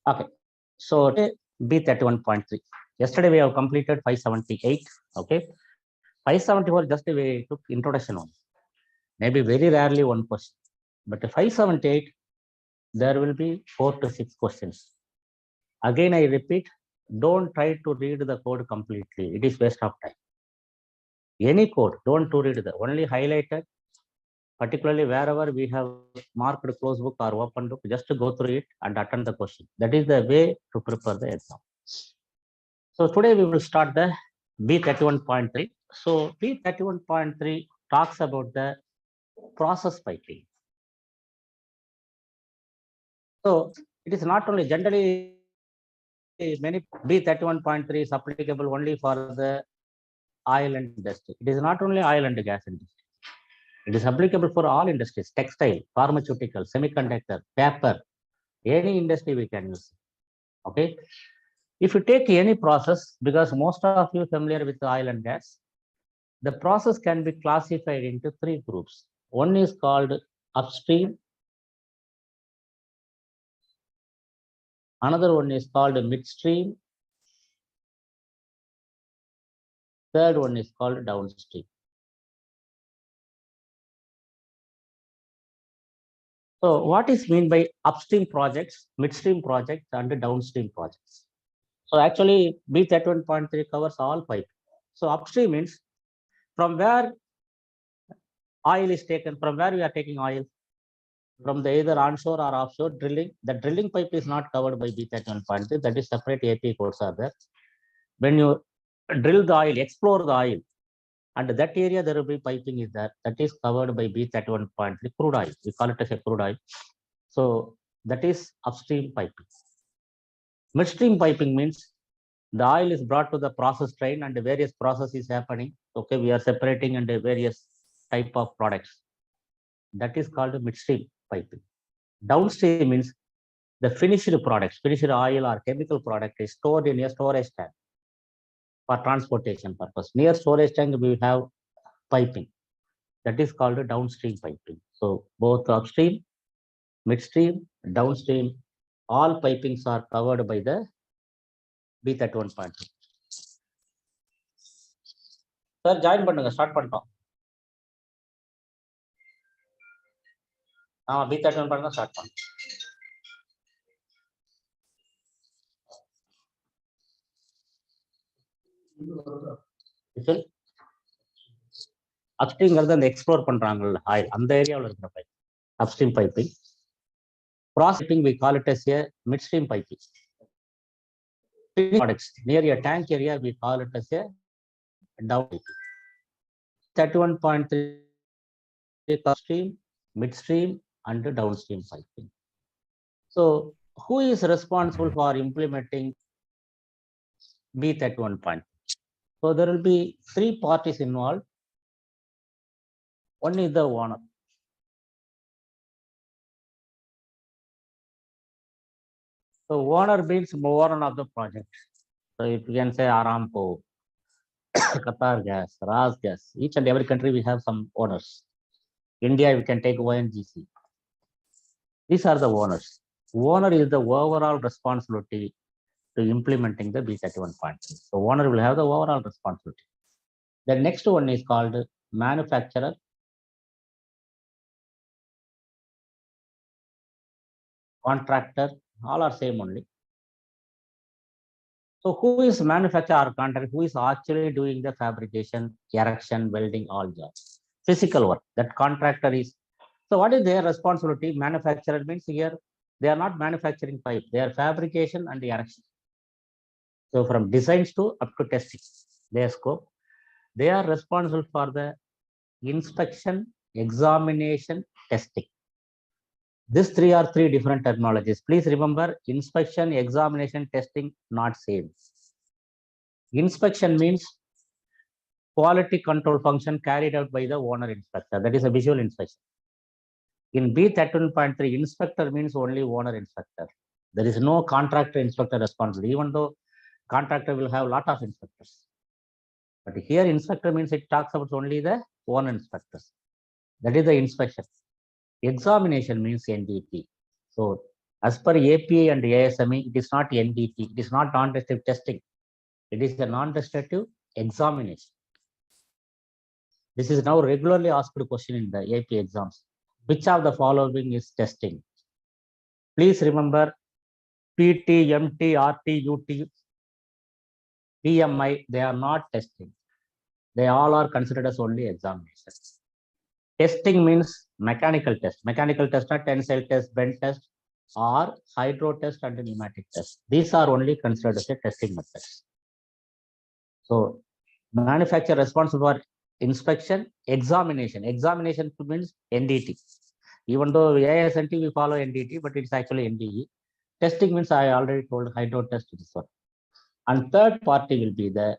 Okay. So B31.3. Yesterday we have completed 578. Okay. 574 just we took introduction on. Maybe very rarely one question. But 578, there will be 4 to 6 questions. Again, I repeat, don't try to read the code completely. It is waste of time. Any code, don't to read the only highlighted, particularly wherever we have marked close book or open book, just to go through it and attend the question. That is the way to prepare the exam. So today we will start the B31.3. So B31.3 talks about the process piping. So it is not only generally many B31.3 is applicable only for the oil and industry. It is not only oil and gas industry. It is applicable for all industries, textile, pharmaceutical, semiconductor, paper, any industry we can use. Okay. If you take any process, because most of you familiar with oil and gas, the process can be classified into 3 groups. One is called upstream. Another one is called midstream. Third one is called downstream. So what is mean by upstream projects, midstream projects, and downstream projects? So actually B31.3 covers all pipe. So upstream means from where oil is taken, from where we are taking oil, from the either onshore or offshore drilling. The drilling pipe is not covered by B31.3. That is separate AP codes are there. When you drill the oil, explore the oil, and that area there will be piping is there. That is covered by B31.3 crude oil. We call it as a crude oil. So that is upstream piping. Midstream piping means the oil is brought to the process train and various process is happening. Okay, we are separating and various type of products. That is called midstream piping. Downstream means the finished products, finished oil or chemical product is stored in a storage tank for transportation purpose. Near storage tank, we have piping. That is called downstream piping. So both upstream, midstream, downstream, all pipings are covered by the B31.2. Sir join பண்ணுங்க, start பண்ணிட்டோம். B31 பண்ணுங்க, start பண்ணுங்க. அப்ஸ்ட்ரீம்ங்கிறது அந்த explore பண்றாங்கல்ல oil, அந்த ஏரியாவில் இருக்கிற pipe upstream piping. Processing we call it as a midstream piping. Products near a tank area we call it as a down piping. 31.3 upstream, midstream and downstream piping. So who is responsible for implementing B31.3? So there will be 3 parties involved. One is the owner. So owner means owner of the project. So if you can say Aramco, Qatar Gas, Ras Gas, each and every country we have some owners. India, we can take ONGC. These are the owners. Owner is the overall responsibility to implementing the B31.3. So owner will have the overall responsibility. The next one is called manufacturer. Contractor, all are same only. So who is manufacturer or contractor? Who is actually doing the fabrication, erection, welding, all jobs? Physical work. That contractor is. So what is their responsibility? Manufacturer means here they are not manufacturing pipe. They are fabrication and erection. So from designs to up to testing, their scope. They are responsible for the inspection, examination, testing. These 3 are 3 different terminologies. Please remember, inspection, examination, testing, not same. Inspection means quality control function carried out by the owner inspector. That is a visual inspection. In B31.3, inspector means only owner inspector. There is no contractor inspector responsible, even though contractor will have a lot of inspectors. But here inspector means it talks about only the owner inspectors. That is the inspection. Examination means NDT. So As per APA and ASME, it is not NDT. It is not non-destructive testing. It is a non-destructive examination. This is now regularly asked question in the AP exams. Which of the following is testing? Please remember PT, MT, RT, UT, PMI, they are not testing. They all are considered as only examinations. Testing means mechanical test. Mechanical test are tensile test, bend test, or hydro test and pneumatic test. These are only considered as a testing methods. So manufacturer responsible for inspection, examination. Examination means NDT. Even though ASNT we follow NDT, but it's actually NDE. Testing means I already told hydro test this one. And third party will be the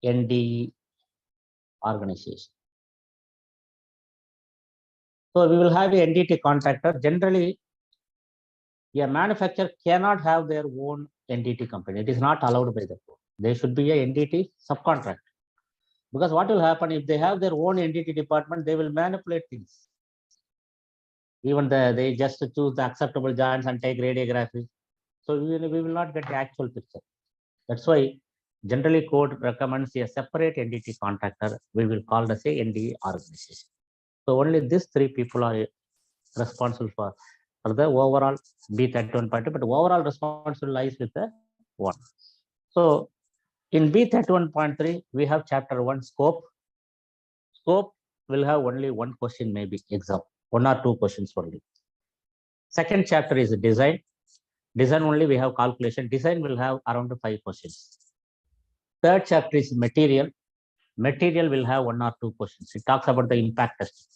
NDE organization. So we will have a NDT contractor. Generally, a manufacturer cannot have their own NDT company. It is not allowed by the code. They should be a NDT subcontract. Because what will happen if they have their own NDT department, they will manipulate things. Even they just choose the acceptable joints and take radiography. So we will not get the actual picture. That's why generally code recommends a separate NDT contractor. We will call the say NDE organization. So only these three people are responsible for the overall B31 party, but overall responsibility lies with the one. So in B31.3, we have chapter 1 scope. Scope will have only one question, maybe exam, 1 or 2 questions only. Second chapter is design. Design only we have calculation. Design will have around 5 questions. Third chapter is material. Material will have 1 or 2 questions. It talks about the impact testing.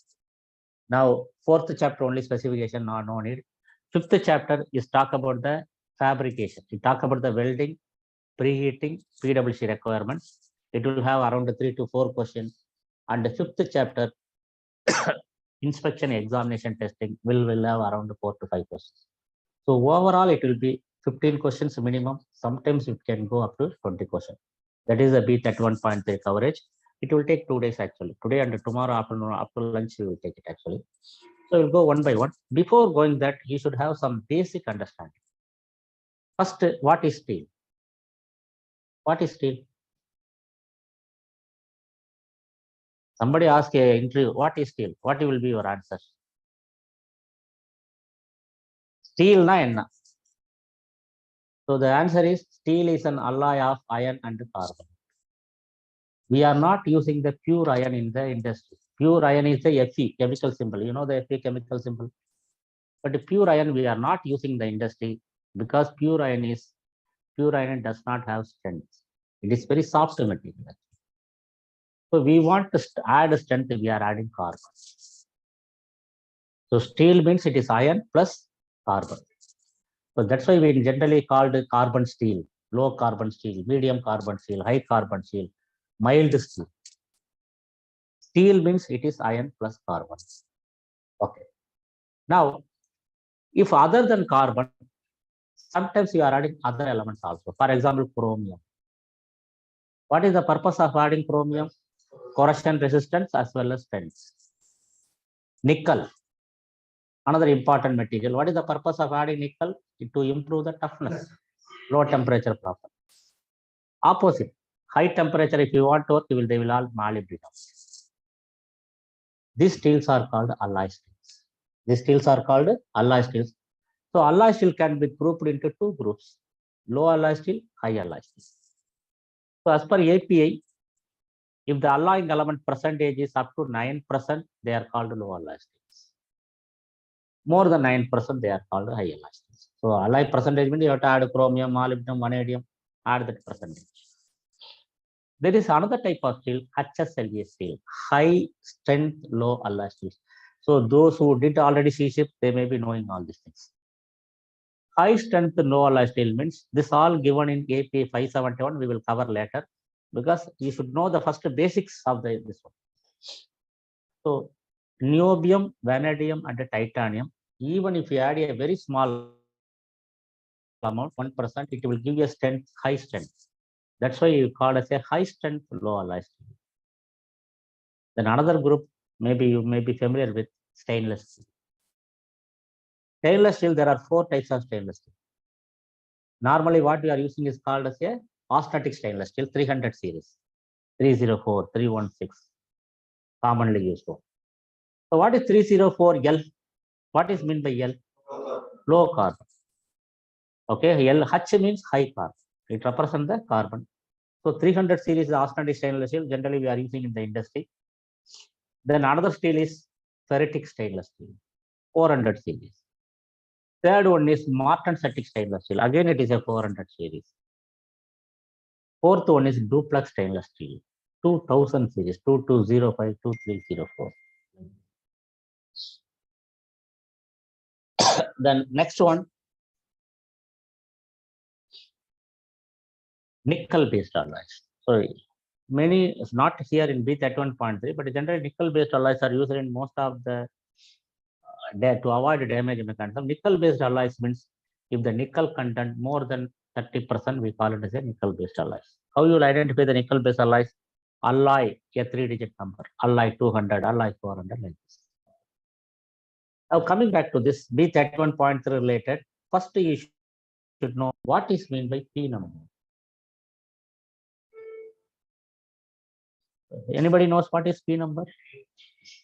Now, fourth chapter only specification, no need. Fifth chapter is talk about the fabrication. It talk about the welding, preheating, PWC requirements. It will have around 3 to 4 questions. And the fifth chapter, inspection, examination, testing will have around 4 to 5 questions. So overall, it will be 15 questions minimum. Sometimes it can go up to 20 questions. That is a B31.3 coverage. It will take 2 days actually. Today and tomorrow afternoon, after lunch, you will take it actually. So we'll go one by one. Before going that, you should have some basic understanding. First, what is steel? What is steel? Somebody ask a interview, what is steel? What will be your answer? Steel na enna. So the answer is steel is an alloy of iron and carbon. We are not using the pure iron in the industry. Pure iron is the Fe chemical symbol. You know the Fe chemical symbol. But the pure iron we are not using the industry because pure iron does not have strength. It is very soft material. So we want to add strength. We are adding carbon. So steel means it is iron plus carbon. So that's why we generally called carbon steel, low carbon steel, medium carbon steel, high carbon steel, mild steel. Steel means it is iron plus carbon. Okay. Now, if other than carbon, sometimes you are adding other elements also. For example, chromium. What is the purpose of adding chromium? Corrosion resistance as well as strength. Nickel, another important material. What is the purpose of adding nickel? To improve the toughness, low temperature property. Opposite, high temperature, if you want to work, they will all molybdenum. These steels are called alloy steels. These steels are called alloy steels. So alloy steel can be grouped into 2 groups, low alloy steel, high alloy steel. So as per API, if the alloying element percentage is up to 9%, they are called low alloy steels. More than 9%, they are called high alloy steels. So alloy percentage means you have to add chromium, molybdenum, vanadium, add that percentage. There is another type of steel, HSLA steel, high strength, low alloy steel. So those who did already C-ship, they may be knowing all these things. High strength, low alloy steel means this all given in APA 571. We will cover later because you should know the first basics of this one. So niobium, vanadium, and titanium. Even if you add a very small amount, 1%, it will give you a strength, high strength. That's why you call as a high strength, low alloy steel. Then another group, maybe you may be familiar with stainless steel. Stainless steel, there are 4 types of stainless steel. Normally, what we are using is called as a austenitic stainless steel 300 series, 304, 316, commonly used one. So what is 304L? What is meant by L? Low carbon. Okay, L H means high carbon. It represents the carbon. So 300 series is austenitic stainless steel. Generally, we are using in the industry. Then another steel is ferritic stainless steel, 400 series. Third one is martensitic stainless steel. Again, it is a 400 series. Fourth one is duplex stainless steel, 2000 series, 2205, 2304. Then next one, nickel-based alloys. So many, not here in B31.3, but generally nickel-based alloys are used in most of the to avoid damage mechanism. Nickel-based alloys means if the nickel content more than 30%, we call it as a nickel-based alloys. How you will identify the nickel-based alloys? Alloy, a 3-digit number, alloy 200, alloy 400, like this. Now coming back to this B31.3 related, first you should know what is meant by P number. Anybody knows what is P number?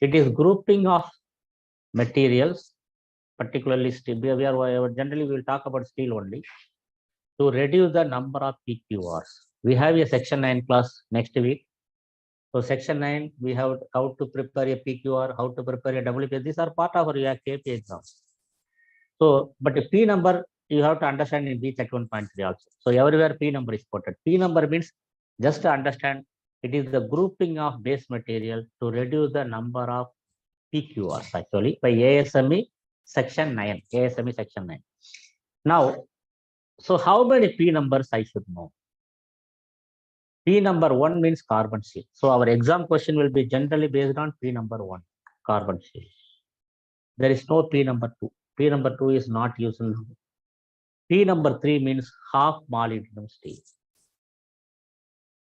It is grouping of materials, particularly steel. Generally we will talk about steel only, to reduce the number of PQRs. We have a section 9 class next week. So section 9, we have how to prepare a PQR, how to prepare a WPS. These are part of our KP exams. So, but the P number you have to understand in B31.3 also. So everywhere P number is quoted. P number means, just to understand, it is the grouping of base material to reduce the number of PQRs actually by ASME section 9. ASME section 9. Now, so how many P numbers I should know? P number 1 means carbon steel. So our exam question will be generally based on P number 1, carbon steel. There is no P number 2. P number 2 is not used in. P number 3 means half molybdenum steel.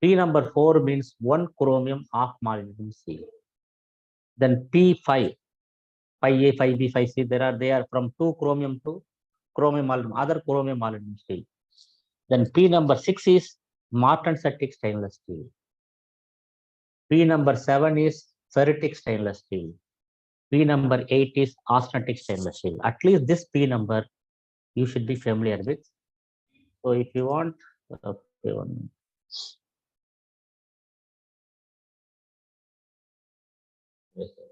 P number 4 means 1 chromium half molybdenum steel. Then P5, 5A, 5B, 5C, they are from 2 chromium to chromium molybdenum, other chromium molybdenum steel. Then P number 6 is martensitic stainless steel. P number 7 is ferritic stainless steel. P number 8 is austenitic stainless steel. At least this P number you should be familiar with. So if you want, okay, one. Yes, sir.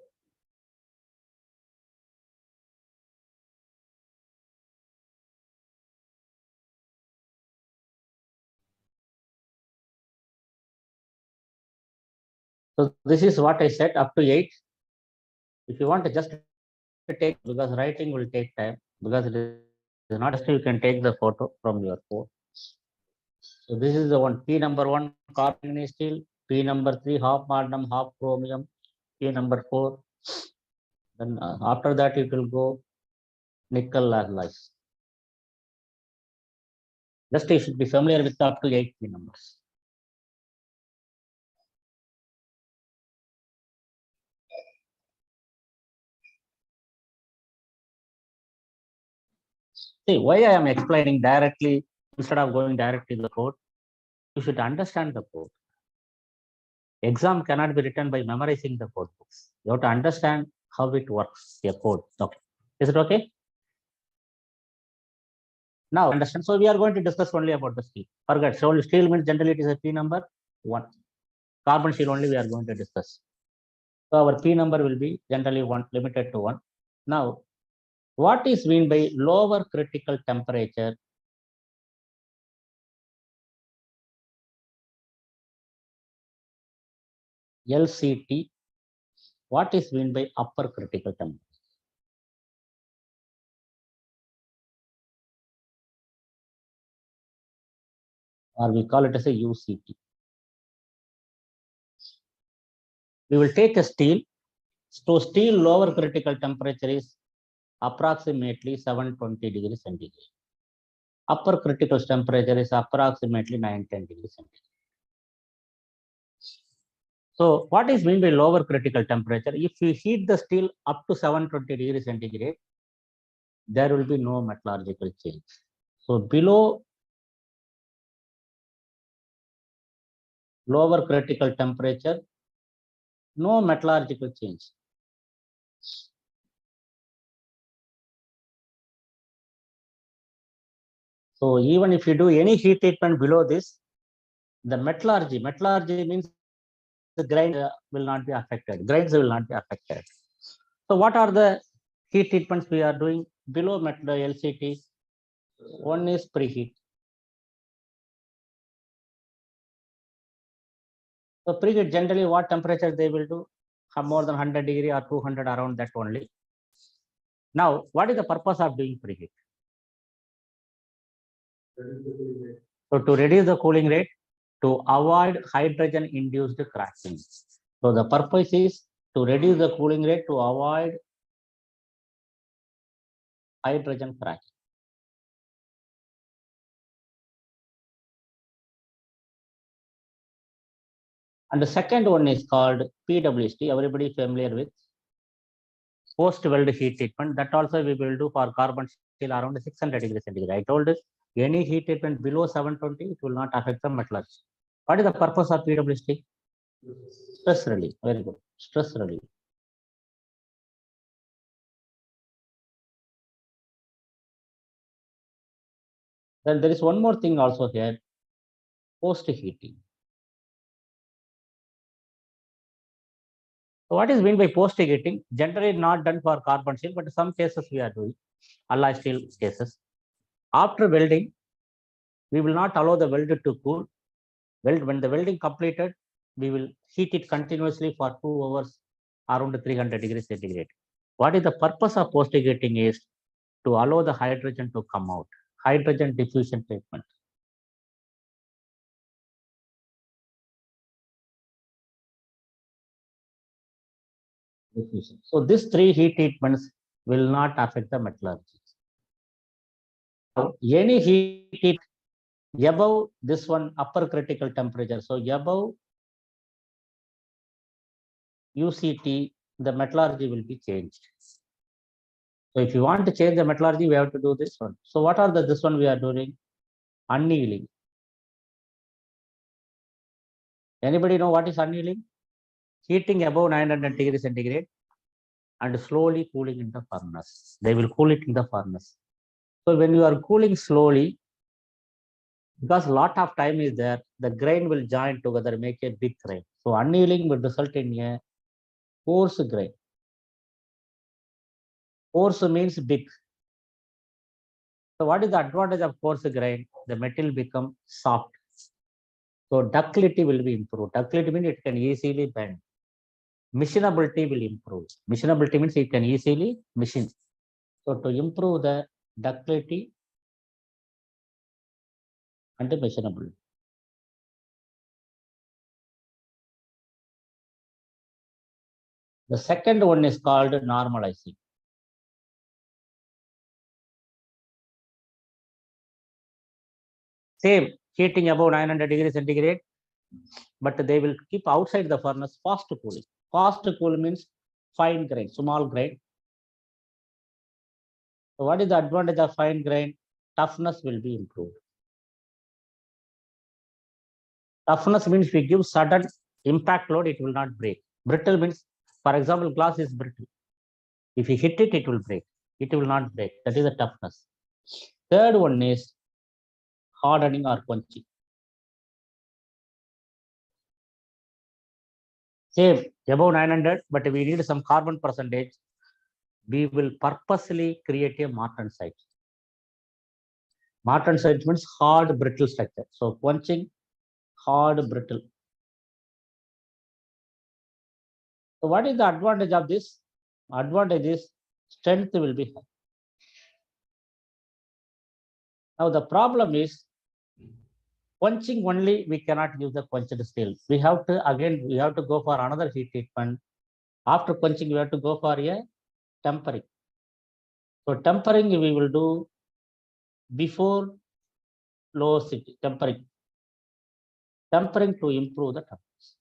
So this is what I said, up to 8. If you want to just take, because writing will take time, because it is not just you can take the photo from your phone. So this is the one, P number 1 carbon steel, P number 3 half molybdenum, half chromium, P number 4. Then after that it will go nickel alloys. Just you should be familiar with up to 8 P numbers. See, why I am explaining directly instead of going directly to the code, you should understand the code. Exam cannot be written by memorizing the code books. You have to understand how it works, a code. Okay. Is it okay? Now understand. So we are going to discuss only about the steel. Forget. So steel means generally it is a P number 1. Carbon steel only we are going to discuss. So our P number will be generally 1, limited to 1. Now, what is mean by lower critical temperature? LCT. What is mean by upper critical temperature? Or we call it as a UCT. We will take a steel. So steel lower critical temperature is approximately 720 degrees centigrade. Upper critical temperature is approximately 910 degrees centigrade. So what is mean by lower critical temperature? If you heat the steel up to 720 degrees centigrade, there will be no metallurgical change. So below lower critical temperature, no metallurgical change. So even if you do any heat treatment below this, the metallurgy means the grain will not be affected. Grains will not be affected. So what are the heat treatments we are doing below LCT? One is preheat. So preheat, generally what temperature they will do? More than 100 degree or 200, around that only. Now, what is the purpose of doing preheat? So to reduce the cooling rate, to avoid hydrogen induced cracking. So the purpose is to reduce the cooling rate to avoid hydrogen cracking. And the second one is called PWST. Everybody familiar with post weld heat treatment. That also we will do for carbon steel around 600 degrees centigrade. I told us any heat treatment below 720, it will not affect the metallurgy. What is the purpose of PWST? Stress relief. Very good. Stress relief. Then there is one more thing also here, post heating. So what is meant by post heating? Generally not done for carbon steel, but some cases we are doing, alloy steel cases. After welding, we will not allow the weld to cool. When the welding completed, we will heat it continuously for 2 hours around 300 degrees centigrade. What is the purpose of post heating is to allow the hydrogen to come out. Hydrogen diffusion treatment. Diffusion. So these three heat treatments will not affect the metallurgy. Now, any heat above this one upper critical temperature, so above UCT, the metallurgy will be changed. So if you want to change the metallurgy, we have to do this one. So what are this one we are doing? Annealing. Anybody know what is annealing? Heating above 900 degrees centigrade and slowly cooling in the furnace. They will cool it in the furnace. So when you are cooling slowly, because a lot of time is there, the grain will join together, make a big grain. So annealing will result in a coarse grain. Coarse means big. So what is the advantage of coarse grain? The metal become soft. So ductility will be improved. Ductility means it can easily bend. Machinability will improve. Machinability means it can easily machine. So to improve the ductility and the machinability. The second one is called normalizing. Same, heating above 900 degrees centigrade, but they will keep outside the furnace fast cooling. Fast cool means fine grain, small grain. So what is the advantage of fine grain? Toughness will be improved. Toughness means we give sudden impact load, it will not break. Brittle means, for example, glass is brittle. If you hit it, it will break. It will not break. That is the toughness. Third one is hardening or quenching. Same, above 900, but we need some carbon percentage. We will purposely create a martensite. Martensite means hard brittle structure. So quenching, hard brittle. So what is the advantage of this? Advantage is strength will be high. Now the problem is quenching only we cannot use the quenched steel. We have to go for another heat treatment. After quenching, we have to go for a tempering. So tempering we will do before low city tempering. Tempering to improve the toughness.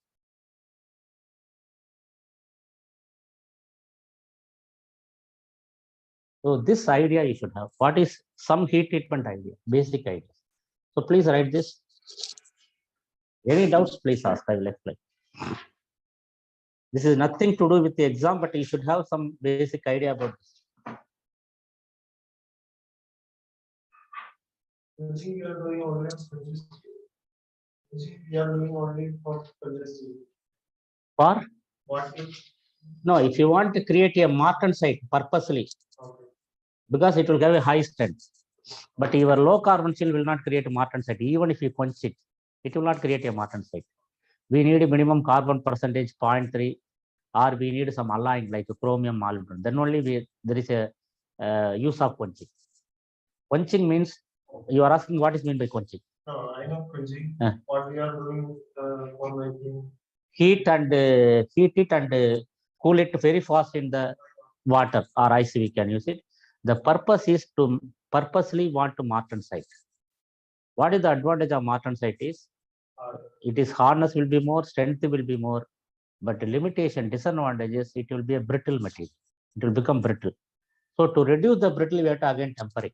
So this idea you should have. What is some heat treatment idea? Basic idea. So please write this. Any doubts, please ask. I will explain. This is nothing to do with the exam, but you should have some basic idea about this. We are doing only we are doing only for For? what if? No, if you want to create a Martin site purposely, Okay. because it will give a high strength. But your low carbon steel will not create a Martin site. Even if you quench it, it will not create a Martin site. We need a minimum carbon percentage 0.3, or we need some alloying like chromium molybdenum. Then only there is a use of quenching. Quenching means you are asking what is meant by quenching. No, I know quenching. Uh. What we are doing for making heat it and cool it very fast in the water or ice. We can use it. The purpose is to purposely want to Martin site. What is the advantage of Martin site is? It is hardness will be more, strength will be more, but the limitation, disadvantages, it will be a brittle material. It will become brittle. So to reduce the brittle, we have to again tempering.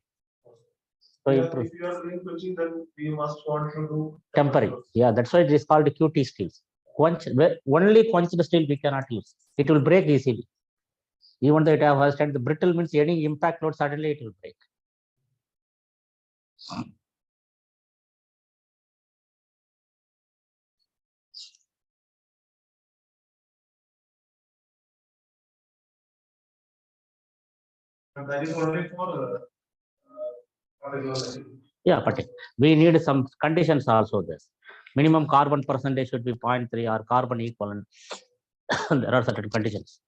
So if you are doing quenching, then we must want to do tempering. Yeah, that's why it is called QT steels. Only quenched steel we cannot use. It will break easily. Even though it has strength, the brittle means any impact load, suddenly it will break. And that is only for yeah, but we need some conditions also there. Minimum carbon percentage should be 0.3 or carbon equivalent. There are certain conditions.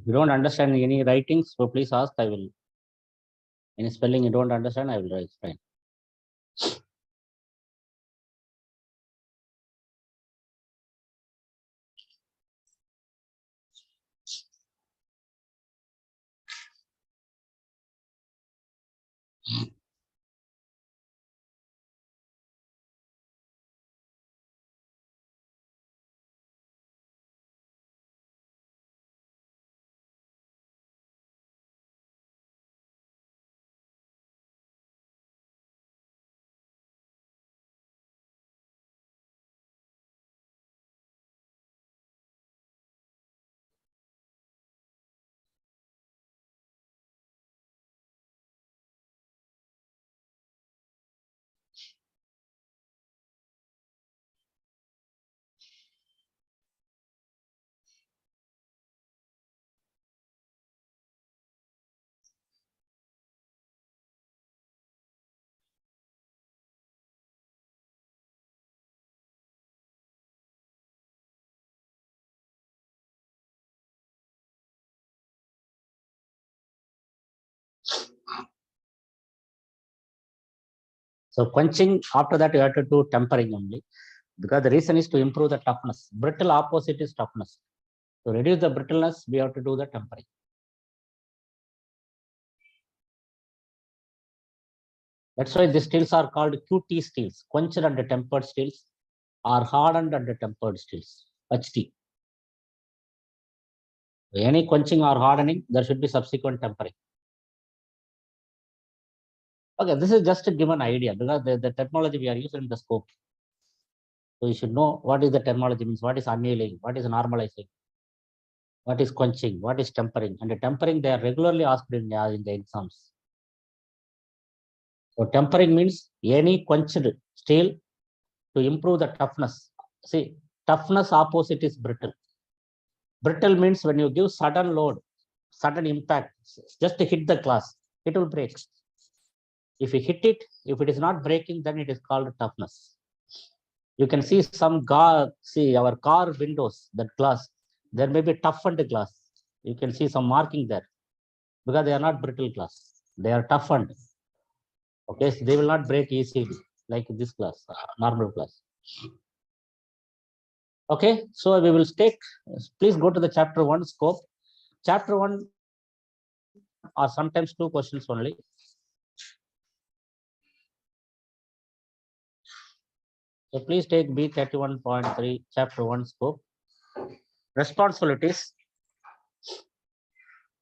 If you don't understand any writings, so please ask. I will. Any spelling you don't understand, I will explain. So quenching, after that you have to do tempering only. because the reason is to improve the toughness. Brittle opposite is toughness. To reduce the brittleness, we have to do the tempering. That's why these steels are called QT steels, quenched and tempered steels, or hardened and tempered steels, HT. Any quenching or hardening, there should be subsequent tempering. Okay, this is just to give an idea because the technology we are using in the scope. So you should know what is the terminology means, what is annealing, what is normalizing, what is quenching, what is tempering. And the tempering, they are regularly asked in the exams. So tempering means any quenched steel to improve the toughness. See, toughness opposite is brittle. Brittle means when you give sudden load, sudden impact, just to hit the glass, it will break. If you hit it, if it is not breaking, then it is called toughness. You can see some our car windows, that glass, there may be toughened glass. You can see some marking there because they are not brittle glass. They are toughened. Okay, so they will not break easily like this glass, normal glass. Okay, so we will take, please go to the chapter 1 scope. Chapter 1 are sometimes 2 questions only. So please take B31.3 chapter 1 scope. Responsibilities.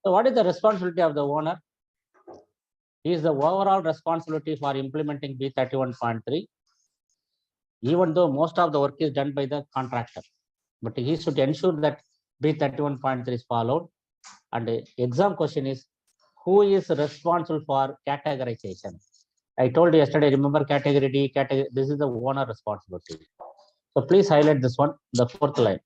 So what is the responsibility of the owner? He is the overall responsibility for implementing B31.3, even though most of the work is done by the contractor. But he should ensure that B31.3 is followed. And the exam question is, who is responsible for categorization? I told you yesterday, remember category D, category, this is the owner responsibility. So please highlight this one, the 4th line.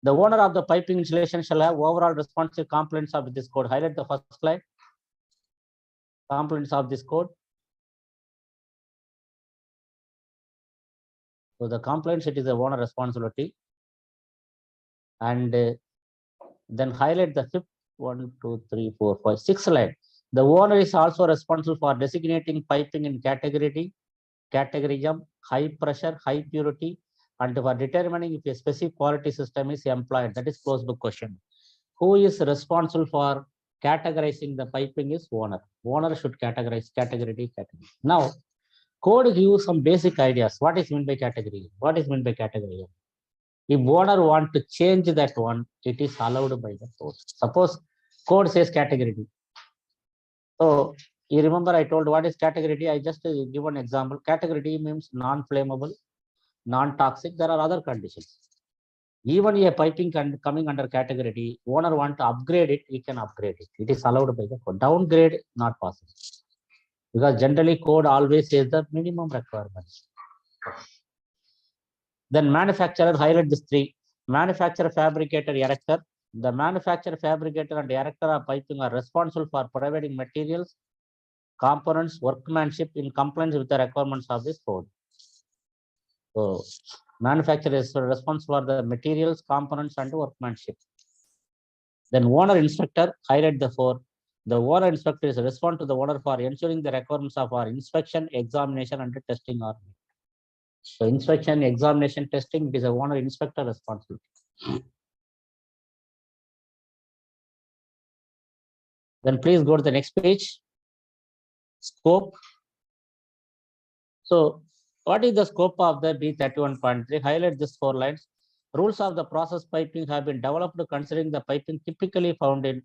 The owner of the piping installation shall have overall responsive components of this code. Highlight the first line. Components of this code. So the components, it is the owner responsibility. And then highlight the 5th, 1, 2, 3, 4, 5, 6th line. The owner is also responsible for designating piping in category D, category M, high pressure, high purity, and for determining if a specific quality system is employed. That is closed book question. Who is responsible for categorizing the piping is owner. Owner should categorize category D, category. Now, code gives some basic ideas. What is meant by category? What is meant by category? If owner want to change that one, it is allowed by the code. Suppose code says category D. So you remember I told what is category D? I just give an example. Category D means non-flammable, non-toxic. There are other conditions. Even a piping coming under category D, owner want to upgrade it, he can upgrade it. It is allowed by the code. Downgrade, not possible. Because generally code always says the minimum requirements. Then manufacturer, highlight this 3. Manufacturer, fabricator, erector. The manufacturer, fabricator, and erector of piping are responsible for providing materials, components, workmanship in compliance with the requirements of this code. So manufacturer is responsible for the materials, components, and workmanship. Then owner inspector, highlight the 4. The owner inspector is responsible to the owner for ensuring the requirements of our inspection, examination, and testing are met. So inspection, examination, testing, it is a owner inspector responsibility. Then please go to the next page. Scope. So what is the scope of the B31.3? Highlight these 4 lines. Rules of the process piping have been developed considering the piping typically found in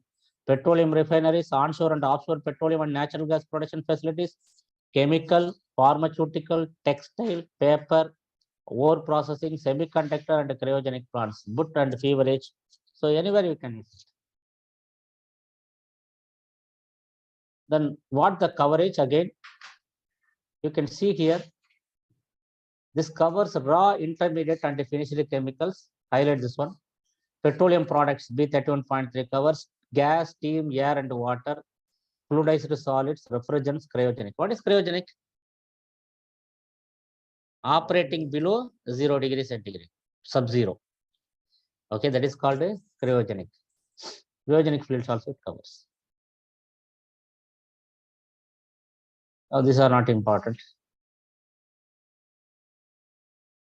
petroleum refineries, onshore and offshore petroleum and natural gas production facilities, chemical, pharmaceutical, textile, paper, ore processing, semiconductor, and cryogenic plants, wood and beverage. So anywhere you can use it. Then what the coverage again? You can see here. This covers raw, intermediate, and finished chemicals. Highlight this one. Petroleum products, B31.3 covers gas, steam, air, and water, fluidized solids, refrigerants, cryogenic. What is cryogenic? Operating below 0 degrees centigrade, sub-zero. Okay, that is called a cryogenic. Cryogenic fluids also it covers. Now, these are not important.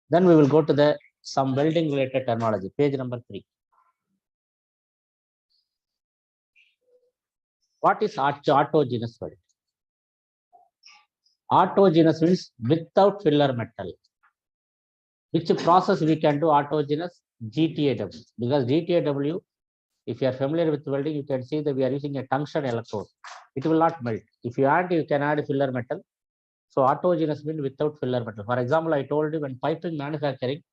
Then we will go to the some welding related terminology, page number 3. What is autogenous weld? Autogenous means without filler metal. Which process we can do autogenous? GTAW. Because GTAW, if you are familiar with welding, you can see that we are using a tungsten electrode. It will not melt. If you add, you can add filler metal. So autogenous means without filler metal. For example, I told you when piping manufacturing,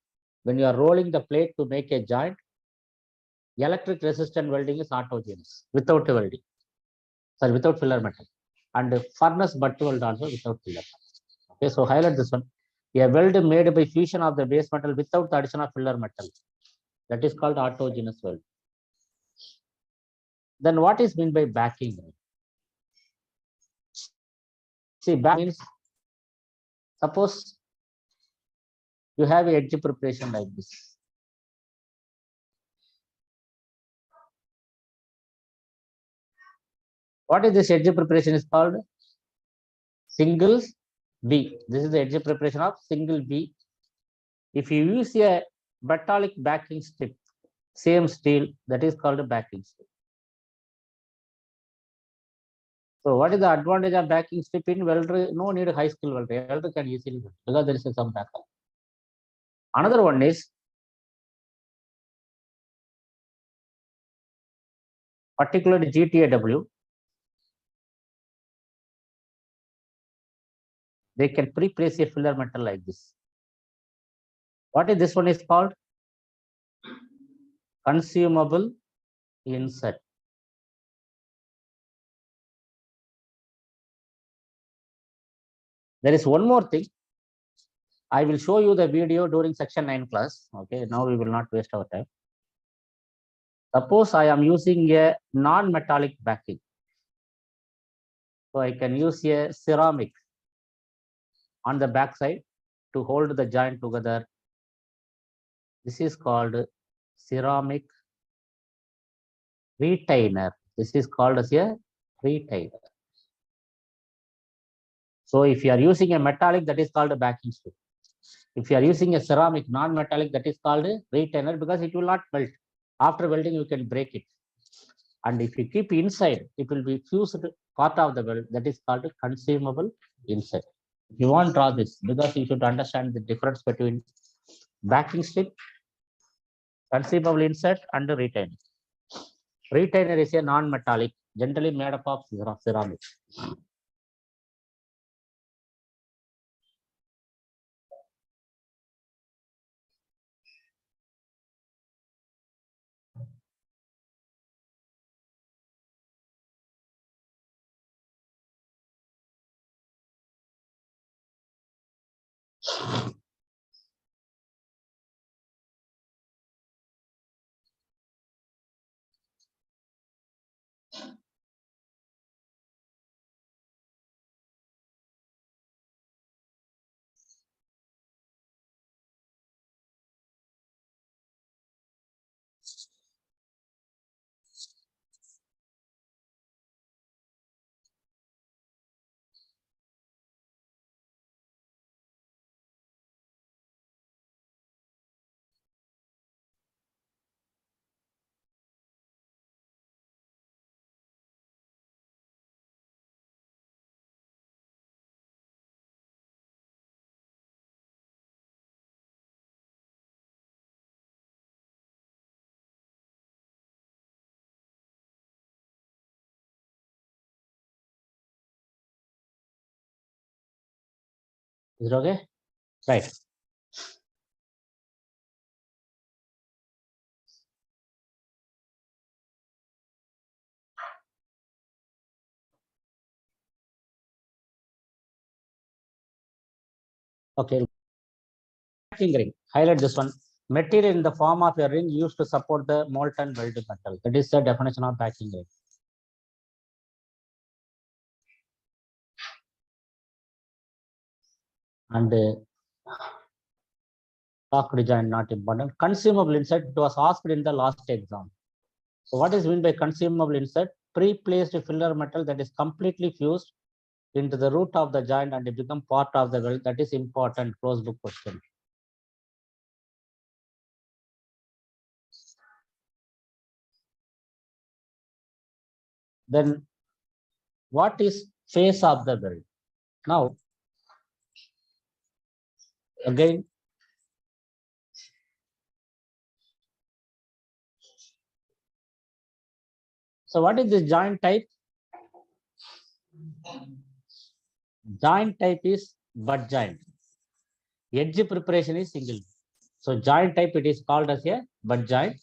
when you are rolling the plate to make a joint, electric resistant welding is autogenous, without welding. Sorry, without filler metal. And furnace butt weld also without filler metal. Okay, so highlight this one. A weld made by fusion of the base metal without the addition of filler metal. That is called autogenous weld. Then what is meant by backing? See, back means suppose you have a edge preparation like this. What is this edge preparation is called? Single B. This is the edge preparation of single B. If you use a metallic backing strip, same steel, that is called a backing strip. So what is the advantage of backing strip in welder? No need high skill welder. Welder can easily weld because there is some backup. Another one is particularly GTAW. They can pre-place a filler metal like this. What is this one is called? Consumable insert. There is one more thing. I will show you the video during section 9 class. Okay, now we will not waste our time. Suppose I am using a non-metallic backing. So I can use a ceramic on the back side to hold the joint together. This is called ceramic retainer. This is called as a retainer. So if you are using a metallic, that is called a backing strip. If you are using a ceramic non-metallic, that is called a retainer because it will not melt. After welding, you can break it. And if you keep inside, it will be fused part of the weld. That is called a consumable insert. You won't draw this because you should understand the difference between backing strip, consumable insert, and the retainer. Retainer is a non-metallic, generally made up of ceramic. Is it okay? Right. Okay. Backing ring. Highlight this one. Material in the form of a ring used to support the molten welded metal. That is the definition of backing ring. And locked joint not important. Consumable insert, it was asked in the last exam. So what is meant by consumable insert? Pre-placed filler metal that is completely fused into the root of the joint and it become part of the weld. That is important close book question. Then what is face of the weld? Now, again, so what is the joint type? Joint type is butt joint. Edge preparation is single. So joint type, it is called as a butt joint.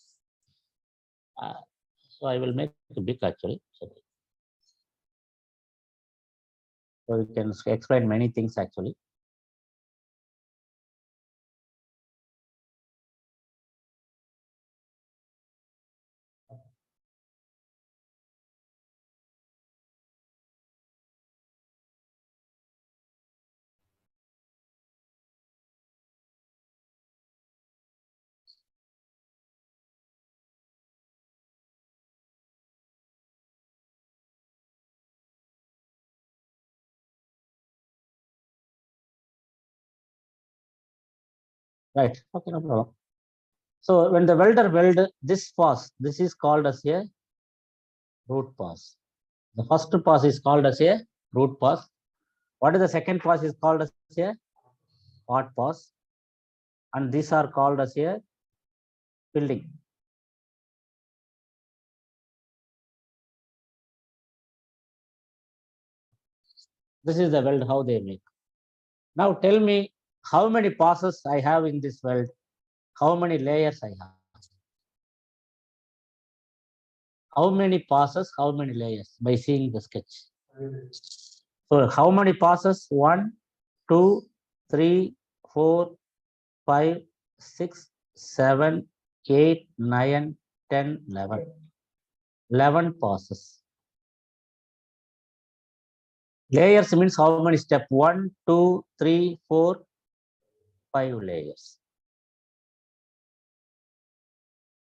So I will make it big actually. So we can explain many things actually. Right. Okay, no problem. So when the welder weld this pass, this is called as a root pass. The first pass is called as a root pass. What is the second pass is called as a part pass. And these are called as a building. This is the weld how they make. Now tell me how many passes I have in this weld, how many layers I have. How many passes, how many layers by seeing the sketch. So how many passes? 1, 2, 3, 4, 5, 6, 7, 8, 9, 10, 11. 11 passes. Layers means how many steps? 1, 2, 3, 4, 5 layers.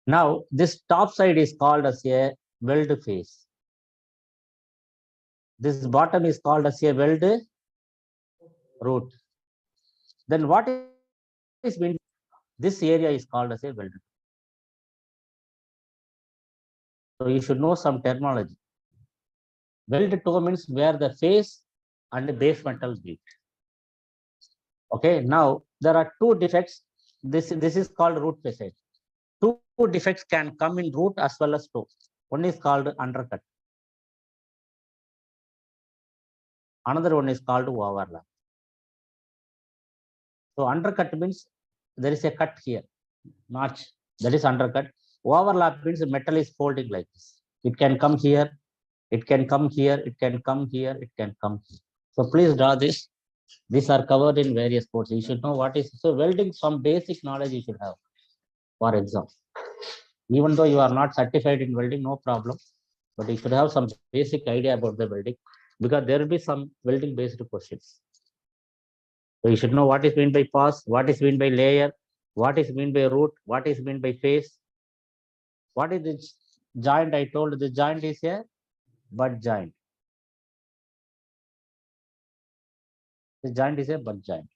Now this top side is called as a weld face. This bottom is called as a weld root. Then what is mean? This area is called as a weld. So you should know some terminology. Weld toe means where the face and base metal meet. Okay, now there are two defects. This is called root facade. Two defects can come in root as well as toe. One is called undercut. Another one is called overlap. So undercut means there is a cut here, notch. That is undercut. Overlap means the metal is folding like this. It can come here, it can come here, it can come here, it can come here. So please draw this. These are covered in various courses. You should know what is so welding. Some basic knowledge you should have for exam. Even though you are not certified in welding, no problem. But you should have some basic idea about the welding because there will be some welding based questions. So you should know what is meant by pass, what is meant by layer, what is meant by root, what is meant by face. What is this joint? I told the joint is a butt joint. The joint is a butt joint.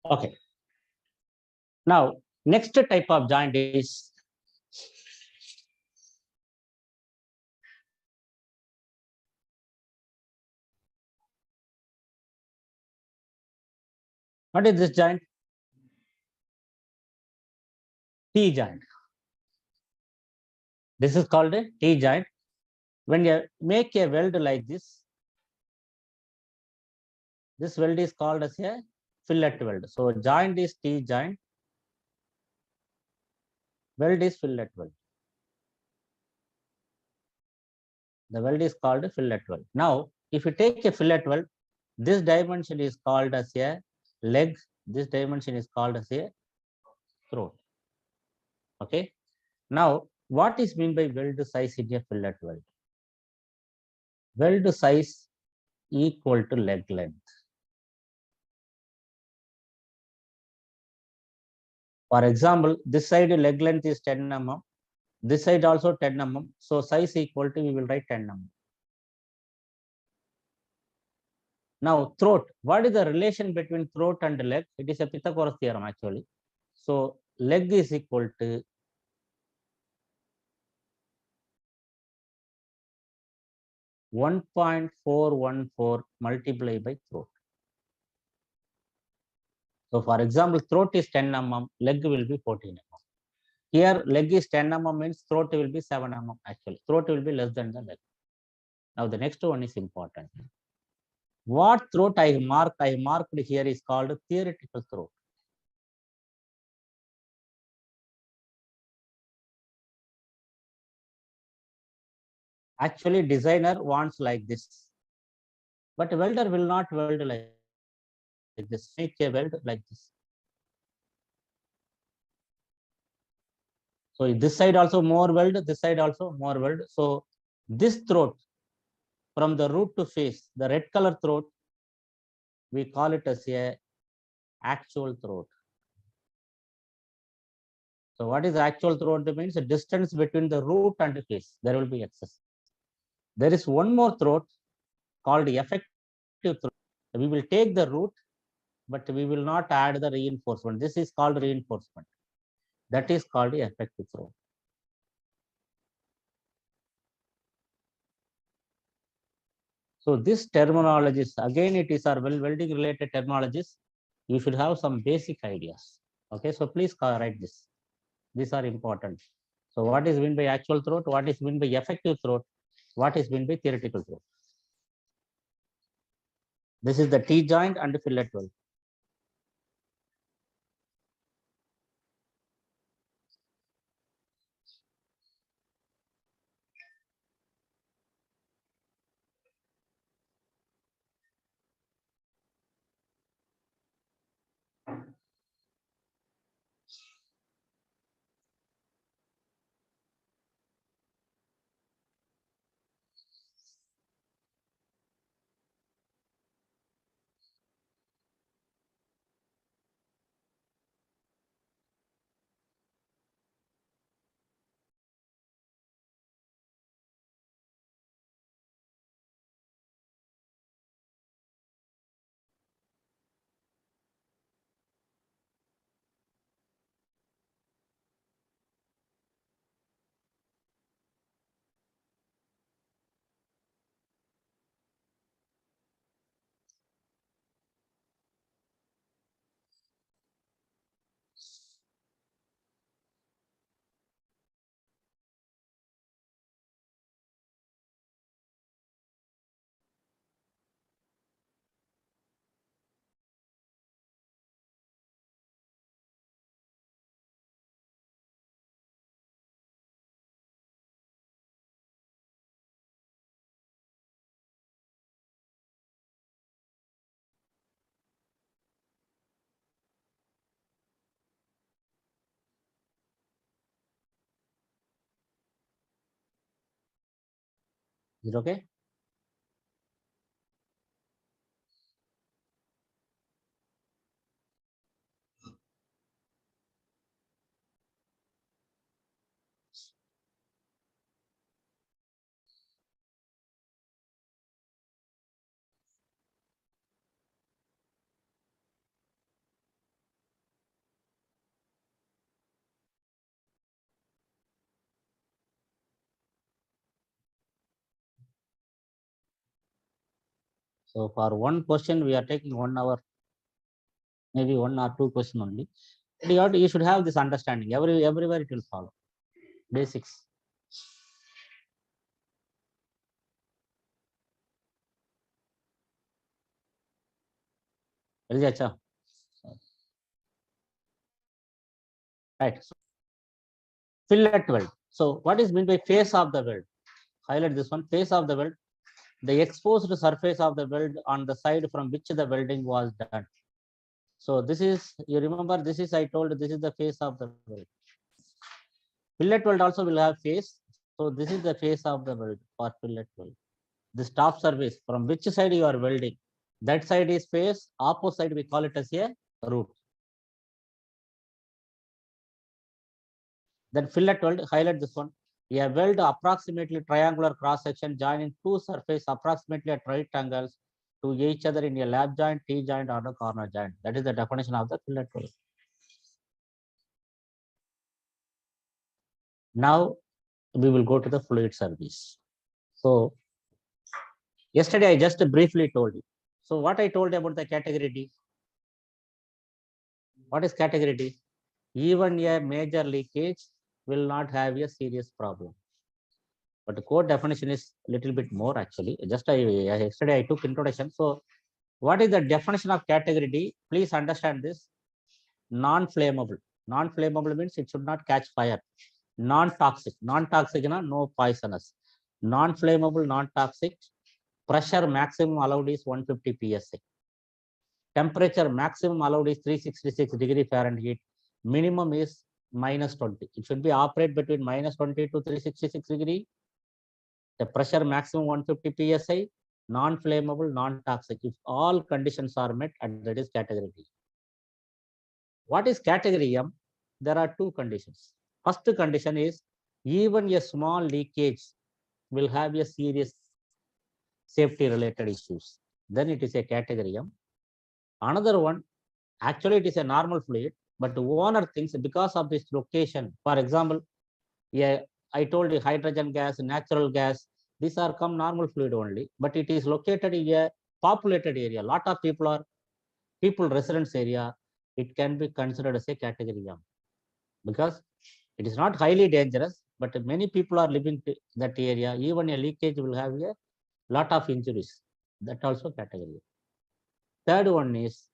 Okay. Now, next type of joint is what is this joint? T joint. This is called a T joint. When you make a weld like this weld is called as a fillet weld. So joint is T joint, weld is fillet weld. The weld is called a fillet weld. Now, if you take a fillet weld, this dimension is called as a leg, this dimension is called as a throat. Okay. Now, what is mean by weld size in a fillet weld? Weld size equal to leg length. For example, this side leg length is 10 mm, this side also 10 mm. So size equal to, we will write 10 mm. Now, throat. What is the relation between throat and leg? It is a Pythagoras theorem actually. So leg is equal to 1.414 multiplied by throat. So for example, throat is 10 mm, leg will be 14 mm. Here leg is 10 mm means throat will be 7 mm actually. Throat will be less than the leg. Now the next one is important. What throat I marked here is called theoretical throat. Actually, designer wants like this, but welder will not weld like this. Make a weld like this. So this side also more weld, this side also more weld. So this throat from the root to face, the red color throat, we call it as a actual throat. So what is actual throat? That means the distance between the root and the face. There will be excess. There is one more throat called effective throat. We will take the root, but we will not add the reinforcement. This is called reinforcement. That is called the effective throat. So this terminologies, again, it is our welding related terminologies. You should have some basic ideas. Okay, so please write this. These are important. So what is meant by actual throat? What is meant by effective throat? What is meant by theoretical throat? This is the T joint and the fillet weld. Is it okay? So for one question, we are taking 1 hour, maybe 1 or 2 question only. You should have this understanding. Everywhere it will follow. Basics. Acha. Right. So, fillet weld. So what is meant by face of the weld? Highlight this one, face of the weld. The exposed surface of the weld on the side from which the welding was done. So this is, you remember, this is, I told, this is the face of the weld. Fillet weld also will have face. So this is the face of the weld for fillet weld. This top surface from which side you are welding. That side is face, opposite side we call it as a root. Then fillet weld, highlight this one. A weld approximately triangular cross section joining two surfaces approximately at right angles to each other in a lap joint, T joint, or a corner joint. That is the definition of the fillet weld. Now we will go to the fluid service. So yesterday I just briefly told you. So what I told you about the category D? What is category D? Even a major leakage will not have a serious problem. But the core definition is a little bit more actually. Yesterday I took introduction. So what is the definition of category D? Please understand this. Non-flammable. Non-flammable means it should not catch fire. Non-toxic. Non-toxic, no poisonous. Non-flammable, non-toxic. Pressure maximum allowed is 150 psi. Temperature maximum allowed is 366 degree Fahrenheit. Minimum is -20. It should be operate between -20 to 366 degree. The pressure maximum 150 psi. Non-flammable, non-toxic. If all conditions are met, and that is category D. What is category M? There are two conditions. First condition is even a small leakage will have a serious safety related issues. Then it is a category M. Another one, actually it is a normal fluid, but the owner thinks because of this location, for example, yeah, I told you hydrogen gas, natural gas, these are come normal fluid only, but it is located in a populated area. A lot of people residence area, it can be considered as a category M because it is not highly dangerous, but many people are living that area. Even a leakage will have a lot of injuries. That also category. Third one is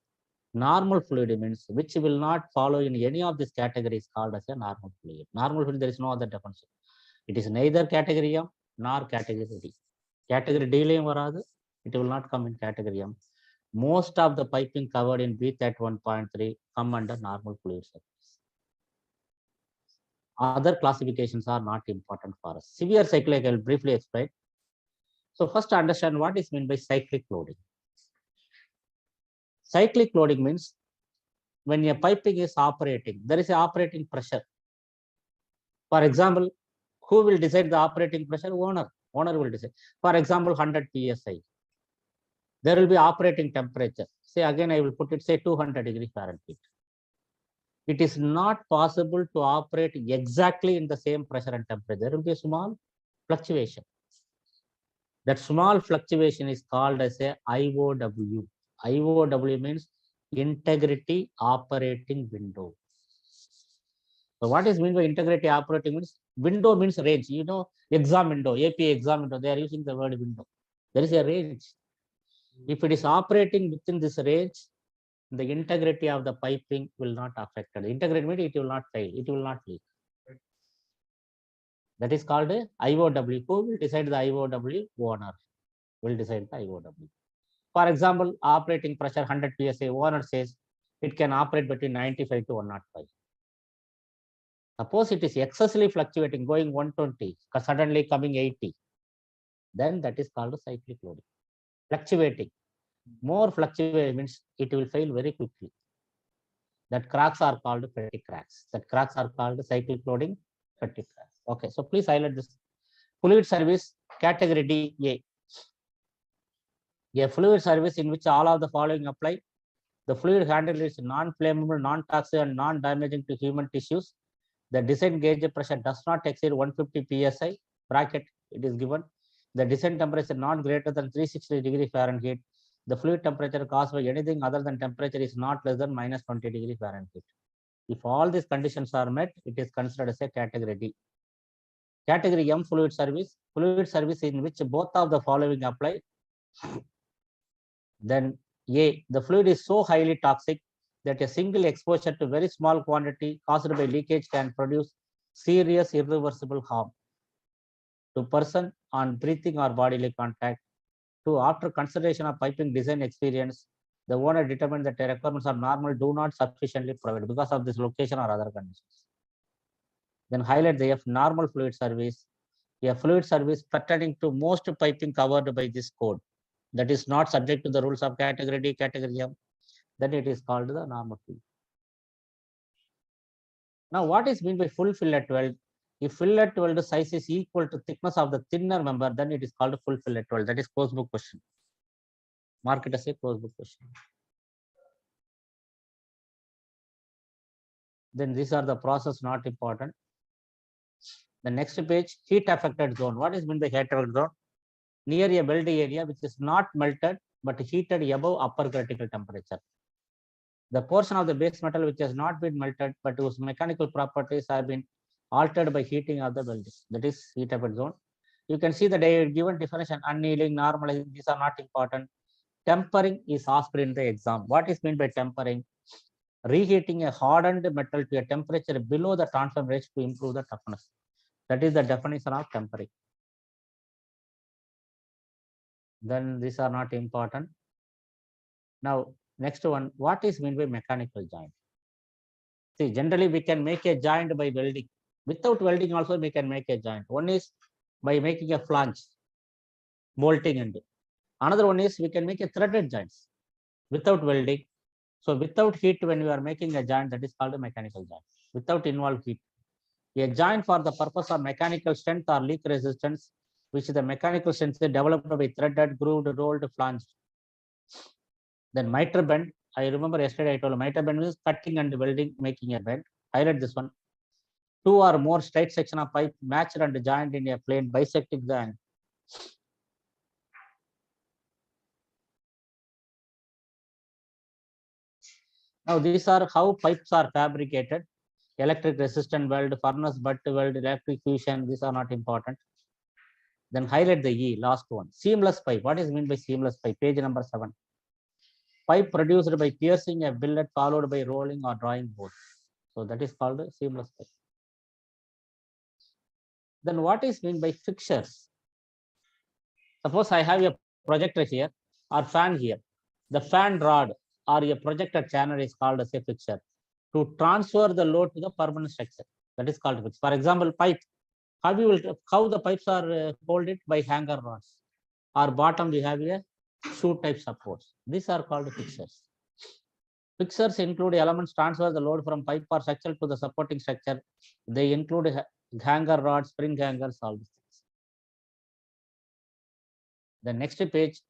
normal fluid means which will not follow in any of these categories called as a normal fluid. Normal fluid, there is no other definition. It is neither category M nor category D. Category D it will not come in category M. Most of the piping covered in B31.3 come under normal fluid surface. Other classifications are not important for us. Severe cyclic, I will briefly explain. So first understand what is meant by cyclic loading. Cyclic loading means when a piping is operating, there is an operating pressure. For example, who will decide the operating pressure? Owner. Owner will decide. For example, 100 psi. There will be operating temperature. Say again, I will put it, say 200 degree Fahrenheit. It is not possible to operate exactly in the same pressure and temperature. There will be a small fluctuation. That small fluctuation is called as a IOW. IOW means integrity operating window. So what is meant by integrity operating means? Window means range. You know, exam window, AP exam window, they are using the word window. There is a range. If it is operating within this range, the integrity of the piping will not affect it. Integrity means it will not fail, it will not leak. That is called a IOW. Who will decide the IOW? Owner will decide the IOW. For example, operating pressure 100 psi, owner says it can operate between 95 to 105. Suppose it is excessively fluctuating, going 120, suddenly coming 80, then that is called a cyclic loading. Fluctuating. More fluctuating means it will fail very quickly. That cracks are called fatigue cracks. That cracks are called cyclic loading fatigue cracks. Okay, so please highlight this. Fluid service category D, a fluid service in which all of the following apply. The fluid handle is non-flammable, non-toxic, and non-damaging to human tissues. The descent gauge pressure does not exceed 150 psi. Bracket, it is given. The descent temperature not greater than 360 degree Fahrenheit. The fluid temperature caused by anything other than temperature is not less than minus 20 degrees Fahrenheit. If all these conditions are met, it is considered as a category D. Category M, fluid service in which both of the following apply. Then A, the fluid is so highly toxic that a single exposure to very small quantity caused by leakage can produce serious irreversible harm to person on breathing or bodily contact. Two, after consideration of piping design experience, the owner determined that the requirements are normal do not sufficiently provide because of this location or other conditions. Then highlight the F, normal fluid service, a fluid service pertaining to most piping covered by this code that is not subject to the rules of category D, category M, then it is called the normal fluid. Now, what is meant by full fillet weld? If fillet weld size is equal to thickness of the thinner member, then it is called full fillet weld. That is closed book question. Mark it as a closed book question. Then these are the process not important. The next page, heat affected zone. What is meant by heat affected zone? Near a weld area which is not melted but heated above upper critical temperature. The portion of the base metal which has not been melted but whose mechanical properties have been altered by heating of the welding. That is heat affected zone. You can see the given definition, annealing, normalizing, these are not important. Tempering is asked in the exam. What is meant by tempering? Reheating a hardened metal to a temperature below the transfer range to improve the toughness. That is the definition of tempering. Then these are not important. Now, next one, what is meant by mechanical joint? See, generally we can make a joint by welding. Without welding also we can make a joint. One is by making a flange, bolting and another one is we can make a threaded joints without welding. So without heat, when you are making a joint, that is called a mechanical joint, without involved heat. A joint for the purpose of mechanical strength or leak resistance, which the mechanical strength is developed by threaded, grooved, rolled, flanged. Then miter bend. I remember yesterday I told you miter bend is cutting and welding, making a bend. Highlight this one. Two or more straight section of pipe matched and joined in a plane bisecting the end. Now these are how pipes are fabricated. Electric resistant weld, furnace butt weld, electric fusion, these are not important. Then highlight the E, last one. Seamless pipe. What is meant by seamless pipe? Page number 7. Pipe produced by piercing a billet followed by rolling or drawing board. So that is called a seamless pipe. Then what is meant by fixtures? Suppose I have a projector here or fan here. The fan rod or a projector channel is called as a fixture to transfer the load to the permanent structure. That is called fixture. For example, pipe. How the pipes are folded by hanger rods, or bottom we have a shoe type supports. These are called fixtures. Fixtures include elements transfer the load from pipe or structure to the supporting structure. They include hanger rods, spring hangers, all these things. The next page,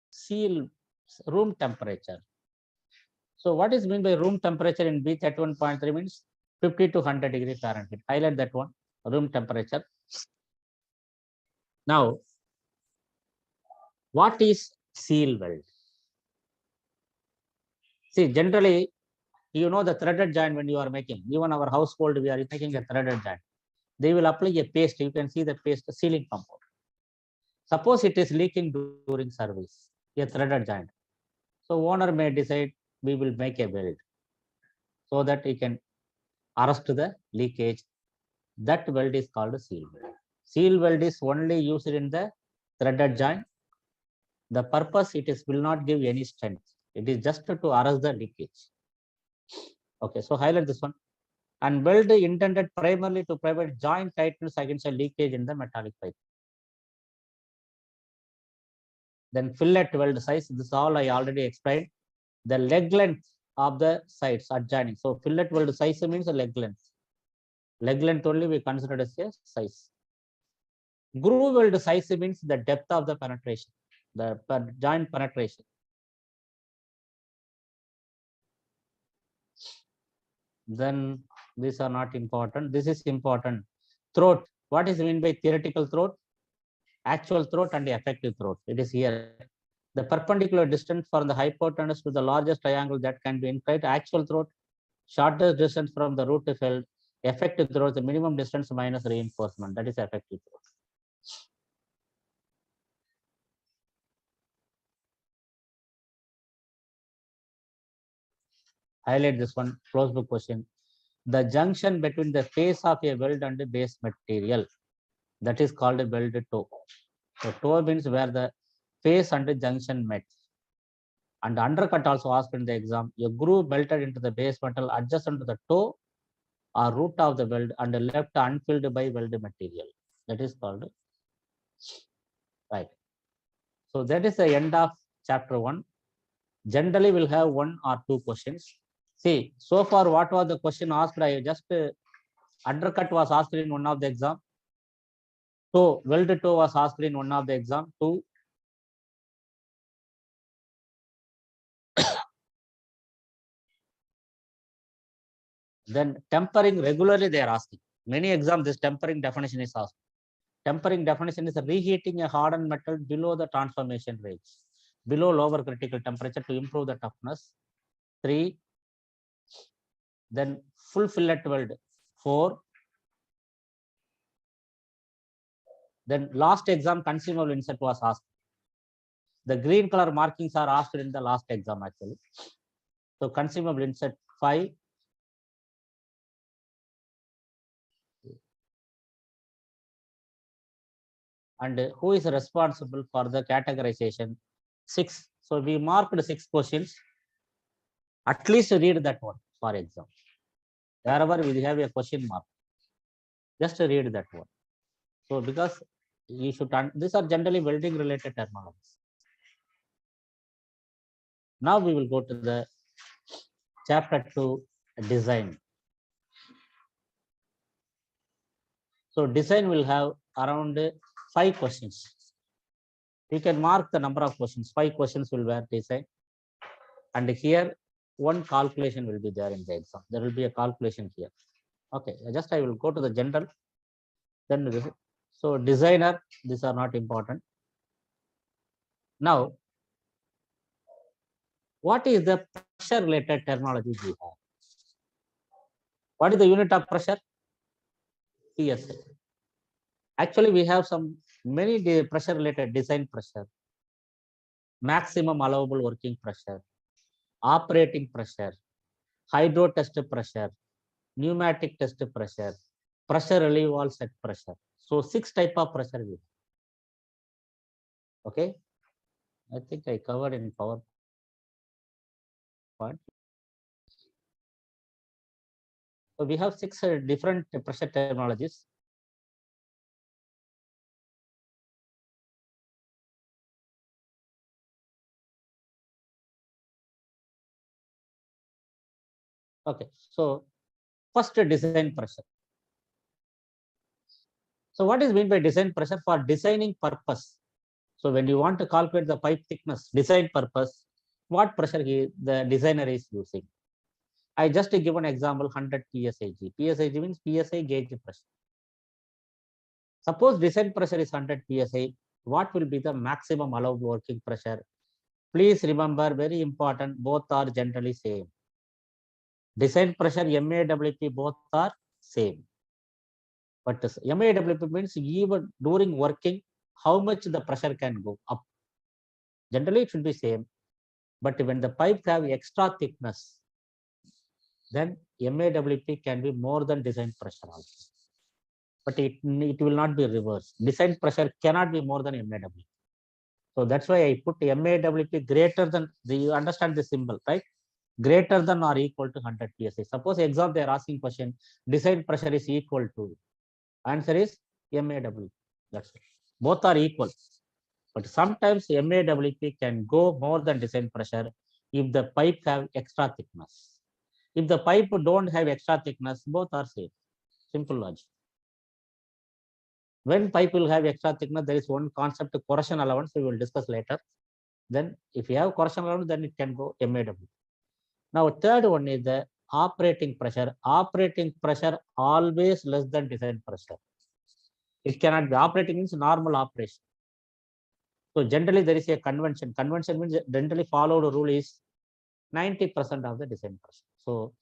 seal room temperature. So what is meant by room temperature in B31.3 means 50 to 100 degrees Fahrenheit. Highlight that one, room temperature. Now, what is seal weld? See, generally, you know the threaded joint when you are making, even our household, we are making a threaded joint. They will apply a paste. You can see the paste, the sealing compound. Suppose it is leaking during service, a threaded joint. So owner may decide we will make a weld so that he can arrest the leakage. That weld is called a seal weld. Seal weld is only used in the threaded joint. The purpose it is will not give any strength. It is just to arrest the leakage. Okay, so highlight this one. And weld intended primarily to provide joint tightness against a leakage in the metallic pipe. Then fillet weld size. This is all I already explained. The leg length of the sides adjoining. So fillet weld size means the leg length. Leg length only we consider as a size. Groove weld size means the depth of the penetration, the joint penetration. Then these are not important. This is important. Throat. What is meant by theoretical throat? Actual throat and effective throat. It is here. The perpendicular distance from the hypotenuse to the largest triangle that can be infinite, actual throughout, shortest distance from the root filled, effective throughout, the minimum distance minus reinforcement, that is effective throughout. Highlight this one, close book question. The junction between the face of a weld and the base material, that is called a weld toe. So toe means where the face and the junction met. And undercut also asked in the exam, a groove melted into the base metal adjacent to the toe or root of the weld and left unfilled by weld material. That is called right. So that is the end of chapter 1. Generally, we'll have 1 or 2 questions. See, so far, what was the question asked? I just undercut was asked in one of the exam. So weld toe was asked in one of the exam. 2. Then tempering regularly they are asking. Many exams, this tempering definition is asked. Tempering definition is reheating a hardened metal below the transformation range, below lower critical temperature to improve the toughness. 3. Then full fillet weld. 4. Then last exam consumable insert was asked. The green color markings are asked in the last exam actually. So consumable insert 5. And who is responsible for the categorization? 6. So we marked 6 questions. At least read that one for exam. Wherever we have a question mark, just read that one. So because you should, these are generally welding related terminologies. Now we will go to the chapter 2, design. So design will have around 5 questions. You can mark the number of questions. 5 questions will be design. And here one calculation will be there in the exam. There will be a calculation here. Okay, just I will go to the general. Then so designer, these are not important. Now, what is the pressure related terminology we have? What is the unit of pressure? PSI. Actually, we have some many pressure related: design pressure, maximum allowable working pressure, operating pressure, hydro test pressure, pneumatic test pressure, pressure relief wall set pressure. So 6 type of pressure we have. Okay, I think I covered in PowerPoint. So we have 6 different pressure terminologies. Okay, so first design pressure. So what is meant by design pressure? For designing purpose. So when you want to calculate the pipe thickness, design purpose, what pressure the designer is using? I just give an example: 100 psig. Psig means PSI gauge pressure. Suppose design pressure is 100 psi. What will be the maximum allowed working pressure? Please remember, very important, both are generally same. Design pressure, MAWP, both are same. But MAWP means even during working, how much the pressure can go up. Generally, it should be same. But when the pipes have extra thickness, then MAWP can be more than design pressure also. But it will not be reversed. Design pressure cannot be more than MAWP. So that's why I put MAWP greater than, you understand the symbol, right? Greater than or equal to 100 psi. Suppose exam they are asking question, design pressure is equal to, answer is MAWP. That's it. Both are equal. But sometimes MAWP can go more than design pressure if the pipe have extra thickness. If the pipe don't have extra thickness, both are same. Simple logic. When pipe will have extra thickness, there is one concept, corrosion allowance, we will discuss later. Then if you have corrosion allowance, then it can go MAW. Now third one is the operating pressure. Operating pressure always less than design pressure. It cannot be. Operating means normal operation. So generally there is a convention. Convention means generally followed rule is 90% of the design pressure. So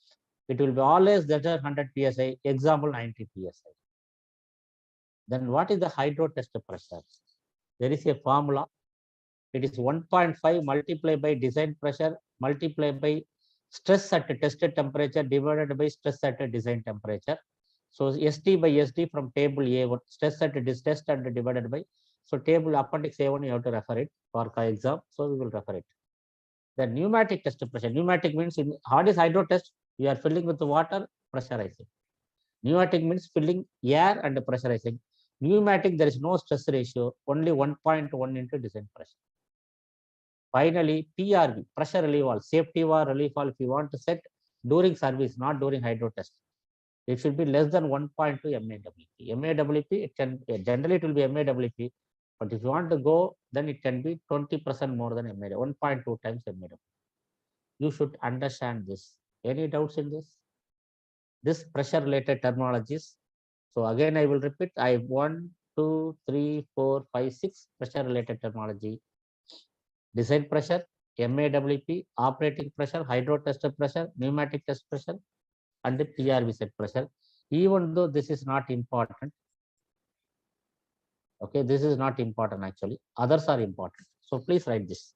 it will be always greater than 100 psi. Example 90 psi. Then what is the hydro test pressure? There is a formula. It is 1.5 multiplied by design pressure multiplied by stress at tested temperature divided by stress at design temperature. So ST by SD from table A1, stress at this test and divided by. So table appendix A1, you have to refer it for exam. So we will refer it. The pneumatic test pressure. Pneumatic means in hard is hydro test, you are filling with the water, pressurizing. Pneumatic means filling air and pressurizing. Pneumatic, there is no stress ratio, only 1.1 into design pressure. Finally, PRV, pressure relief valve, safety valve, relief valve, if you want to set during service, not during hydro test, it should be less than 1.2 MAWP. MAWP, it can generally it will be MAWP, but if you want to go, then it can be 20% more than MAWP, 1.2 times MAWP. You should understand this. Any doubts in this? This pressure related terminologies. So again, I will repeat. I have 1, 2, 3, 4, 5, 6 pressure related terminology. Design pressure, MAWP, operating pressure, hydro test pressure, pneumatic test pressure, and the PRV set pressure. Even though this is not important, okay, this is not important actually. Others are important. So please write this.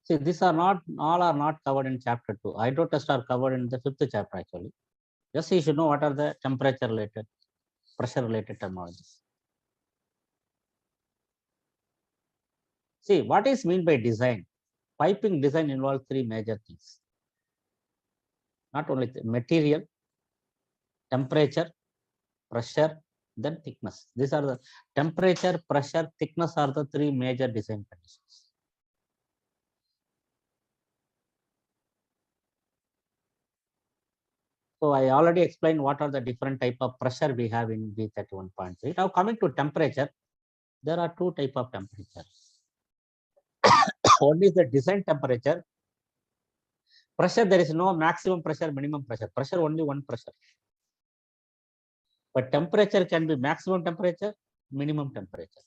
See, these are not all are not covered in chapter 2. Hydro tests are covered in the 5th chapter actually. Just you should know what are the temperature related, pressure related terminologies. See, what is mean by design? Piping design involves 3 major things. Not only the material, temperature, pressure, then thickness. These are the temperature, pressure, thickness are the 3 major design conditions. So I already explained what are the different type of pressure we have in B31.3. Now coming to temperature, there are 2 type of temperature. One is the design temperature, Pressure, there is no maximum pressure, minimum pressure. Pressure, only one pressure. But temperature can be maximum temperature, minimum temperature.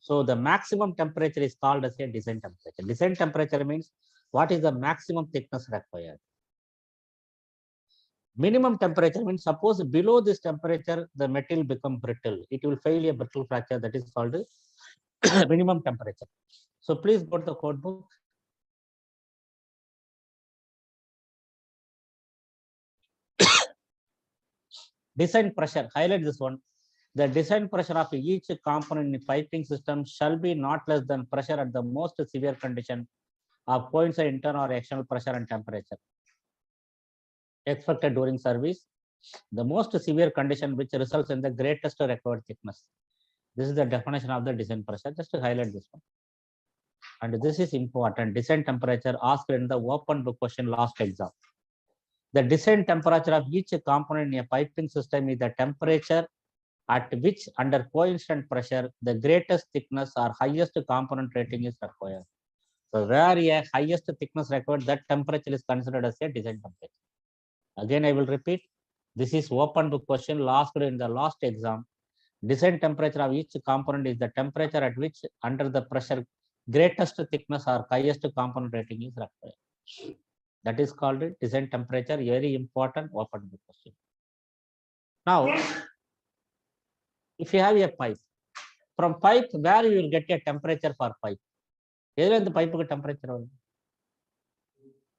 So the maximum temperature is called as a design temperature. Design temperature means what is the maximum thickness required. Minimum temperature means suppose below this temperature, the metal become brittle. It will fail a brittle fracture. That is called minimum temperature. So please go to the code book. Design pressure, highlight this one. The design pressure of each component in piping system shall be not less than pressure at the most severe condition of coincide internal or external pressure and temperature expected during service. The most severe condition which results in the greatest required thickness. This is the definition of the design pressure. Just to highlight this one. And this is important. Design temperature asked in the open book question last exam. The design temperature of each component in a piping system is the temperature at which under constant pressure the greatest thickness or highest component rating is required. So where a highest thickness required, that temperature is considered as a design temperature. Again, I will repeat. This is open book question asked in the last exam. Design temperature of each component is the temperature at which under the pressure greatest thickness or highest component rating is required. That is called design temperature. Very important open book question. Now, if you have a pipe, from pipe where you will get a temperature for pipe. Either the pipe temperature only.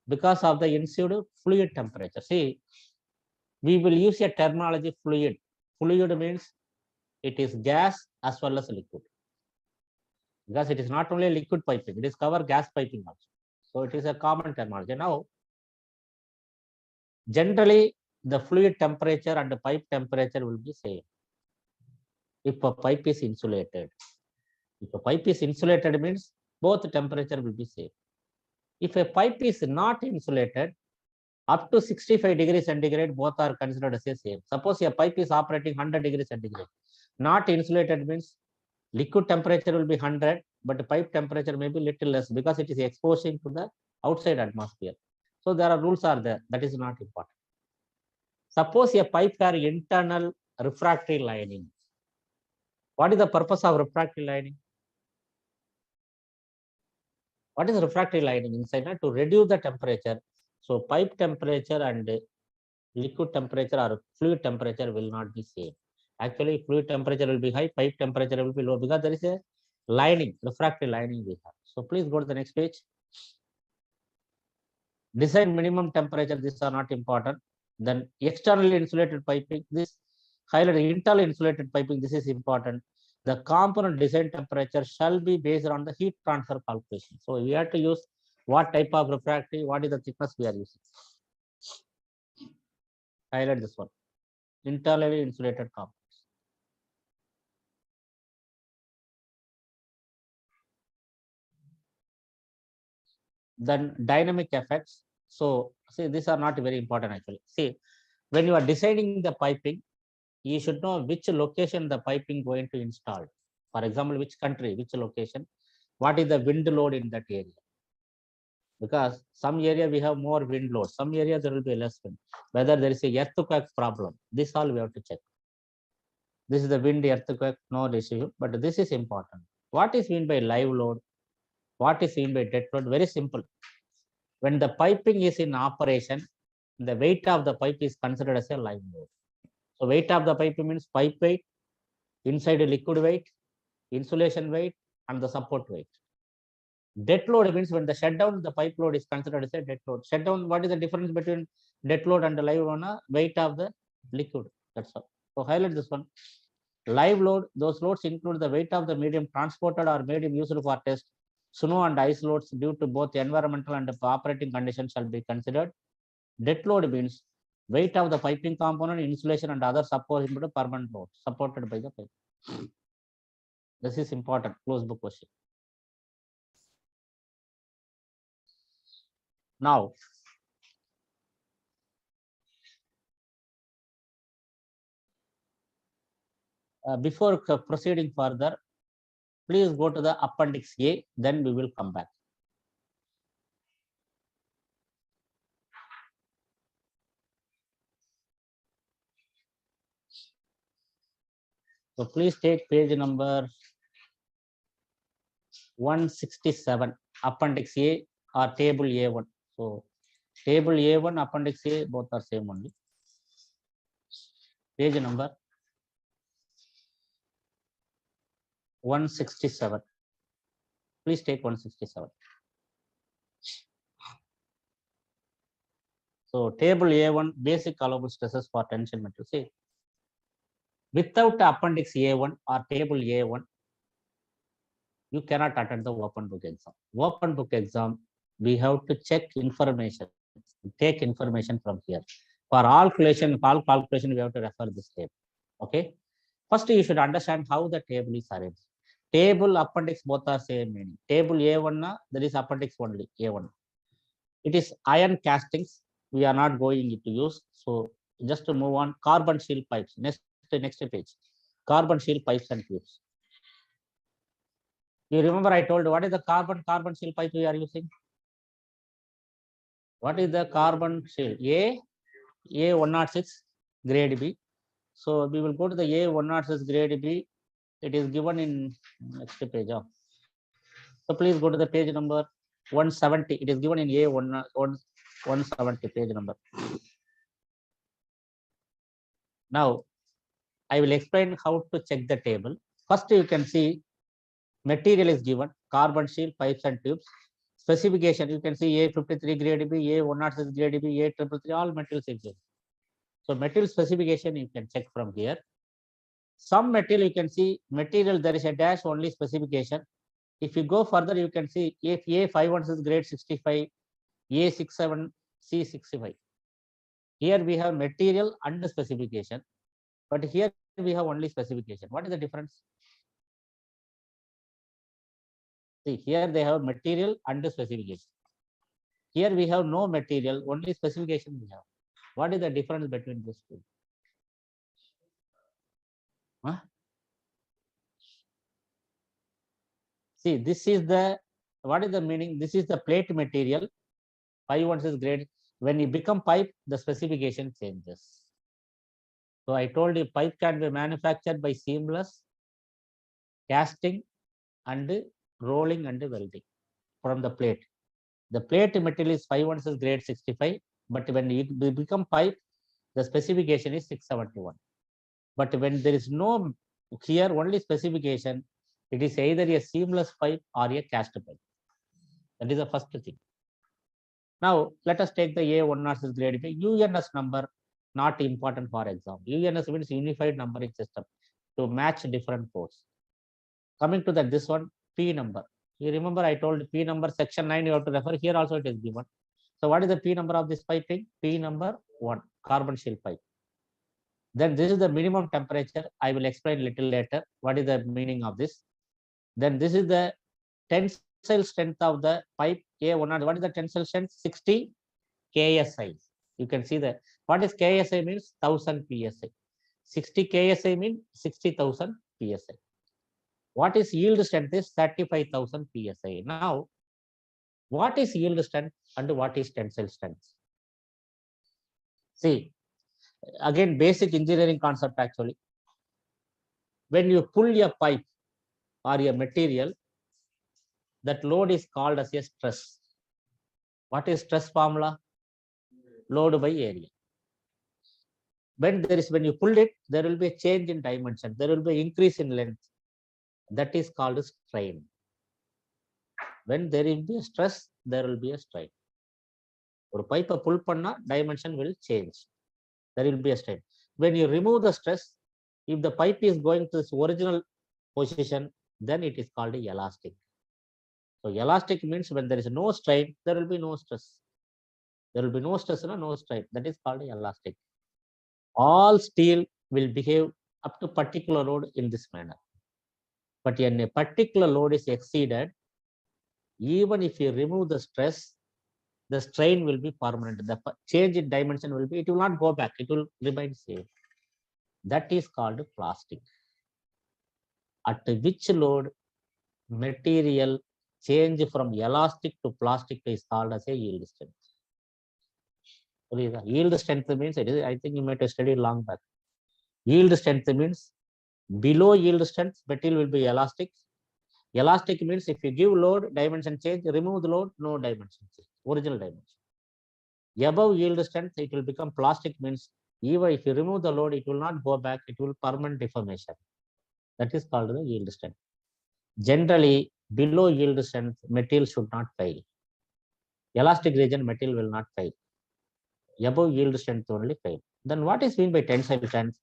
Because of the ensued fluid temperature. See, we will use a terminology fluid. Fluid means it is gas as well as liquid. Because it is not only liquid piping, it is cover gas piping also. So it is a common terminology. Now, generally the fluid temperature and the pipe temperature will be same. If a pipe is insulated. If a pipe is insulated means both temperature will be same. If a pipe is not insulated, up to 65 degrees centigrade, both are considered as the same. Suppose a pipe is operating 100 degrees centigrade. Not insulated means liquid temperature will be 100, but the pipe temperature may be little less because it is exposing to the outside atmosphere. So there are rules are there. That is not important. Suppose a pipe has internal refractory lining. What is the purpose of refractory lining? What is refractory lining inside? To reduce the temperature. So pipe temperature and liquid temperature or fluid temperature will not be same. Actually, fluid temperature will be high, pipe temperature will be low because there is a lining, refractory lining we have. So please go to the next page. Design minimum temperature, these are not important. Then externally insulated piping, this highlighted internal insulated piping, this is important. The component design temperature shall be based on the heat transfer calculation. So we have to use what type of refractory, what is the thickness we are using. Highlight this one. Internally insulated components. Then dynamic effects. So see, these are not very important actually. See, when you are designing the piping, you should know which location the piping going to install. For example, which country, which location, what is the wind load in that area. Because some area we have more wind load, some area there will be less wind. Whether there is a earthquake problem, this all we have to check. This is the wind earthquake, no issue, but this is important. What is mean by live load? What is mean by dead load? Very simple. When the piping is in operation, the weight of the pipe is considered as a live load. So weight of the pipe means pipe weight, inside a liquid weight, insulation weight, and the support weight. Dead load means when the shutdown, the pipe load is considered as a dead load. Shutdown, what is the difference between dead load and the live load? Weight of the liquid. That's all. So highlight this one. Live load, those loads include the weight of the medium transported or medium used for test. Snow and ice loads due to both environmental and operating conditions shall be considered. Dead load means weight of the piping component, insulation, and other supporting permanent load supported by the pipe. This is important. Close book question. Now, before proceeding further, please go to the appendix A, then we will come back. So please take page number 167, Appendix A or Table A1. So Table A1, Appendix A, both are same only. Page number 167. Please take 167. So Table A1, basic allowable stresses for tension metal. See, without Appendix A1 or Table A1, you cannot attend the open book exam. Open book exam, we have to check information, take information from here. For all calculation, we have to refer this table. Okay. First, you should understand how the table is arranged. Table, appendix, both are same meaning. Table A1, there is appendix only, A1. It is iron castings. We are not going to use. So just to move on, carbon steel pipes. Next page. Carbon steel pipes and tubes. You remember I told what is the carbon steel pipe we are using? What is the carbon steel? A106 grade B. So we will go to the A106 grade B. It is given in next page. So please go to the page number 170. It is given in A170 page number. Now I will explain how to check the table. First, you can see material is given, carbon steel pipes and tubes. Specification, you can see A53 grade B, A106 grade B, A333, all materials exist. So material specification you can check from here. Some material you can see material, there is a dash only specification. If you go further, you can see if A516 grade 65, A67, C65. Here we have material and specification, but here we have only specification. What is the difference? See, here they have material and specification. Here we have no material, only specification we have. What is the difference between these two? Huh? See, this is the, what is the meaning? This is the plate material. 516 grade. When you become pipe, the specification changes. So I told you pipe can be manufactured by seamless, casting, and rolling and welding from the plate. The plate material is 516 grade 65, but when you become pipe, the specification is 671. But when there is no here only specification, it is either a seamless pipe or a cast pipe. That is the first thing. Now let us take the A106 grade B. UNS number not important for exam. UNS means unified numbering system to match different ports. Coming to that, this one P number. You remember I told P number section 9 you have to refer. Here also it is given. So what is the P number of this piping? P number 1, carbon steel pipe. Then this is the minimum temperature. I will explain little later what is the meaning of this. Then this is the tensile strength of the pipe A1. What is the tensile strength? 60 KSI. You can see that. What is KSI means? 1000 PSI. 60 KSI means 60,000 PSI. What is yield strength is 35,000 PSI. Now, what is yield strength and what is tensile strength? See, again, basic engineering concept actually. When you pull a pipe or a material, that load is called as a stress. What is stress formula? Load by area. When you pull it, there will be a change in dimension. There will be increase in length. That is called strain. When there will be a stress, there will be a strain. Or pipe pull panna, dimension will change. There will be a strain. When you remove the stress, if the pipe is going to its original position, then it is called elastic. So elastic means when there is no strain, there will be no stress. There will be no stress, no strain. That is called elastic. All steel will behave up to particular load in this manner. But when a particular load is exceeded, even if you remove the stress, the strain will be permanent. The change in dimension will be, it will not go back. It will remain same. That is called plastic. At which load material change from elastic to plastic is called as a yield strength. Yield strength means, it is, I think you might have studied long back. Yield strength means Below yield strength, material will be elastic. Elastic means if you give load, dimension change, remove the load, no dimension change, original dimension. Above yield strength, it will become plastic, means even if you remove the load, it will not go back, it will permanent deformation. That is called the yield strength. Generally, below yield strength, material should not fail. Elastic region, material will not fail. Above yield strength only fail. Then what is mean by tensile strength?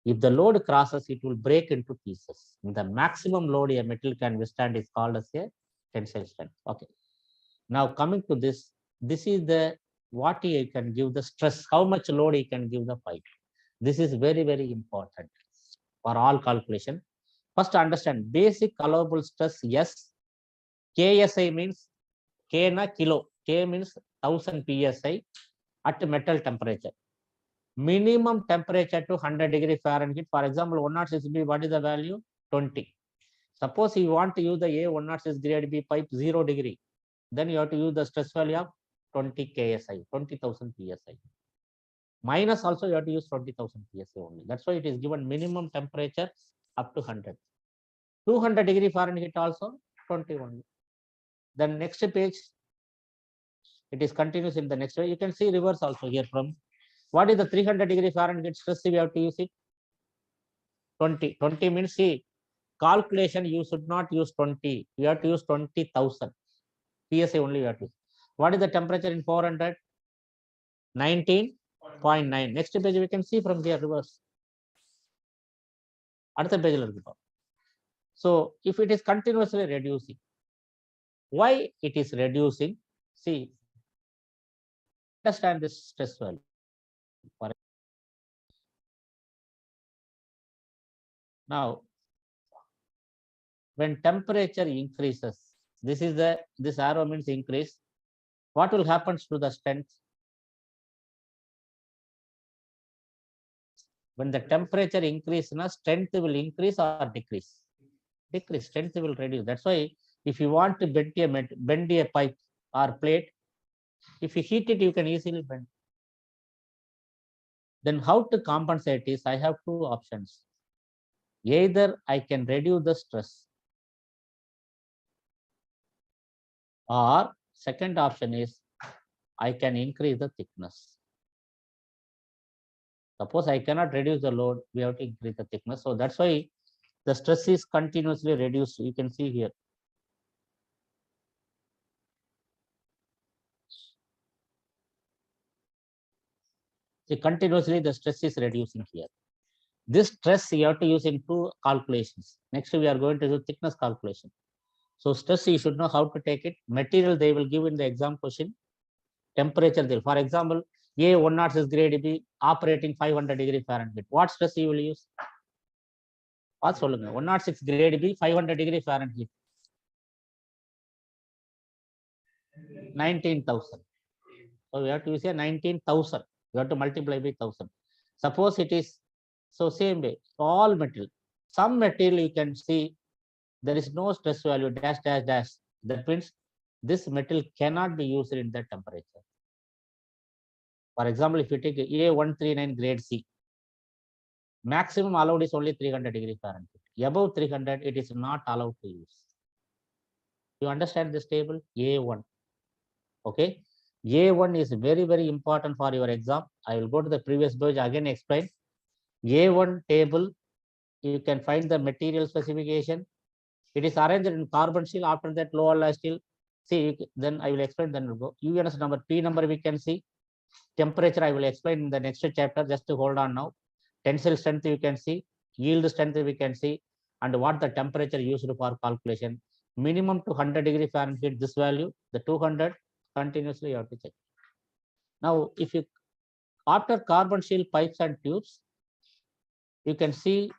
If the load crosses, it will break into pieces. The maximum load a metal can withstand is called as a tensile strength. Okay. Now coming to this, this is the what he can give the stress, how much load he can give the pipe. This is very, very important for all calculation. First understand basic allowable stress. Yes, KSI means K na kilo. K means 1000 PSI at metal temperature. Minimum temperature to 100°F. For example, 106B, what is the value? 20. Suppose you want to use the A106 grade B pipe 0°, then you have to use the stress value of 20 KSI, 20,000 PSI. Minus also you have to use 20,000 PSI only. That's why it is given minimum temperature up to 100. 200°F also 21. Then next page, it is continuous in the next way. You can see reverse also here from what is the 300°F stress, we have to use it 20. 20 means see calculation, you should not use 20, you have to use 20,000 PSI only you have to use. What is the temperature in 400? 19.9. Next page we can see from here reverse. Other page. So if it is continuously reducing, why it is reducing? See, understand this stress value. Now, when temperature increases, this arrow means increase. What will happen to the strength? When the temperature increases, strength will increase or decrease? Decrease. Strength will reduce. That's why if you want to bend a pipe or plate, if you heat it, you can easily bend. Then how to compensate is, I have two options. Either I can reduce the stress, or second option is I can increase the thickness. Suppose I cannot reduce the load, we have to increase the thickness. So that's why the stress is continuously reduced. You can see here. See, continuously the stress is reducing here. This stress you have to use in two calculations. Next, we are going to do thickness calculation. So stress, you should know how to take it. Material they will give in the exam question. Temperature there. For example, A106 grade B operating 500°F. What stress you will use? 106 grade B 500°F. 19,000. So we have to use a 19,000. You have to multiply by 1,000. Suppose it is so same way. All material. Some material you can see there is no stress value dash dash dash. That means this metal cannot be used in that temperature. For example, if you take A139 grade C, maximum allowed is only 300°F. Above 300, it is not allowed to use. You understand this table? A1. Okay. A1 is very, very important for your exam. I will go to the previous page again explain. A1 table, you can find the material specification. It is arranged in carbon steel. After that, low alloy steel. See, then I will explain. Then we'll go. UNS number, P number we can see. Temperature I will explain in the next chapter. Just to hold on now. Tensile strength you can see. Yield strength we can see. And what the temperature used for calculation. Minimum to 100°F. This value, the 200 continuously you have to check. Now, if you after carbon steel pipes and tubes, you can see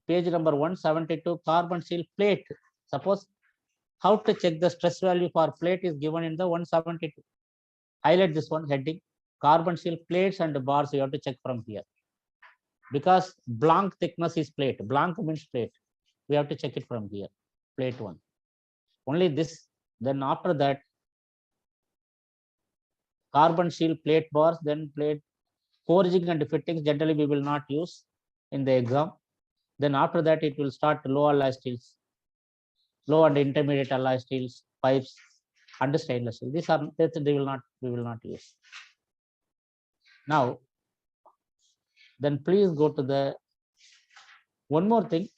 page number 172 carbon steel plate. Suppose how to check the stress value for plate is given in the 172. Highlight this one heading carbon steel plates and bars. You have to check from here because blank thickness is plate. Blank means plate. We have to check it from here. Plate one. Only this. Then after that, carbon steel plate bars, then plate forging and fittings. Generally, we will not use in the exam. Then after that, it will start low alloy steels, low and intermediate alloy steels, pipes, and stainless steel. These are that we will not use. Now, then please go to the one more thing.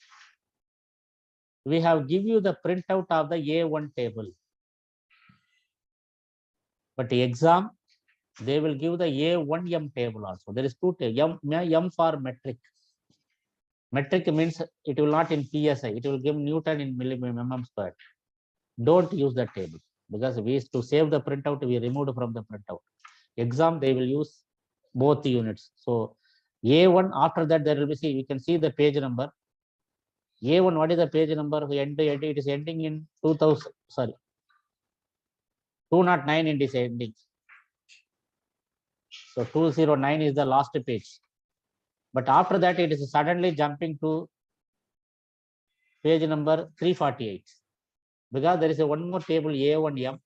We have give you the printout of the A1 table, but the exam they will give the A1M table also. There is two tables. M for metric. Metric means it will not in PSI. It will give Newton in mm square. Don't use that table because we to save the printout we removed from the printout. Exam they will use both the units. So A1 after that there will be see you can see the page number. A1 what is the page number? It is ending in 2000 sorry 209 it is ending. So 209 is the last page. But after that it is suddenly jumping to page number 348 because there is a one more table A1M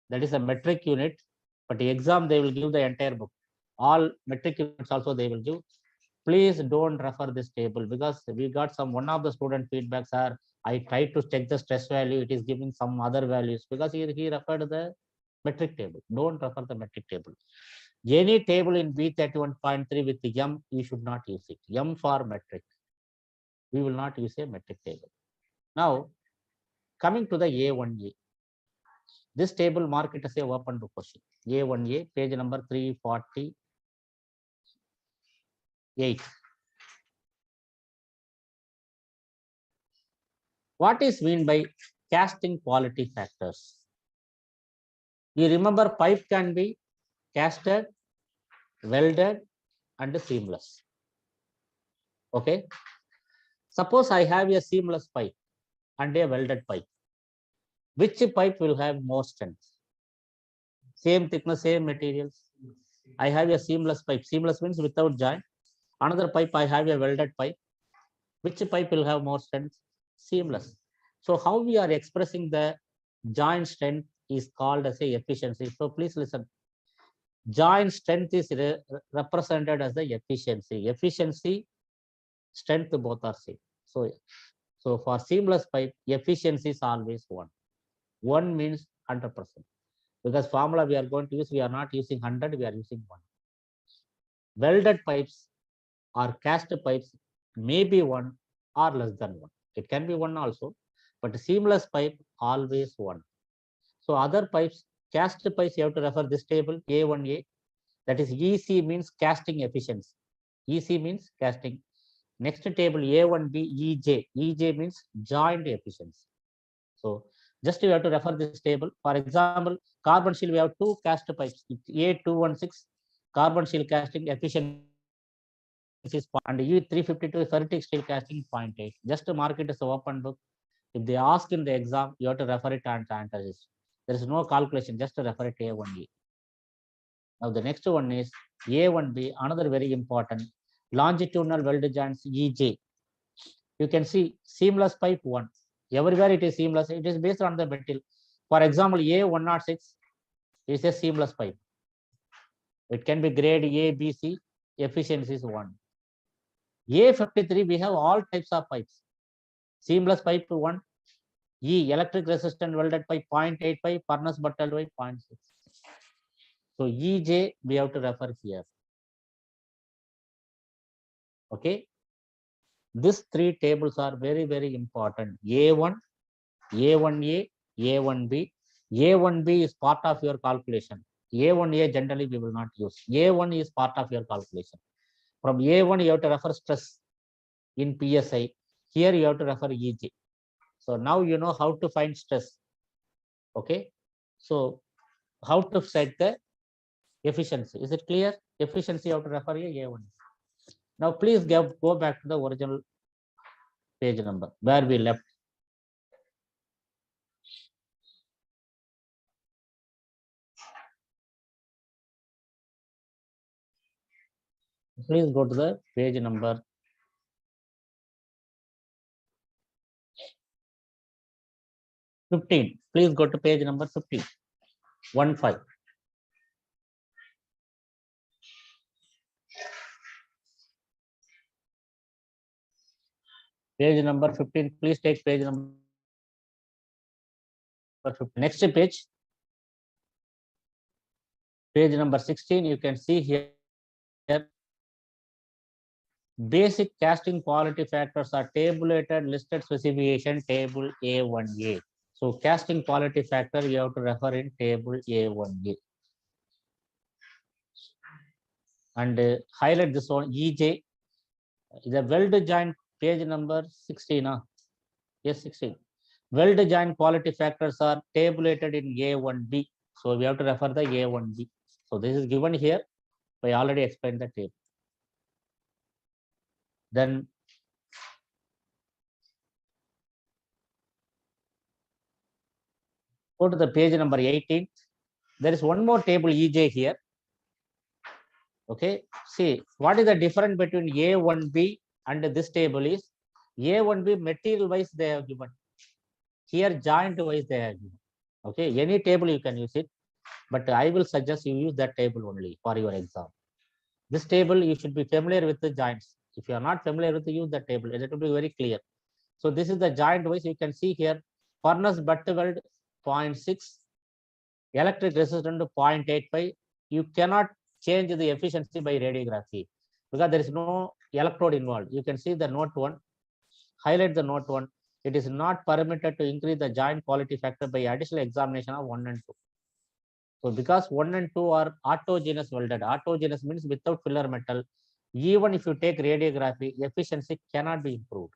that is a metric unit, but the exam they will give the entire book. All metric units also they will give. Please don't refer this table because we got some one of the student feedbacks are I tried to check the stress value, it is giving some other values because he referred the metric table. Don't refer the metric table. Any table in B31.3 with the M, you should not use it. M for metric. We will not use a metric table. Now, coming to the A1A. This table mark it as a open to question. A1A, page number 348. What is mean by casting quality factors? You remember pipe can be casted, welded, and seamless. Okay. Suppose I have a seamless pipe and a welded pipe. Which pipe will have more strength? Same thickness, same materials. I have a seamless pipe. Seamless means without joint. Another pipe, I have a welded pipe. Which pipe will have more strength? Seamless. So how we are expressing the joint strength is called as a efficiency. So please listen. Joint strength is represented as the efficiency. Efficiency, strength both are same. So for seamless pipe, efficiency is always 1. 1 means 100%. Because formula we are going to use, we are not using 100, we are using 1. Welded pipes or cast pipes may be 1 or less than 1. It can be 1 also, but seamless pipe always 1. So other pipes, cast pipes, you have to refer this table A1A. That is EC means casting efficiency. EC means casting. Next table A1B EJ. EJ means joint efficiency. So just you have to refer this table. For example, carbon steel, we have 2 cast pipes. A216 carbon steel casting efficiency is and E352 ferritic steel casting 0.8. Just to mark it as an open book. If they ask in the exam, you have to refer it and answer this. There is no calculation, just to refer it A1A. Now the next one is A1B, another very important. Longitudinal weld joints EJ. You can see seamless pipe 1. Everywhere it is seamless. It is based on the metal. For example, A106 is a seamless pipe. It can be grade A, B, C. Efficiency is 1. A53, we have all types of pipes. Seamless pipe 1. E, electric resistant welded pipe 0.85, furnace button pipe 0.6. So EJ, we have to refer here. Okay. These 3 tables are very, very important. A1, A1A, A1B. A1B is part of your calculation. A1A generally we will not use. A1 is part of your calculation. From A1 you have to refer stress in PSI. Here you have to refer EJ. So now you know how to find stress. Okay. So how to set the efficiency. Is it clear? Efficiency you have to refer A1. Now please go back to the original page number where we left. Please go to the page number 15. Please go to page number 15. 15. Page number 15. Please take page number 15. Next page. Page number 16. You can see here. Basic casting quality factors are tabulated listed specification table A1A. So casting quality factor you have to refer in table A1A. And highlight this one EJ. The weld joint page number 16. Yes, 16. Weld joint quality factors are tabulated in A1B. So we have to refer the A1B. So this is given here. I already explained the table. Then go to the page number 18. There is one more table EJ here. Okay, see what is the difference between A1B and this table is A1B material wise they have given. Here joint wise they have given. Okay, any table you can use it, but I will suggest you use that table only for your exam. This table you should be familiar with the joints. If you are not familiar with, use the table. It will be very clear. So this is the joint wise. You can see here furnace butt weld 0.6, electric resistance to 0.85. You cannot change the efficiency by radiography because there is no electrode involved. You can see the note 1. Highlight the note 1. It is not permitted to increase the joint quality factor by additional examination of 1 and 2. So because 1 and 2 are autogenous welded, autogenous means without filler metal, even if you take radiography, efficiency cannot be improved.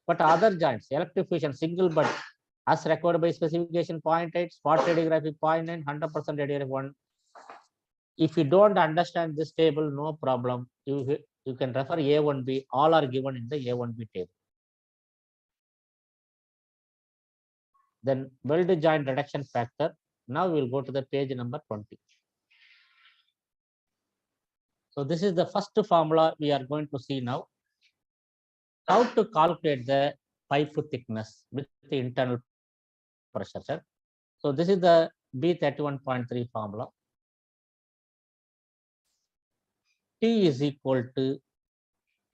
But other joints, electric fusion, single butt, as recorded by specification 0.8, spot radiography 0.9, 100% radiography 1. If you don't understand this table, no problem. You can refer A1B. All are given in the A1B table. Then weld joint reduction factor. Now we'll go to the page number 20. So this is the first formula we are going to see now. How to calculate the pipe thickness with the internal pressure. So this is the B31.3 formula. T is equal to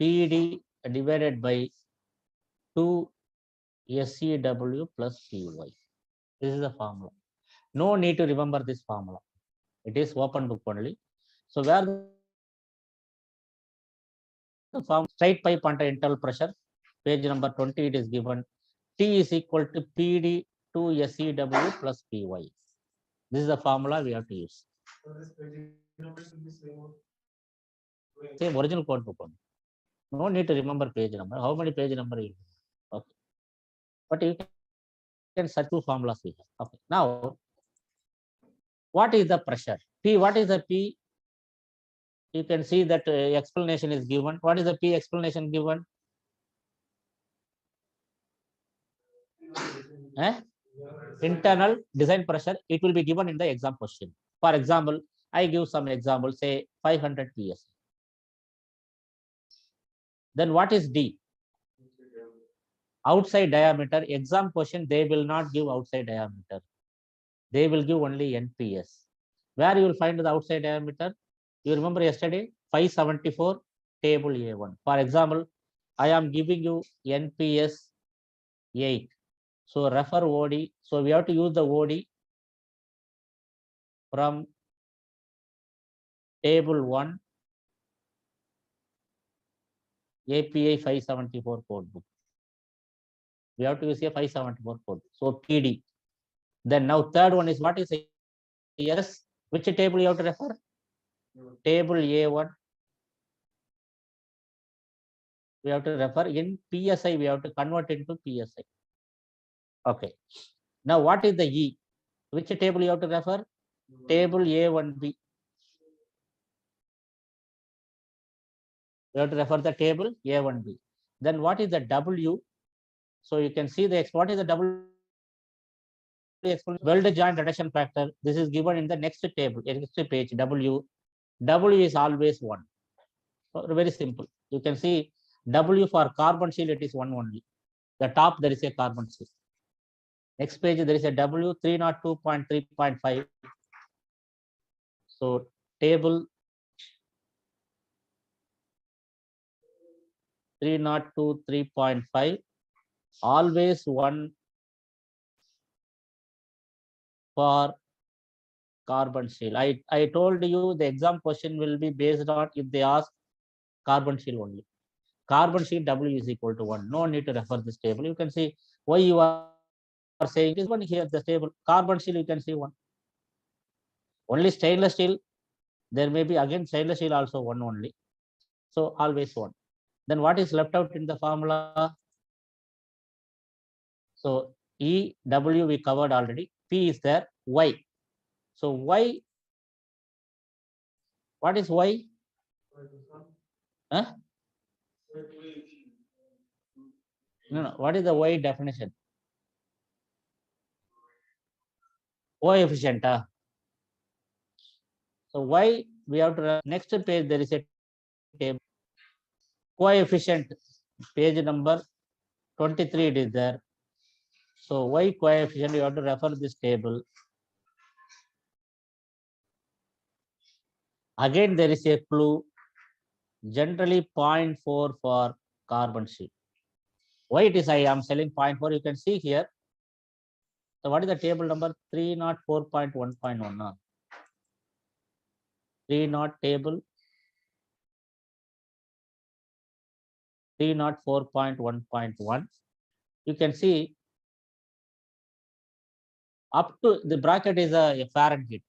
PD divided by 2 SCW plus PY. This is the formula. No need to remember this formula. It is open book only. So where the form straight pipe under internal pressure, page number 20, it is given T is equal to PD 2 SCW plus PY. This is the formula we have to use. So this page number should be Same original code book only. No need to remember page number. How many page number you have? Okay. But you can search 2 formulas we have. Okay. Now, what is the pressure? P, what is the P? You can see that explanation is given. What is the P explanation given? Internal design pressure. It will be given in the exam question. For example, I give some example, say 500 PS. Then what is D? Outside diameter. Exam question, they will not give outside diameter. They will give only NPS. Where you will find the outside diameter? You remember yesterday 574 table A1. For example, I am giving you NPS 8. So refer OD. So we have to use the OD from table 1 API 574 code book. We have to use a 574 code. So PD. Then now third one is what is yes? Which table you have to refer? Table A1. We have to refer in PSI. We have to convert into PSI. Okay. Now what is the E? Which table you have to refer? Table A1B. We have to refer the table A1B. Then what is the W? So you can see the what is the W? Weld joint reduction factor. This is given in the next table, next page. W. W is always 1. So very simple. You can see W for carbon steel, it is 1 only. The top there is a carbon steel. Next page there is a W 302.3.5. So table 302, 3.5, always 1 for carbon steel. I told you the exam question will be based on if they ask carbon steel only. Carbon steel W is equal to 1. No need to refer this table. You can see why you are saying this one here, the table. Carbon steel, you can see 1. Only stainless steel, there may be again stainless steel also 1 only. So always 1. Then what is left out in the formula? So E, W we covered already. P is there. Y. So Y, what is Y? Huh? No. What is the Y definition? Coefficient. So Y we have to next page there is a table. Coefficient page number 23 it is there. So Y coefficient you have to refer this table. Again there is a clue. Generally 0.4 for carbon steel. Why it is I am selling 0.4? You can see here. So what is the table number? 304.1.1. 30 table 304.1.1. You can see up to the bracket is a Fahrenheit.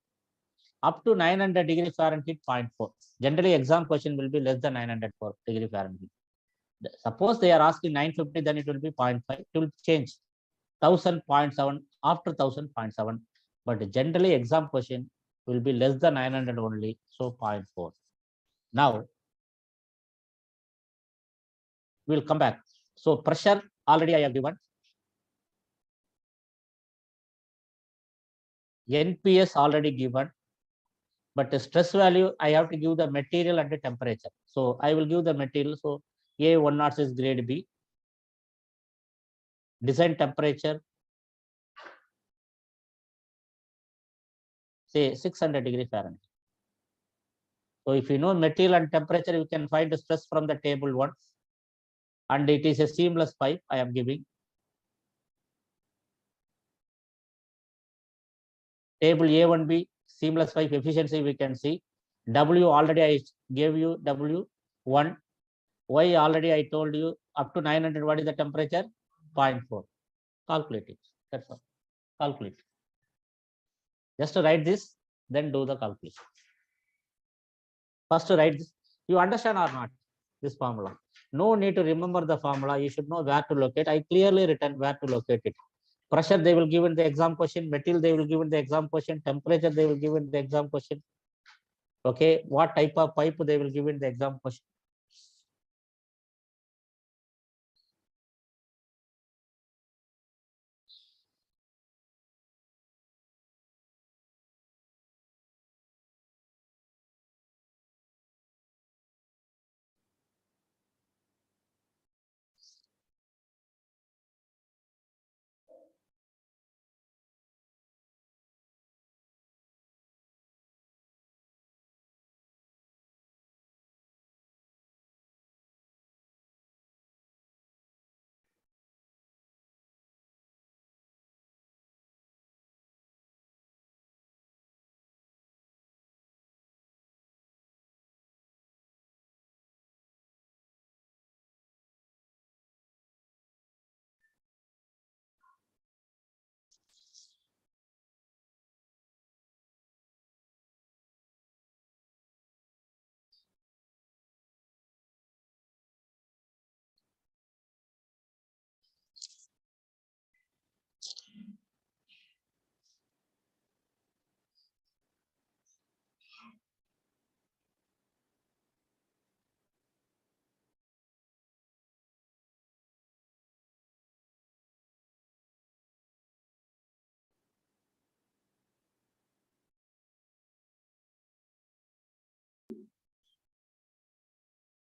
Up to 900 degree Fahrenheit 0.4. Generally exam question will be less than 900 degree Fahrenheit. Suppose they are asking 950, then it will be 0.5. It will change 1000 0.7 after 1000 0.7. But generally exam question will be less than 900 only. So 0.4. Now we'll come back. So pressure already I have given. NPS already given. But the stress value, I have to give the material and the temperature. So I will give the material. So A106 is grade B. Design temperature, say 600 degree Fahrenheit. So if you know material and temperature, you can find the stress from the table 1. And it is a seamless pipe I am giving. Table A1B, seamless pipe efficiency we can see. W already I gave you W1. Y already I told you up to 900, what is the temperature? 0.4. Calculate it. That's all. Calculate. Just write this, then do the calculation. First write this. You understand or not this formula? No need to remember the formula. You should know where to locate. I clearly written where to locate it. Pressure they will give in the exam question. Material they will give in the exam question. Temperature they will give in the exam question. Okay, what type of pipe they will give in the exam question.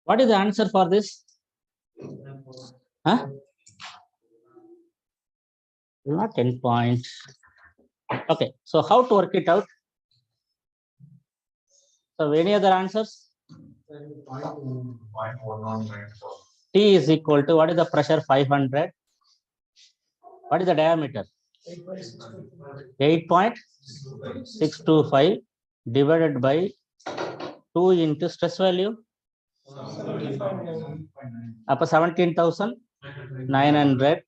What is the answer for this? Huh? Not 10 points. Okay, so how to work it out? So any other answers? 0.1994. T is equal to, what is the pressure? 500. What is the diameter? 8.625 divided by 2 into stress value. Up 17,900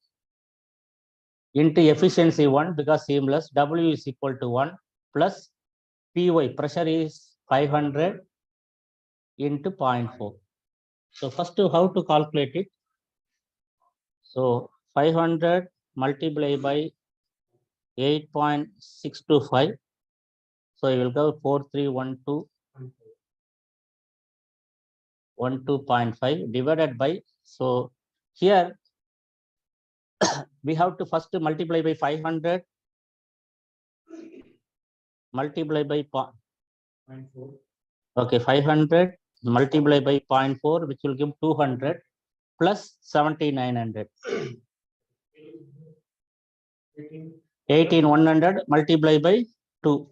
into efficiency 1 because seamless, W is equal to 1 plus Py, pressure is 500 into 0.4. So first how to calculate it? So 500 multiplied by 8.625. So you will go 4312.5 divided by, so here we have to first multiply by 500 multiply by okay 500 multiply by 0.4, which will give 200 plus 7900. 18100 multiply by 2,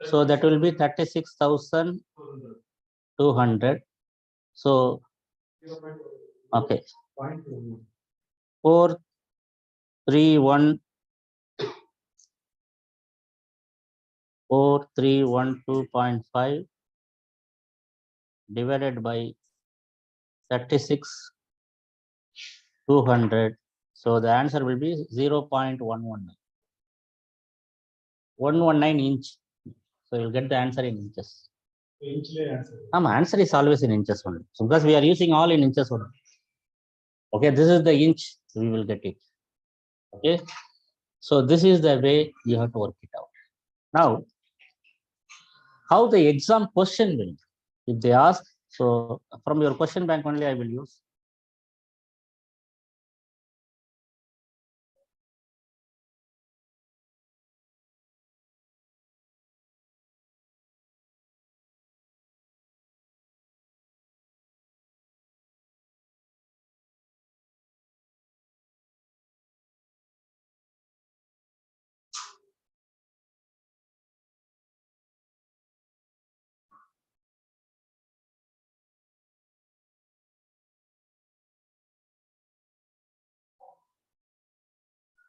so that will be 36,200. So okay, 4312.5 divided by 36,200. So the answer will be 0.119. 119 inch. So you'll get the answer in inches. Answer is always in inches only. So because we are using all in inches only. Okay, this is the inch, we will get it. Okay, so this is the way you have to work it out. Now, how the exam question will, if they ask, so from your question bank only I will use.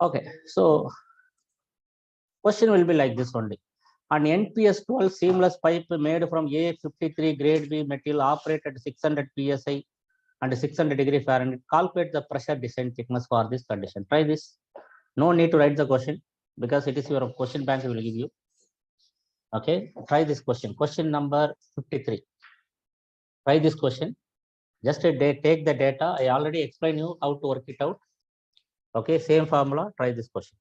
Okay, so question will be like this only. An NPS 12 seamless pipe made from A53 grade B material operate at 600 psi and 600 degree Fahrenheit. Calculate the pressure descent thickness for this condition. Try this. No need to write the question because it is your question bank will give you. Okay, try this question. Question number 53. Try this question. Just take the data. I already explained you how to work it out. Okay, same formula. Try this question.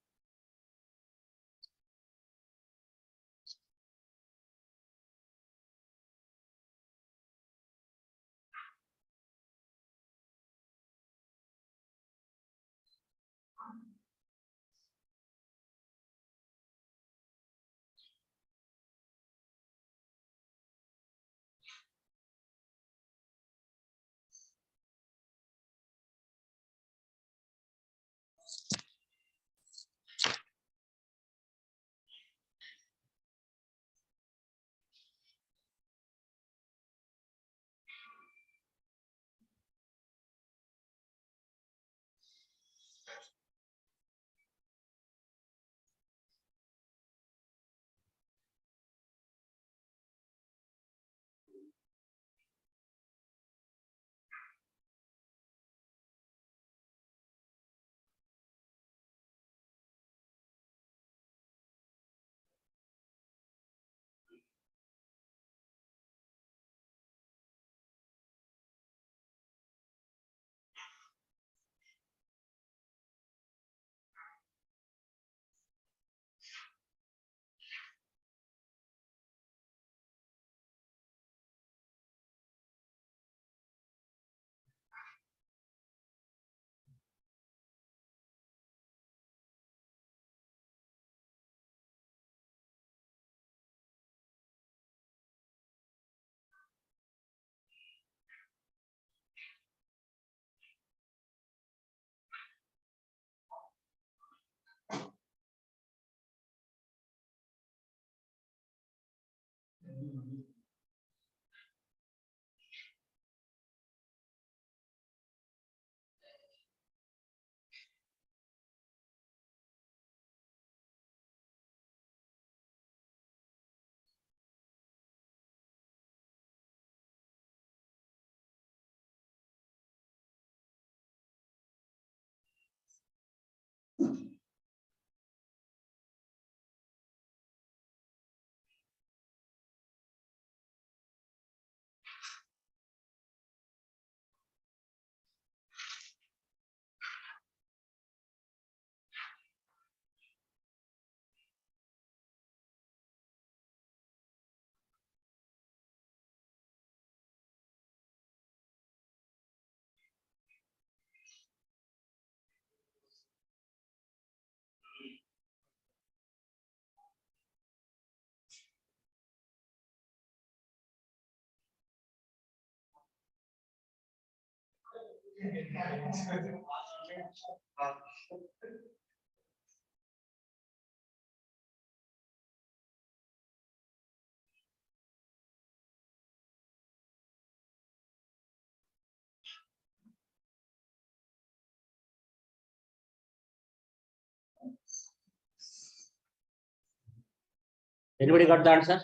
Anybody got the answer?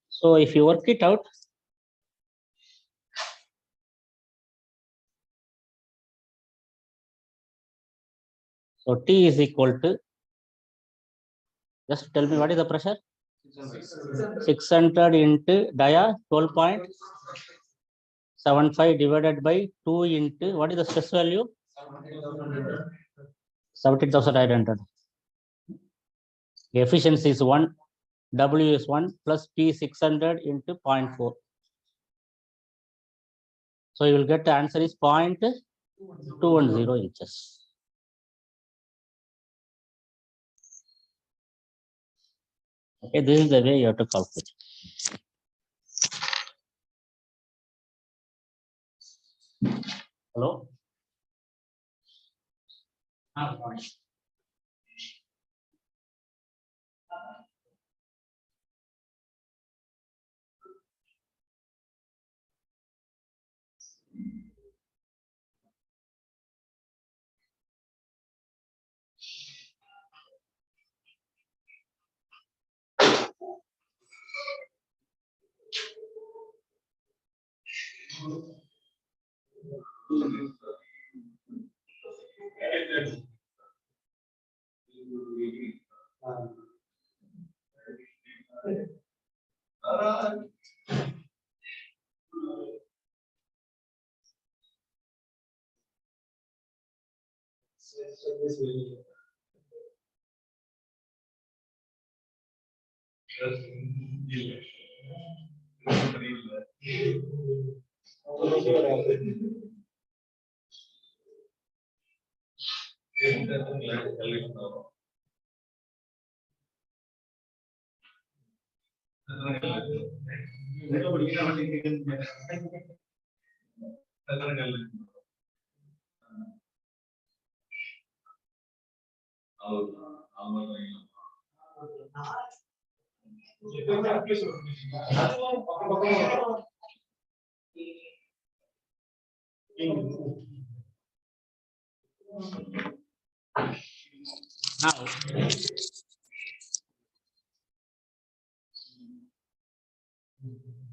So if you work it out, so T is equal to, just tell me what is the pressure? 600 into dia 12.75 divided by 2 into, what is the stress value? 17,800. The efficiency is 1, W is 1 plus P 600 into 0.4. So you will get the answer is 0.210 inches. Okay, this is the way you have to calculate. Hello? Now,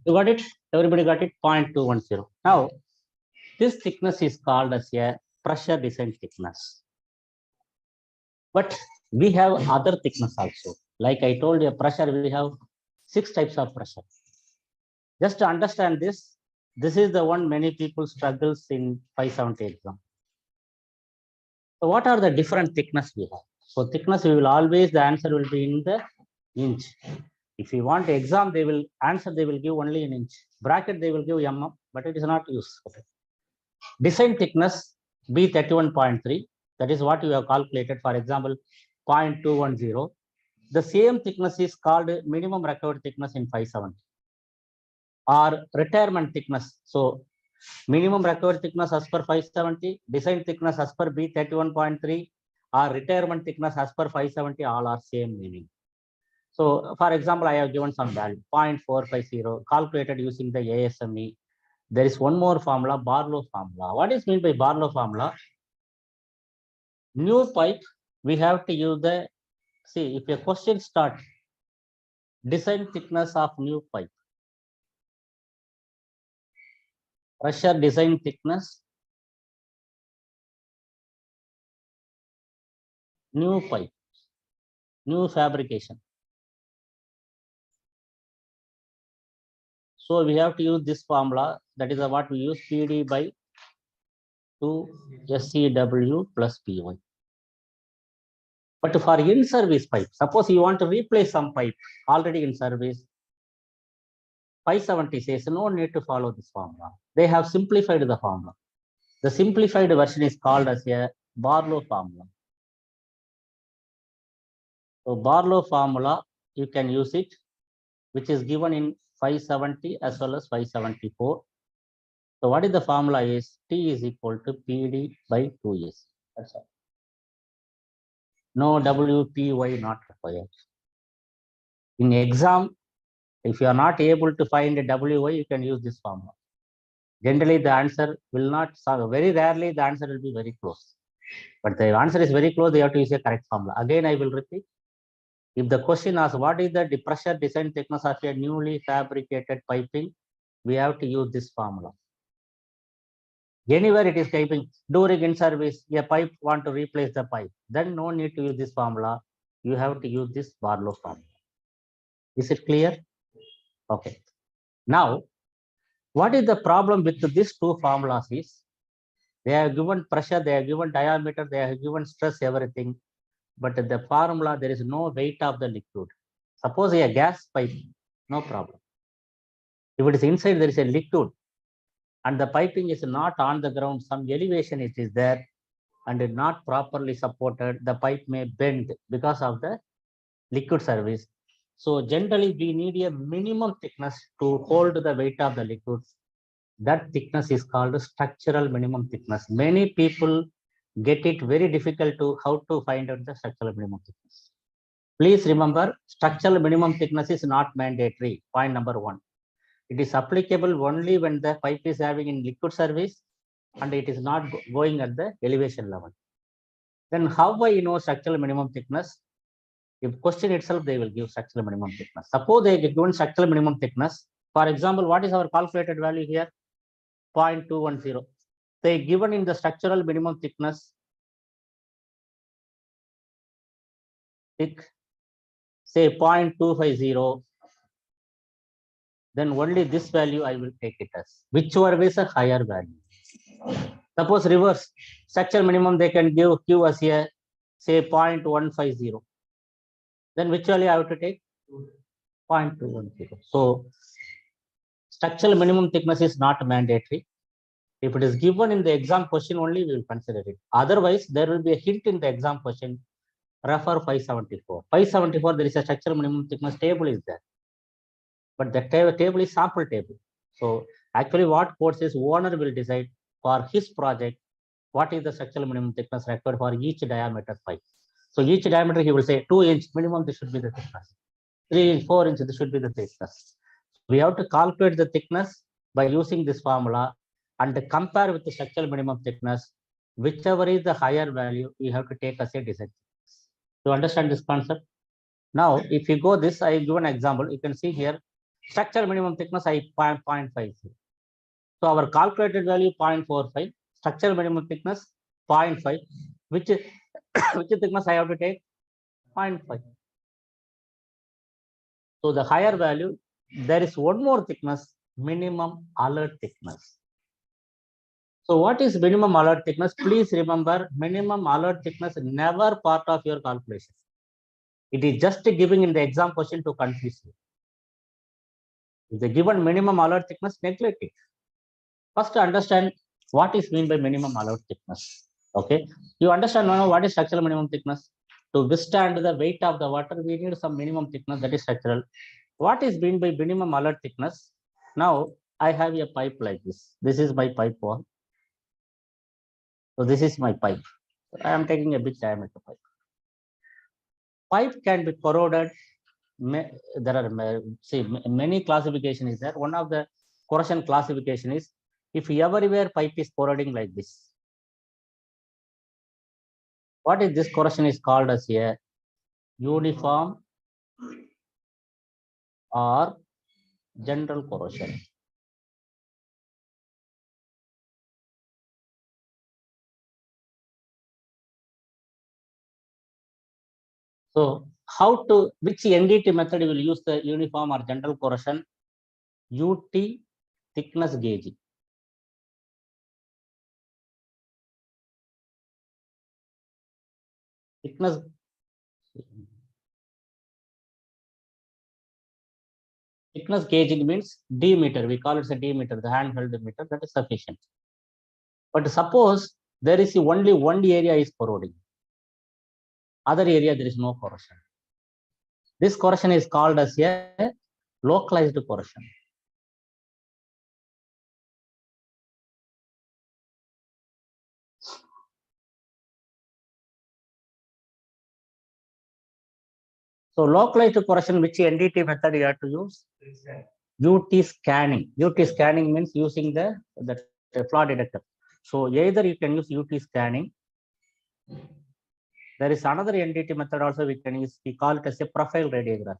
you got it? Everybody got it? 0.210. Now, this thickness is called as a pressure design thickness. But we have other thickness also. Like I told you, pressure, we have 6 types of pressure. Just to understand this is the one many people struggles in 570 exam. So what are the different thickness we have? So thickness, we will always, the answer will be in the inch. If you want exam, they will give only in inch. Bracket, they will give mm, but it is not used. Okay. Design thickness, B31.3. That is what you have calculated. For example, 0.210. The same thickness is called minimum recovered thickness in 570. Or retirement thickness. So minimum recovered thickness as per 570, design thickness as per B31.3, or retirement thickness as per 570, all are same meaning. So for example, I have given some value 0.450 calculated using the ASME. There is one more formula, Barlow formula. What is meant by Barlow formula? New pipe, we have to use the, see, if a question start, design thickness of new pipe, pressure design thickness, new pipe, new fabrication. So we have to use this formula. That is what we use, PD by 2 SCW plus PY. But for in-service pipe, suppose you want to replace some pipe already in service, 570 says no need to follow this formula. They have simplified the formula. The simplified version is called as a Barlow formula. So Barlow formula, you can use it, which is given in 570 as well as 574. So what is the formula is T is equal to PD by 2S. That's all. No WPY not required. In exam, if you are not able to find a WY, you can use this formula. Generally, the answer will not, very rarely the answer will be very close. But the answer is very close, they have to use a correct formula. Again, I will repeat. If the question asks what is the pressure design thickness of a newly fabricated piping, we have to use this formula. Anywhere it is typing during in service, a pipe want to replace the pipe, then no need to use this formula. You have to use this Barlow formula. Is it clear? Okay. Now, what is the problem with these two formulas is they are given pressure, they are given diameter, they are given stress, everything. But the formula, there is no weight of the liquid. Suppose a gas pipe, no problem. If it is inside, there is a liquid and the piping is not on the ground, some elevation it is there and not properly supported, the pipe may bend because of the liquid service. So generally, we need a minimum thickness to hold the weight of the liquids. That thickness is called structural minimum thickness. Many people get it very difficult to how to find out the structural minimum thickness. Please remember, structural minimum thickness is not mandatory. Point number one. It is applicable only when the pipe is having in liquid service and it is not going at the elevation level. Then how I know structural minimum thickness? If question itself, they will give structural minimum thickness. Suppose they give given structural minimum thickness. For example, what is our calculated value here? 0.210. They given in the structural minimum thickness, thick, say 0.250, then only this value I will take it as, whichever is a higher value. Suppose reverse, structural minimum they can give Q as a, say 0.150. Then which value I have to take? 0.210. So structural minimum thickness is not mandatory. If it is given in the exam question only, we will consider it. Otherwise, there will be a hint in the exam question. Refer 574. 574, there is a structural minimum thickness table is there. But the table is sample table. So actually what code says owner will decide for his project, what is the structural minimum thickness required for each diameter pipe. So each diameter, he will say 2 inch minimum, this should be the thickness. 3 inch, 4 inch, this should be the thickness. We have to calculate the thickness by using this formula and compare with the structural minimum thickness. Whichever is the higher value, we have to take as a design. To understand this concept. Now, if you go this, I give an example. You can see here, structural minimum thickness I 0.50. So our calculated value 0.45, structural minimum thickness 0.5, which which thickness I have to take? 0.5. So the higher value, there is one more thickness, minimum alert thickness. So what is minimum alert thickness? Please remember, minimum alert thickness is never part of your calculation. It is just giving in the exam question to confuse you. If the given minimum alert thickness, neglect it. First, understand what is meant by minimum alert thickness. Okay, you understand now what is structural minimum thickness? To withstand the weight of the water, we need some minimum thickness, that is structural. What is meant by minimum alert thickness? Now, I have a pipe like this. This is my pipe wall. So this is my pipe. I am taking a big diameter pipe. Pipe can be corroded. There are many classification is there. One of the corrosion classification is if everywhere pipe is corroding like this. What is this corrosion is called as a uniform or general corrosion. So how to, which NDT method you will use the uniform or general corrosion? UT thickness gauging. Thickness. Thickness gauging means D meter. We call it a D meter, the handheld meter. That is sufficient. But suppose there is only one area is corroding. Other area there is no corrosion. This corrosion is called as a localized corrosion. So localized corrosion, which NDT method you have to use? UT scanning. UT scanning means using the flaw detector. So either you can use UT scanning. There is another NDT method also we can use. We call it as a profile radiography.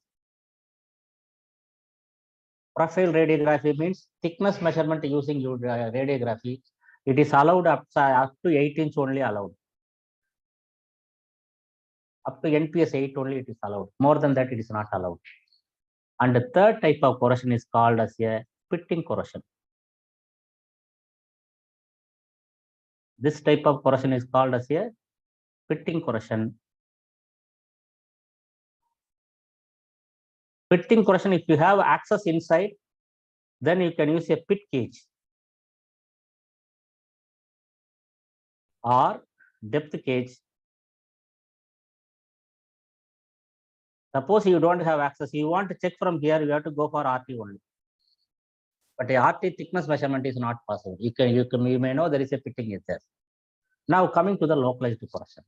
Profile radiography means thickness measurement using radiography. It is allowed up to 8 inch only allowed. Up to NPS 8 only it is allowed. More than that it is not allowed. And the third type of corrosion is called as a pitting corrosion. This type of corrosion is called as a pitting corrosion. Pitting corrosion, if you have access inside, then you can use a pit gauge or depth gauge. Suppose you don't have access, you want to check from here, you have to go for RT only. But a RT thickness measurement is not possible. You may know there is a pitting is there. Now coming to the localized corrosion.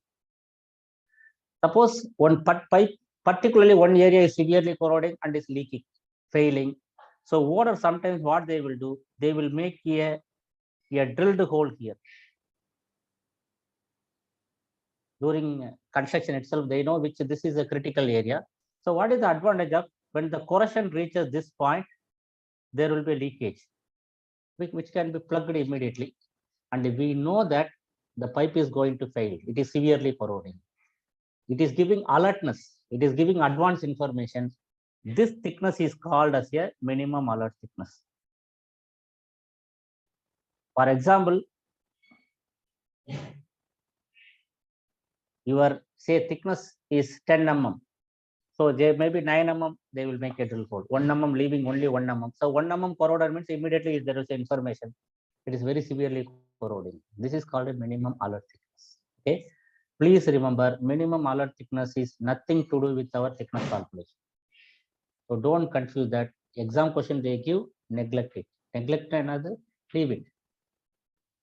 Suppose one pipe, particularly one area is severely corroding and is leaking, failing. So water sometimes what they will do, they will make a drilled hole here. During construction itself, they know which this is a critical area. So what is the advantage of when the corrosion reaches this point, there will be leakage, which can be plugged immediately. And we know that the pipe is going to fail. It is severely corroding. It is giving alertness. It is giving advanced information. This thickness is called as a minimum alert thickness. For example, your say thickness is 10 mm. So there may be 9 mm, they will make a drill hole. 1 mm leaving only 1 mm. So 1 mm corroded means immediately there is information. It is very severely corroding. This is called a minimum alert thickness. Okay. Please remember, minimum alert thickness is nothing to do with our thickness calculation. So don't confuse that. Exam question they give, neglect it. Neglect another, leave it.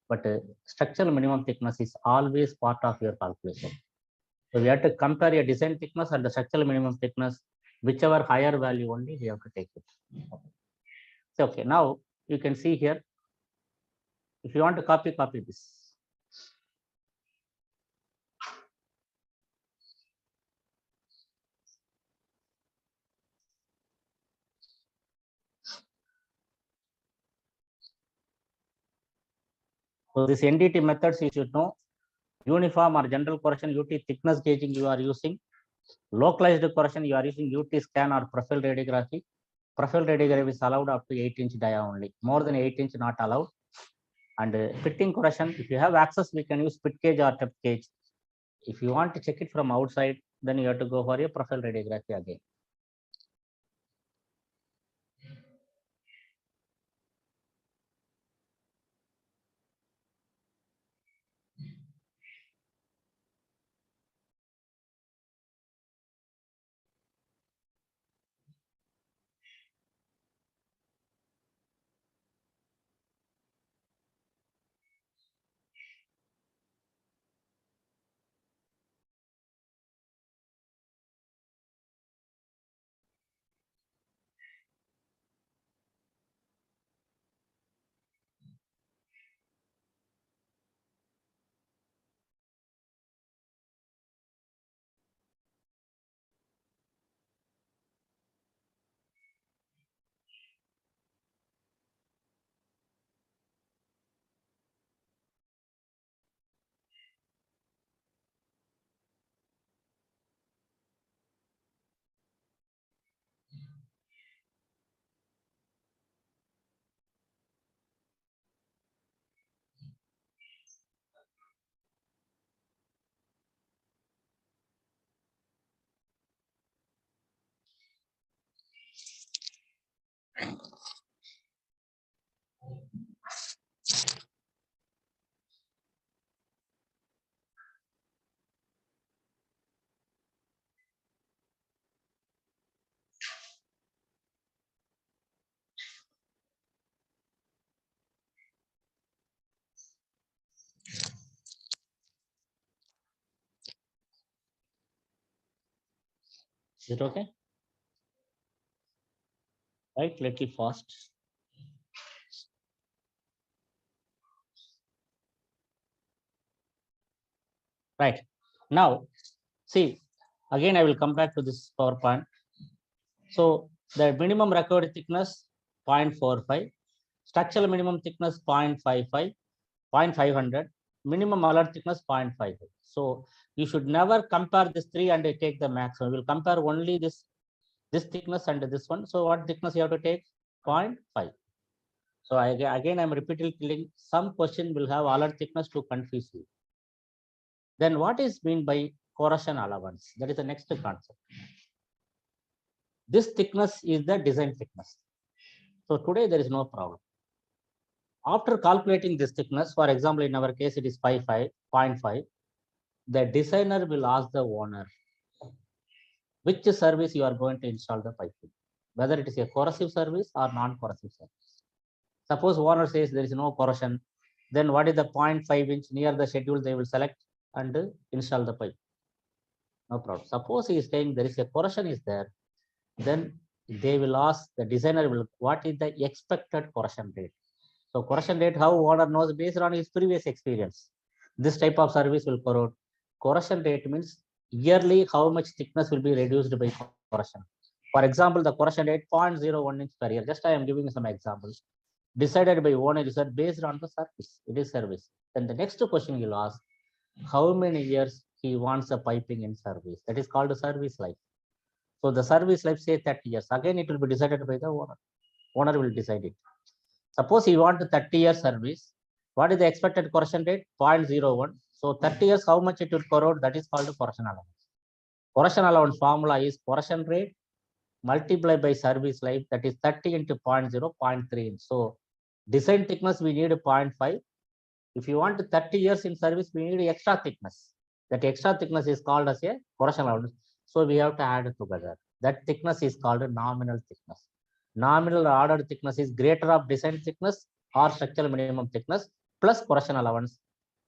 But structural minimum thickness is always part of your calculation. So we have to compare a design thickness and the structural minimum thickness, whichever higher value only we have to take it. So, okay, now you can see here. If you want to copy this. So this NDT methods you should know. Uniform or general corrosion, UT thickness gauging you are using. Localized corrosion you are using UT scan or profile radiography. Profile radiography is allowed up to 8 inch dia only. More than 8 inch not allowed. And pitting corrosion, if you have access, we can use pit gauge or depth gauge. If you want to check it from outside, then you have to go for a profile radiography again. Is it okay? Right, little fast. Right. Now, see, again, I will come back to this PowerPoint. So the minimum recovery thickness 0.45, structural minimum thickness 0.55, 0.500, minimum alert thickness 0.55. So you should never compare this three and take the maximum. We will compare only this thickness and this one. So what thickness you have to take? 0.5. So again, I'm repeatedly telling some question will have alert thickness to confuse you. Then what is mean by corrosion allowance? That is the next concept. This thickness is the design thickness. So today there is no problem. After calculating this thickness, for example, in our case, it is 0.5, the designer will ask the owner which service you are going to install the piping, whether it is a corrosive service or non-corrosive service. Suppose owner says there is no corrosion, then what is the 0.5 inch near the schedule they will select and install the pipe. No problem. Suppose he is saying there is a corrosion is there, then they will ask the designer will what is the expected corrosion rate. So corrosion rate, how owner knows based on his previous experience. This type of service will corrode. Corrosion rate means yearly how much thickness will be reduced by corrosion. For example, the corrosion rate 0.01 inch per year. Just I am giving some examples. Decided by owner is that based on the service. It is service. Then the next question you'll ask, how many years he wants a piping in service. That is called a service life. So the service life say 30 years. Again, it will be decided by the owner. Owner will decide it. Suppose you want 30 years service. What is the expected corrosion rate? 0.01. So 30 years, how much it will corrode? That is called corrosion allowance. Corrosion allowance formula is corrosion rate multiplied by service life. That is 30 into 0.0, 0.3. So design thickness, we need 0.5. If you want 30 years in service, we need extra thickness. That extra thickness is called as a corrosion allowance. So we have to add it together. That thickness is called a nominal thickness. Nominal ordered thickness is greater of design thickness or structural minimum thickness plus corrosion allowance.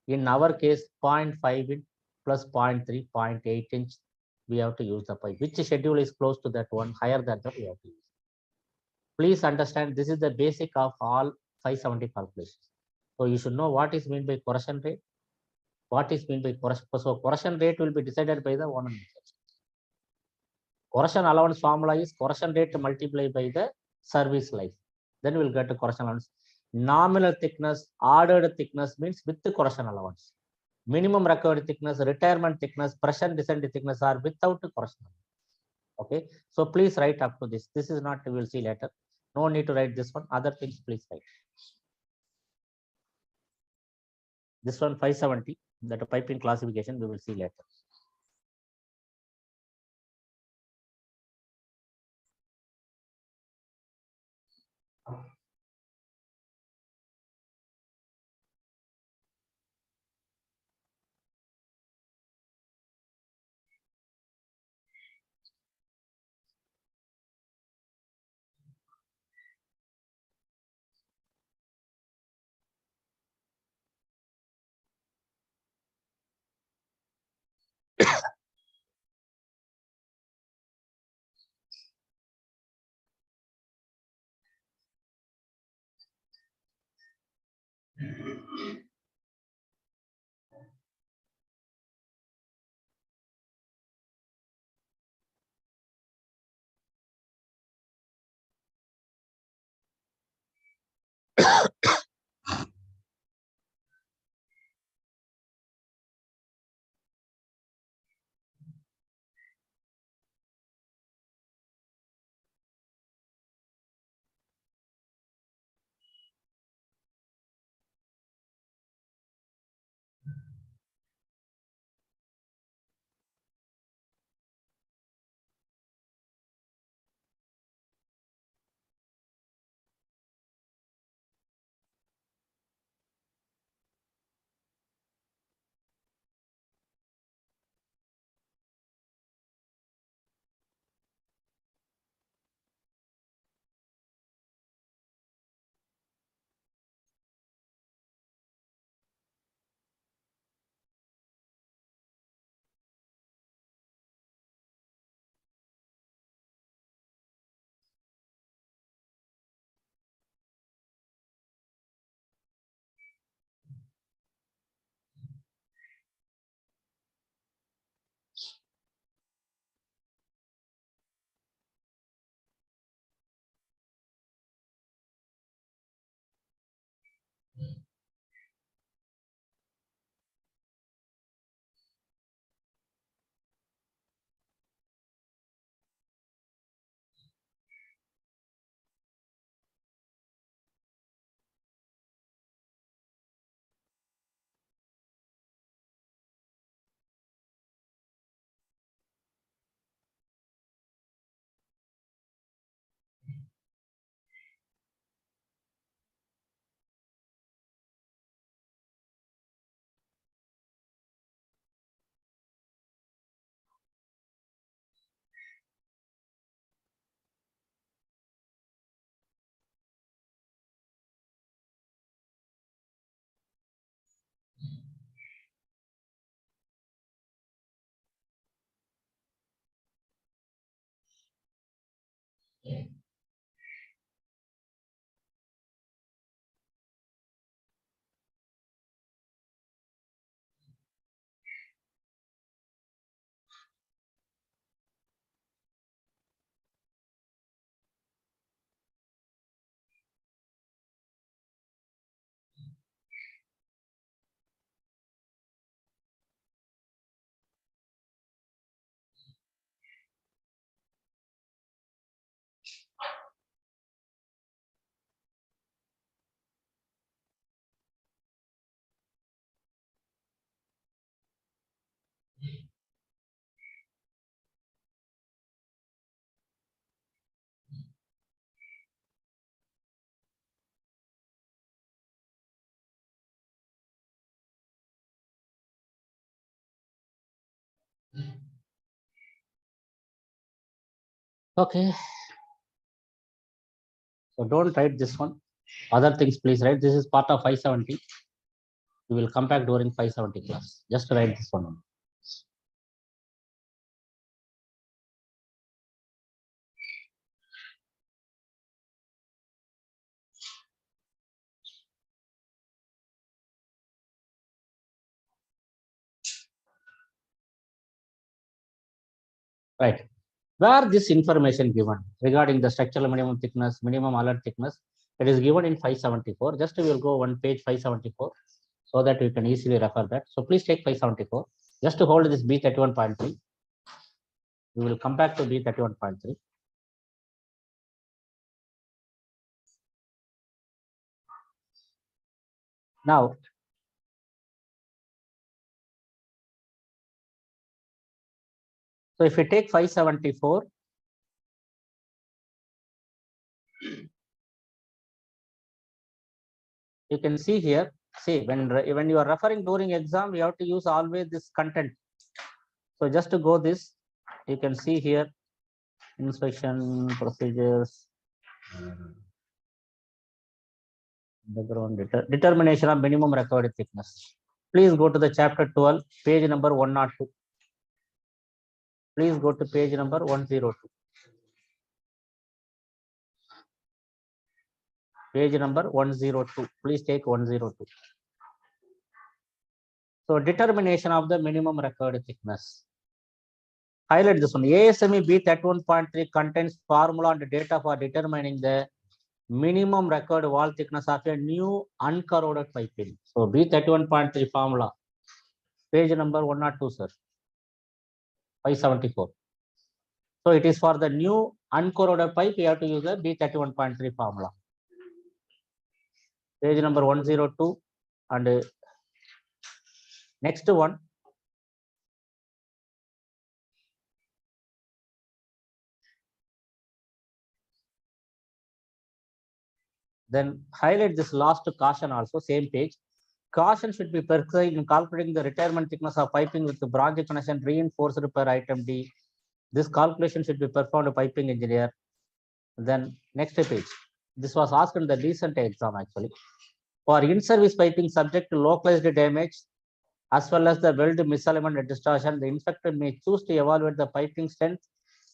In our case, 0.5 inch plus 0.3, 0.8 inch, we have to use the pipe. Which schedule is close to that one, higher than that we have to use. Please understand, this is the basic of all 570 calculations. So you should know what is meant by corrosion rate, what is meant by corrosion. So corrosion rate will be decided by the owner. Corrosion allowance formula is corrosion rate multiplied by the service life. Then we'll get to corrosion allowance. Nominal thickness, ordered thickness means with the corrosion allowance. Minimum recovery thickness, retirement thickness, pressure descent thickness are without the corrosion allowance. Okay, so please write up to this. This is not, we will see later. No need to write this one. Other things, please write. This one 570, that piping classification, we will see later. Okay. So don't write this one. Other things, please write. This is part of 570. We will come back during 570 class. Just write this one. Right. Where this information given regarding the structural minimum thickness, minimum alert thickness, it is given in 574. Just we will go one page 574 so that we can easily refer that. So please take 574. Just to hold this B31.3. We will come back to B31.3. Now, so if we take 574, you can see here, see when you are referring during exam, you have to use always this content. So just to go this, you can see here, inspection procedures, background determination of minimum required thickness. Please go to the chapter 12, page number 102. Please go to page number 102. Page number 102. Please take 102. So determination of the minimum required thickness. Highlight this one. ASME B31.3 contains formula and data for determining the minimum required wall thickness of a new uncorroded piping. So B31.3 formula. Page number 102, sir. 574. So it is for the new uncorroded pipe, you have to use the B31.3 formula. Page number 102 and next one. Then highlight this last caution also, same page. Caution should be prescribed in calculating the retirement thickness of piping with the branch connection reinforced per item D. This calculation should be performed by piping engineer. Then next page. This was asked in the recent exam actually. For in-service piping subject to localized damage as well as the weld misalignment and distortion, the inspector may choose to evaluate the piping strength,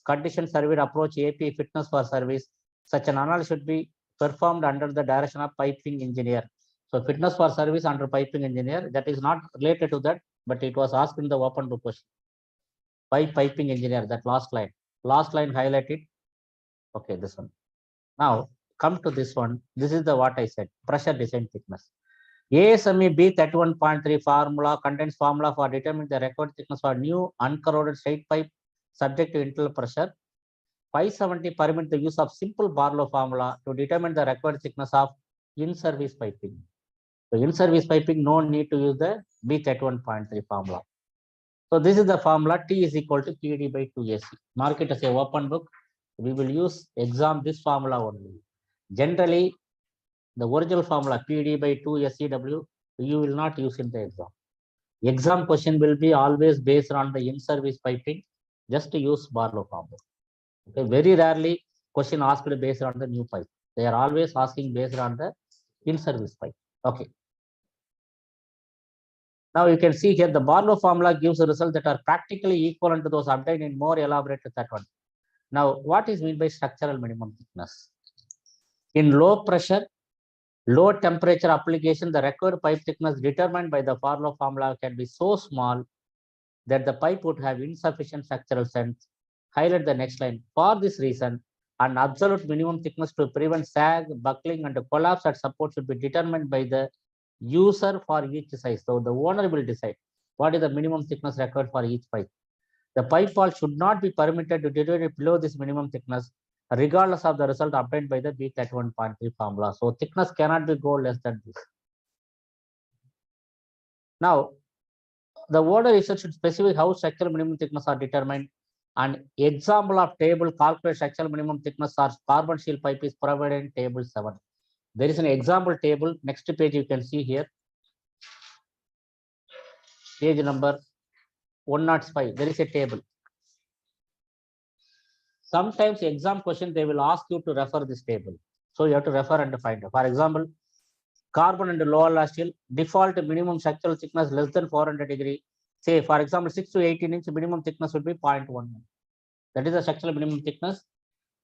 condition survey approach, AP fitness for service. Such an analysis should be performed under the direction of piping engineer. So fitness for service under piping engineer, that is not related to that, but it was asked in the open book question. By piping engineer, that last line highlighted. Okay, this one. Now come to this one. This is the what I said, pressure design thickness. ASME B31.3 formula contains formula for determining the required thickness for new uncorroded straight pipe subject to internal pressure. 570 permit the use of simple Barlow formula to determine the required thickness of in-service piping. So in-service piping, no need to use the B31.3 formula. So this is the formula T is equal to PD by 2AC. Mark it as a open book. We will use exam this formula only. Generally, the original formula PD by 2SEW, you will not use in the exam. Exam question will be always based on the in-service piping. Just to use Barlow formula. Okay, very rarely question asked based on the new pipe. They are always asking based on the in-service pipe. Okay. Now you can see here the Barlow formula gives a result that are practically equivalent to those obtained in more elaborate that one. Now, what is meant by structural minimum thickness? In low pressure, low temperature application, the required pipe thickness determined by the Barlow formula can be so small that the pipe would have insufficient structural strength. Highlight the next line. For this reason, an absolute minimum thickness to prevent sag, buckling, and collapse at support should be determined by the user for each size. So the owner will decide what is the minimum thickness required for each pipe. The pipe wall should not be permitted to deteriorate below this minimum thickness, regardless of the result obtained by the B31.3 formula. So thickness cannot be go less than this. Now, the order research should specify how structural minimum thickness are determined. An example of table calculate structural minimum thickness or carbon steel pipe is provided in table 7. There is an example table. Next page you can see here. Page number 105. There is a table. Sometimes exam question they will ask you to refer this table. So you have to refer and find. For example, carbon and lower steel default minimum structural thickness less than 400 degree. Say for example 6 to 18 inch minimum thickness would be 0.1. That is the structural minimum thickness.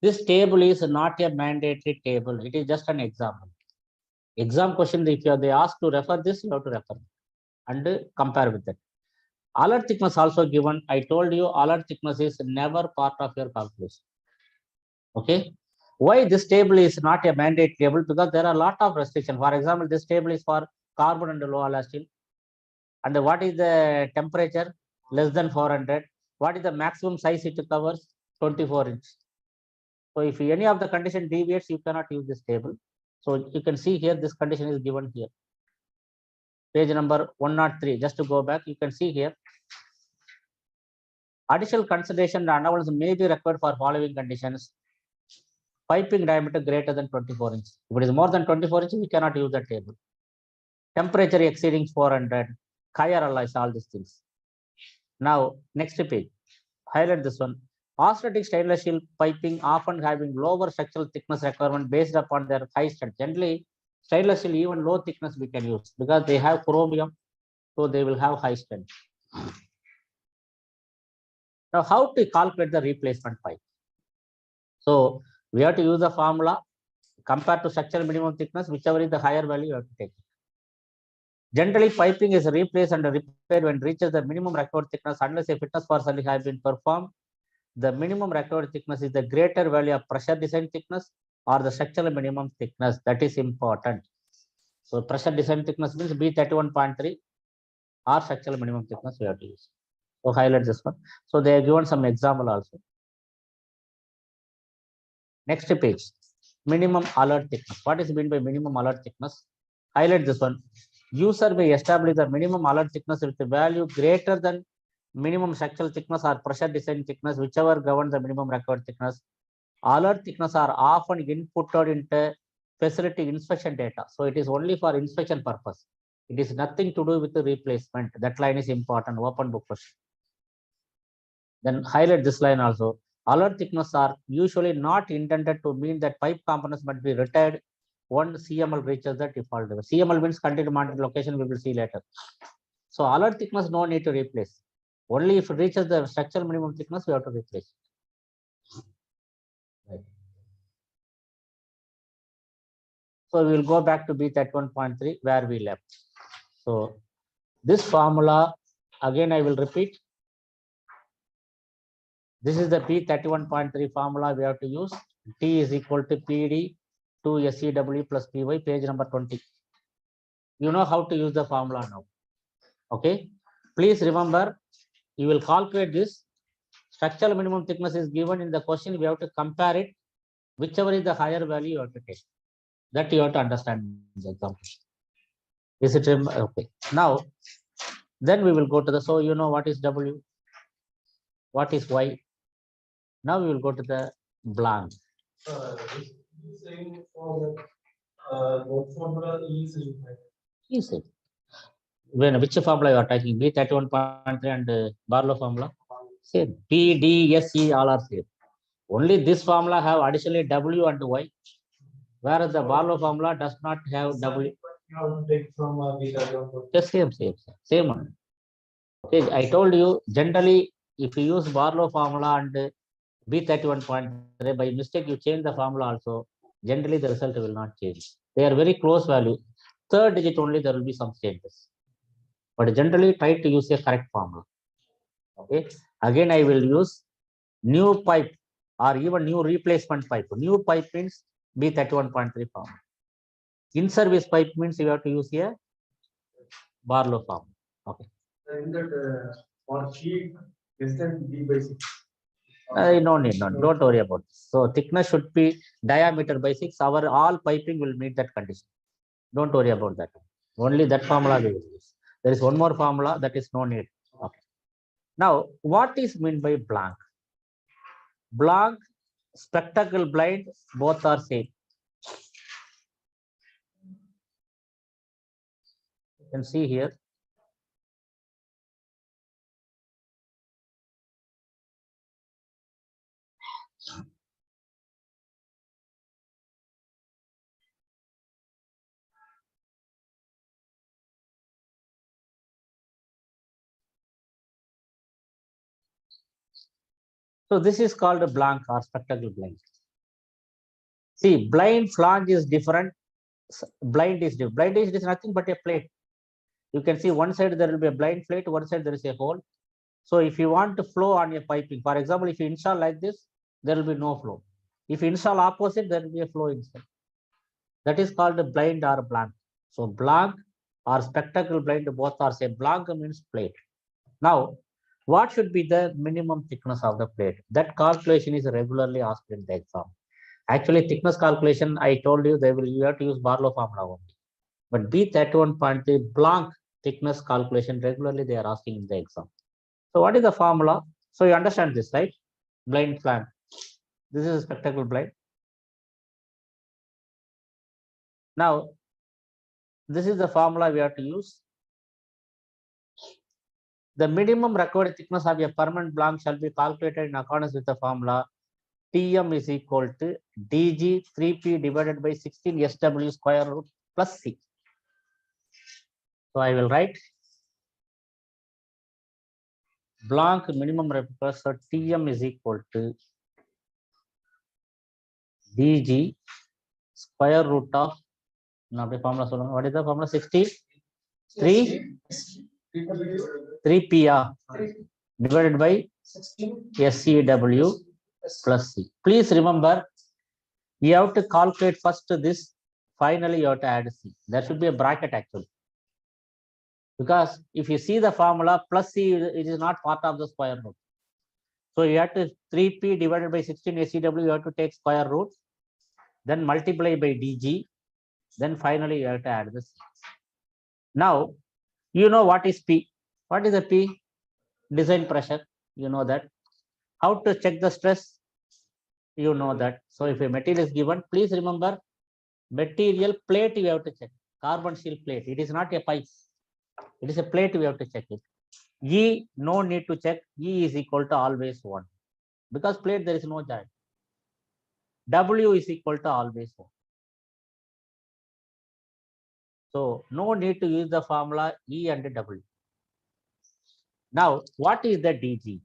This table is not a mandatory table. It is just an example. Exam question, if they ask to refer this, you have to refer and compare with it. Alert thickness also given. I told you alert thickness is never part of your calculation. Okay. Why this table is not a mandate table? Because there are a lot of restrictions. For example, this table is for carbon and low elastic. And what is the temperature? Less than 400. What is the maximum size it covers? 24 inch. So if any of the condition deviates, you cannot use this table. So you can see here, this condition is given here. Page number 103. Just to go back, you can see here. Additional consideration and allowance may be required for following conditions. Piping diameter greater than 24 inches. If it is more than 24 inches, we cannot use the table. Temperature exceeding 400, higher alloys, all these things. Now, next page. Highlight this one. Austenitic stainless steel piping often having lower structural thickness requirement based upon their high strength. Generally, stainless steel even low thickness we can use because they have chromium, so they will have high strength. Now, how to calculate the replacement pipe? So we have to use the formula compared to structural minimum thickness, whichever is the higher value you have to take. Generally, piping is replaced and repaired when it reaches the minimum required thickness unless a fitness for service has been performed. The minimum required thickness is the greater value of pressure design thickness or the structural minimum thickness. That is important. So pressure design thickness means B31.3 or structural minimum thickness we have to use. So highlight this one. So they have given some example also. Next page. Minimum alert thickness. What is meant by minimum alert thickness? Highlight this one. User may establish the minimum alert thickness with a value greater than minimum structural thickness or pressure design thickness, whichever governs the minimum required thickness. Alert thickness are often inputted into facility inspection data. So it is only for inspection purpose. It is nothing to do with the replacement. That line is important. Open book question. Then highlight this line also. Alert thickness are usually not intended to mean that pipe components must be retired once CML reaches the default level. CML means continued monitoring location, we will see later. So alert thickness no need to replace. Only if it reaches the structural minimum thickness, we have to replace. Right. So we will go back to B31.3 where we left. So this formula, again I will repeat. This is the P31.3 formula we have to use. T is equal to PD 2 SEW plus PY, page number 20. You know how to use the formula now. Okay. Please remember, you will calculate this. Structural minimum thickness is given in the question. We have to compare it. Whichever is the higher value, you have to take. That you have to understand the example. Is it okay? Now, then we will go to the, so you know what is W, what is Y. Now we will go to the blank. Saying for what formula is required. Is it? When which formula you are taking? B31.3 and Barlow formula. Same. P, D, S, E all are same. Only this formula have additionally W and Y, whereas the Barlow formula does not have W. You have to take from Just same one. Okay, I told you generally if you use Barlow formula and B31.3 by mistake you change the formula also, generally the result will not change. They are very close value. Third digit only there will be some changes. But generally try to use a correct formula. Okay, again I will use new pipe or even new replacement pipe. New pipe means B31.3 formula. In service pipe means you have to use a Barlow formula. Okay. in that for sheet less than D by 6. No need, no, don't worry about this. So thickness should be diameter by 6. Our all piping will meet that condition. Don't worry about that. Only that formula we will use. There is one more formula that is no need. Okay. Now, what is meant by blank? Blank, spectacle blind, both are same. You can see here. So this is called a blank or spectacle blind. See, blind flange is different. Blind is different. Blind is nothing but a plate. You can see one side there will be a blind plate, one side there is a hole. So if you want to flow on your piping, for example, if you install like this, there will be no flow. If you install opposite, there will be a flow inside. That is called a blind or blank. So blank or spectacle blind, both are same. Blank means plate. Now, what should be the minimum thickness of the plate? That calculation is regularly asked in the exam. Actually, thickness calculation, I told you you have to use Barlow formula only. But B31.3 blank thickness calculation regularly they are asking in the exam. So what is the formula? So you understand this, right? Blind flange. This is a spectacle blind. Now, this is the formula we have to use. The minimum required thickness of a permanent blank shall be calculated in accordance with the formula Tm is equal to dg 3p divided by 16 SW square root plus c. So I will write blank minimum required, so Tm is equal to dg square root of, what is the formula? 63 3p divided by SCW plus C. Please remember, you have to calculate first this, finally you have to add C. There should be a bracket actually. Because if you see the formula, plus C, it is not part of the square root. So you have to 3p divided by 16 SCW, you have to take square root, then multiply by dg, then finally you have to add the C. Now, you know what is P. What is the P? Design pressure. You know that. How to check the stress? You know that. So if a material is given, please remember material plate you have to check. Carbon steel plate. It is not a pipe. It is a plate we have to check it. E, no need to check. E is equal to always 1. Because plate there is no joint. W is equal to always 1. So no need to use the formula E and W. Now, what is the DG?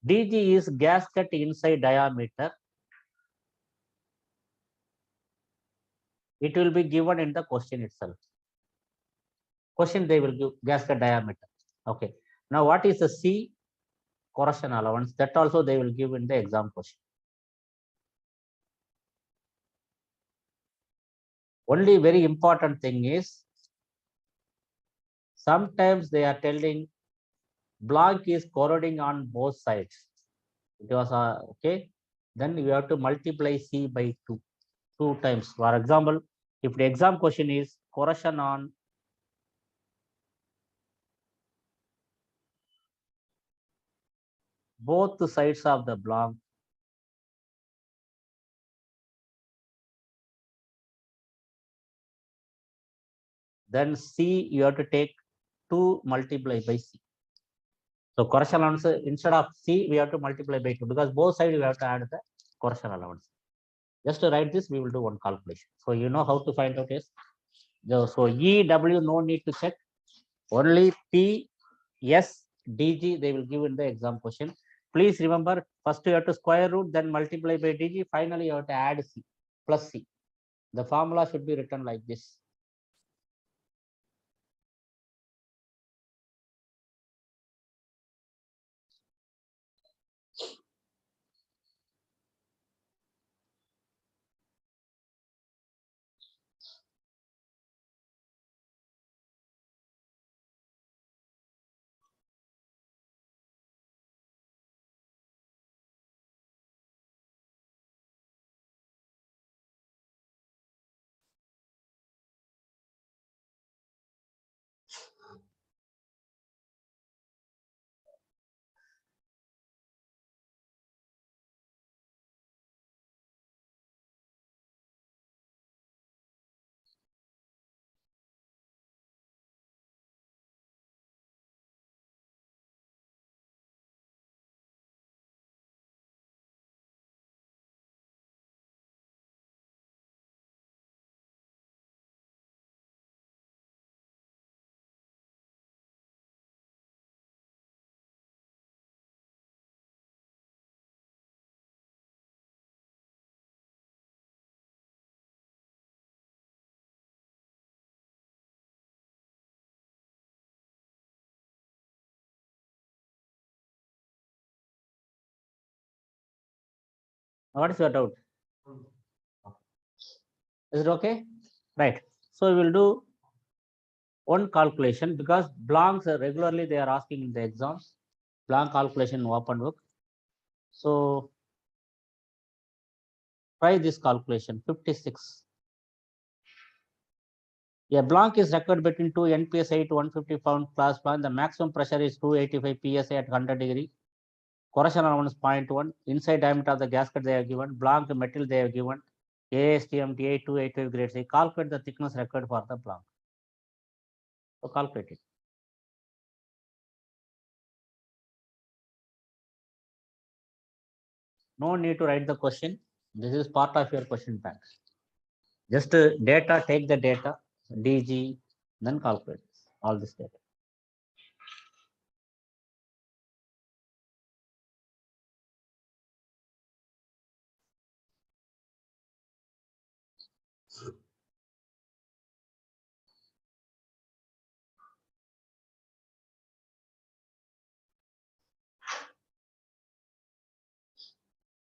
DG is gasket inside diameter. It will be given in the question itself. Question they will give gasket diameter. Okay. Now, what is the C? Corrosion allowance. That also they will give in the exam question. Only very important thing is sometimes they are telling blank is corroding on both sides. It was okay. Then you have to multiply C by 2 times. For example, if the exam question is corrosion on both the sides of the block, then C you have to take 2 multiply by C. So corrosion allowance instead of C we have to multiply by 2 because both sides we have to add the corrosion allowance. Just to write this, we will do one calculation. So you know how to find out is so E, W, no need to check. Only P, S, DG they will give in the exam question. Please remember, first you have to square root, then multiply by DG. Finally, you have to add C plus C. The formula should be written like this. What is your doubt? Is it okay? Right. So we will do one calculation because blanks regularly they are asking in the exams. Blank calculation open book. So try this calculation 56. A blank is required between 2 NPSI to 150 pound class blank. The maximum pressure is 285 PSI at 100 degree. Corrosion allowance 0.1. Inside diameter of the gasket they have given. Blank metal they have given. ASTM TA285 grade C. Calculate the thickness required for the blank. So calculate it. No need to write the question. This is part of your question bank. Just data, take the data, DG, then calculate all this data.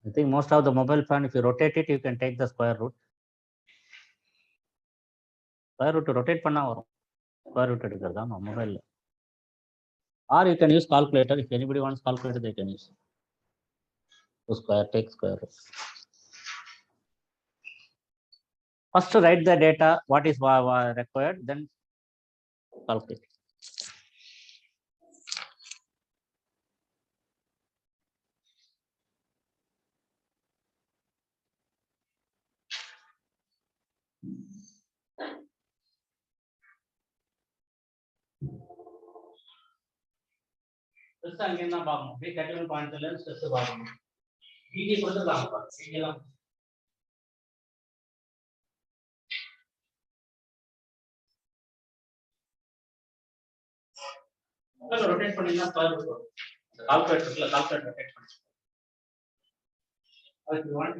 I think most of the mobile phone, if you rotate it, you can take the square root. Square root rotate பண்ணா வரும். Square root எடுக்கிறதா mobile. Or you can use calculator. If anybody wants calculator, they can use. So square, take square root. First write the data, what is required, then calculate. Just again na பாக்கணும். அப்படியே cutting பாயிண்ட்ல இருந்து steps பாக்கணும். DD கொடுத்துருக்காங்க பாருங்க. இங்கெல்லாம் rotate பண்ணீங்கன்னா square root வரும். கால்குலேட்டர்ல கால்குலேட்டர் ரொட்டேட் பண்ணி. அதுக்கு want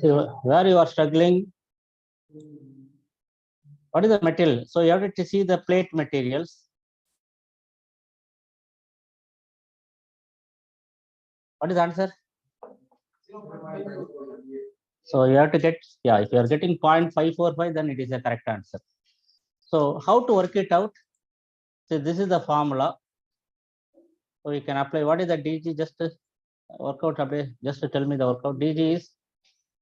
See, where you are struggling, what is the material? So you have to see the plate materials. What is the answer? So you have to get, yeah, if you are getting 0.545, then it is a correct answer. So how to work it out? So this is the formula. So you can apply, what is the DG? Just workout, just to tell me the workout. DG is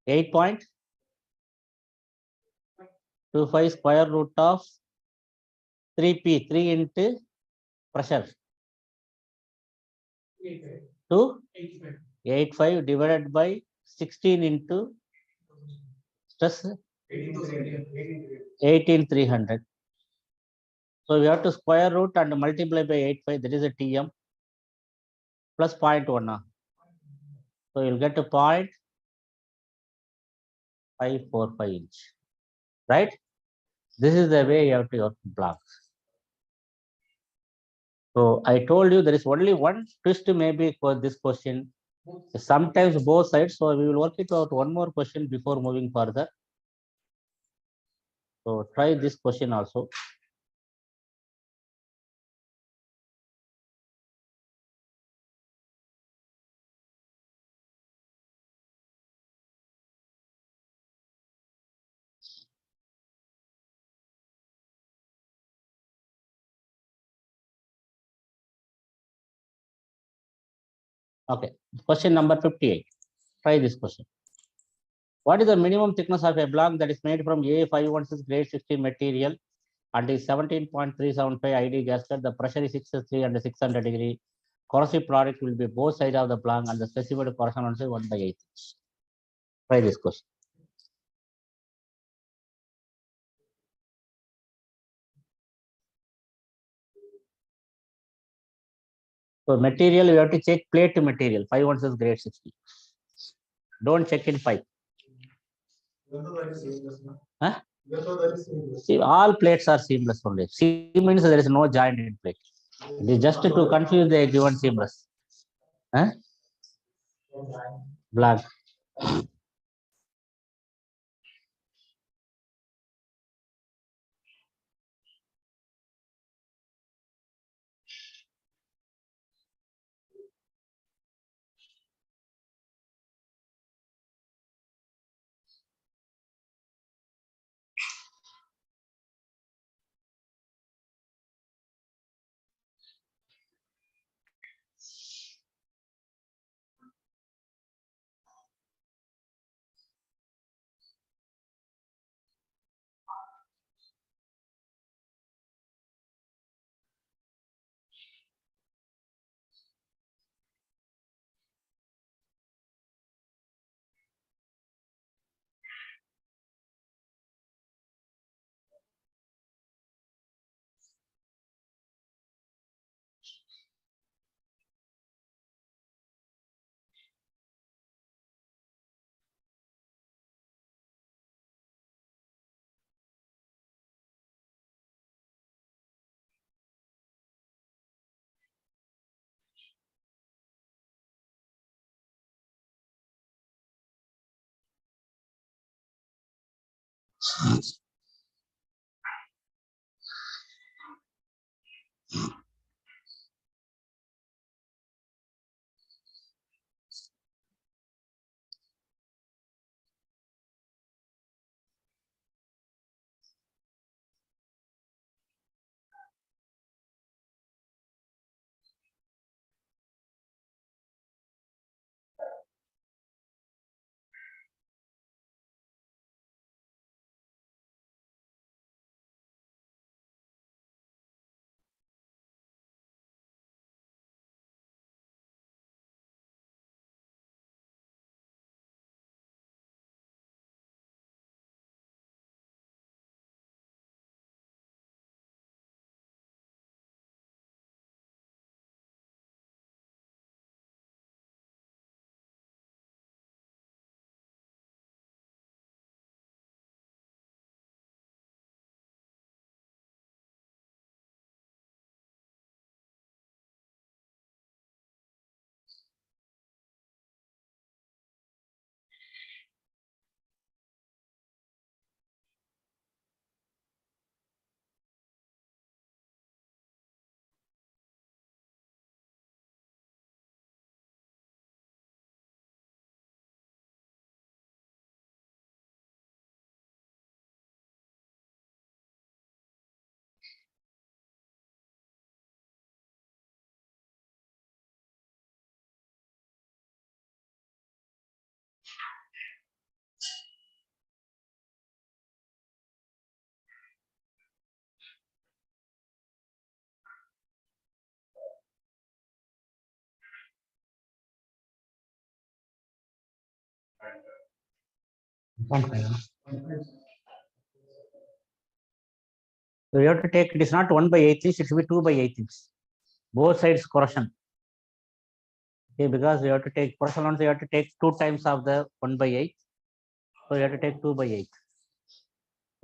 8.25 square root of 3P, 3 into pressure, to 85 divided by 16 into stress 18300. So we have to square root and multiply by 85, that is a TM, plus 0.1. So you'll get to 0.545 inch, right? This is the way you have to work blocks. So I told you there is only one twist maybe for this question. Sometimes both sides. So we will work it out one more question before moving further. So try this question also. Okay, question number 58. Try this question. What is the minimum thickness of a block that is made from A516 grade 16 material and is 17.375 ID gasket? The pressure is 603 and 600 degree. Corrosive product will be both sides of the block and the specified correspondence is 1/8 inch. Try this question. So material, you have to check plate material, 516 grade 60. Don't check in 5. Huh? See, all plates are seamless only. C means there is no joint in plate. It is just to confuse the given seamless. Huh? Black. So you have to take, it is not 1/8 inch, it should be 2/8 inch. Both sides correction. Okay, because you have to take correction once, you have to take 2 times of the 1/8. So you have to take 2/8.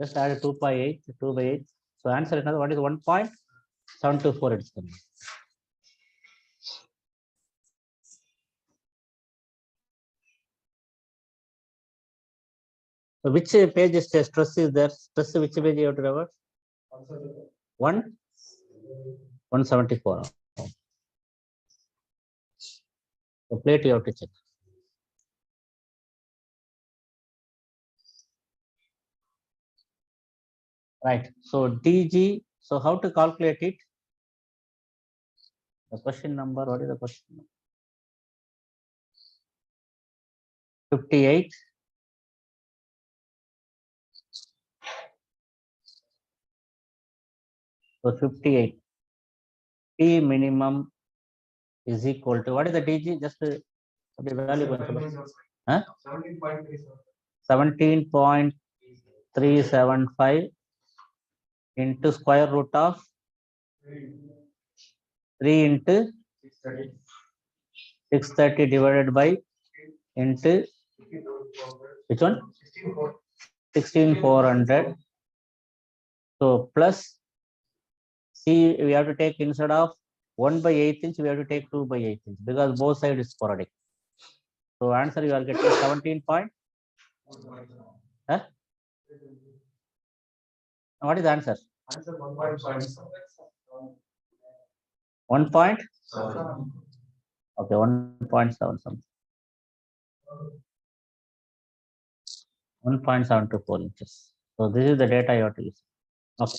Just add 2/8, 2/8. So answer another, what is 1.724 it's coming. So which page is stress is there? Stress which page you have to revert? 174. So plate you have to check. Right. So DG. So how to calculate it? The question number. What is the question number? 58. So 58. T minimum is equal to, what is the DG? Just the value. Huh? 17.375 into square root of 3 into 630 divided by into which one? 16400. So plus C, we have to take instead of 1/8 inch, we have to take 2/8 inch because both sides is sporadic. So answer you are getting 17 point. Huh? What is the answer? 1 point. Okay, 1.7 something. 1.724 inches. So this is the data you have to use. Okay.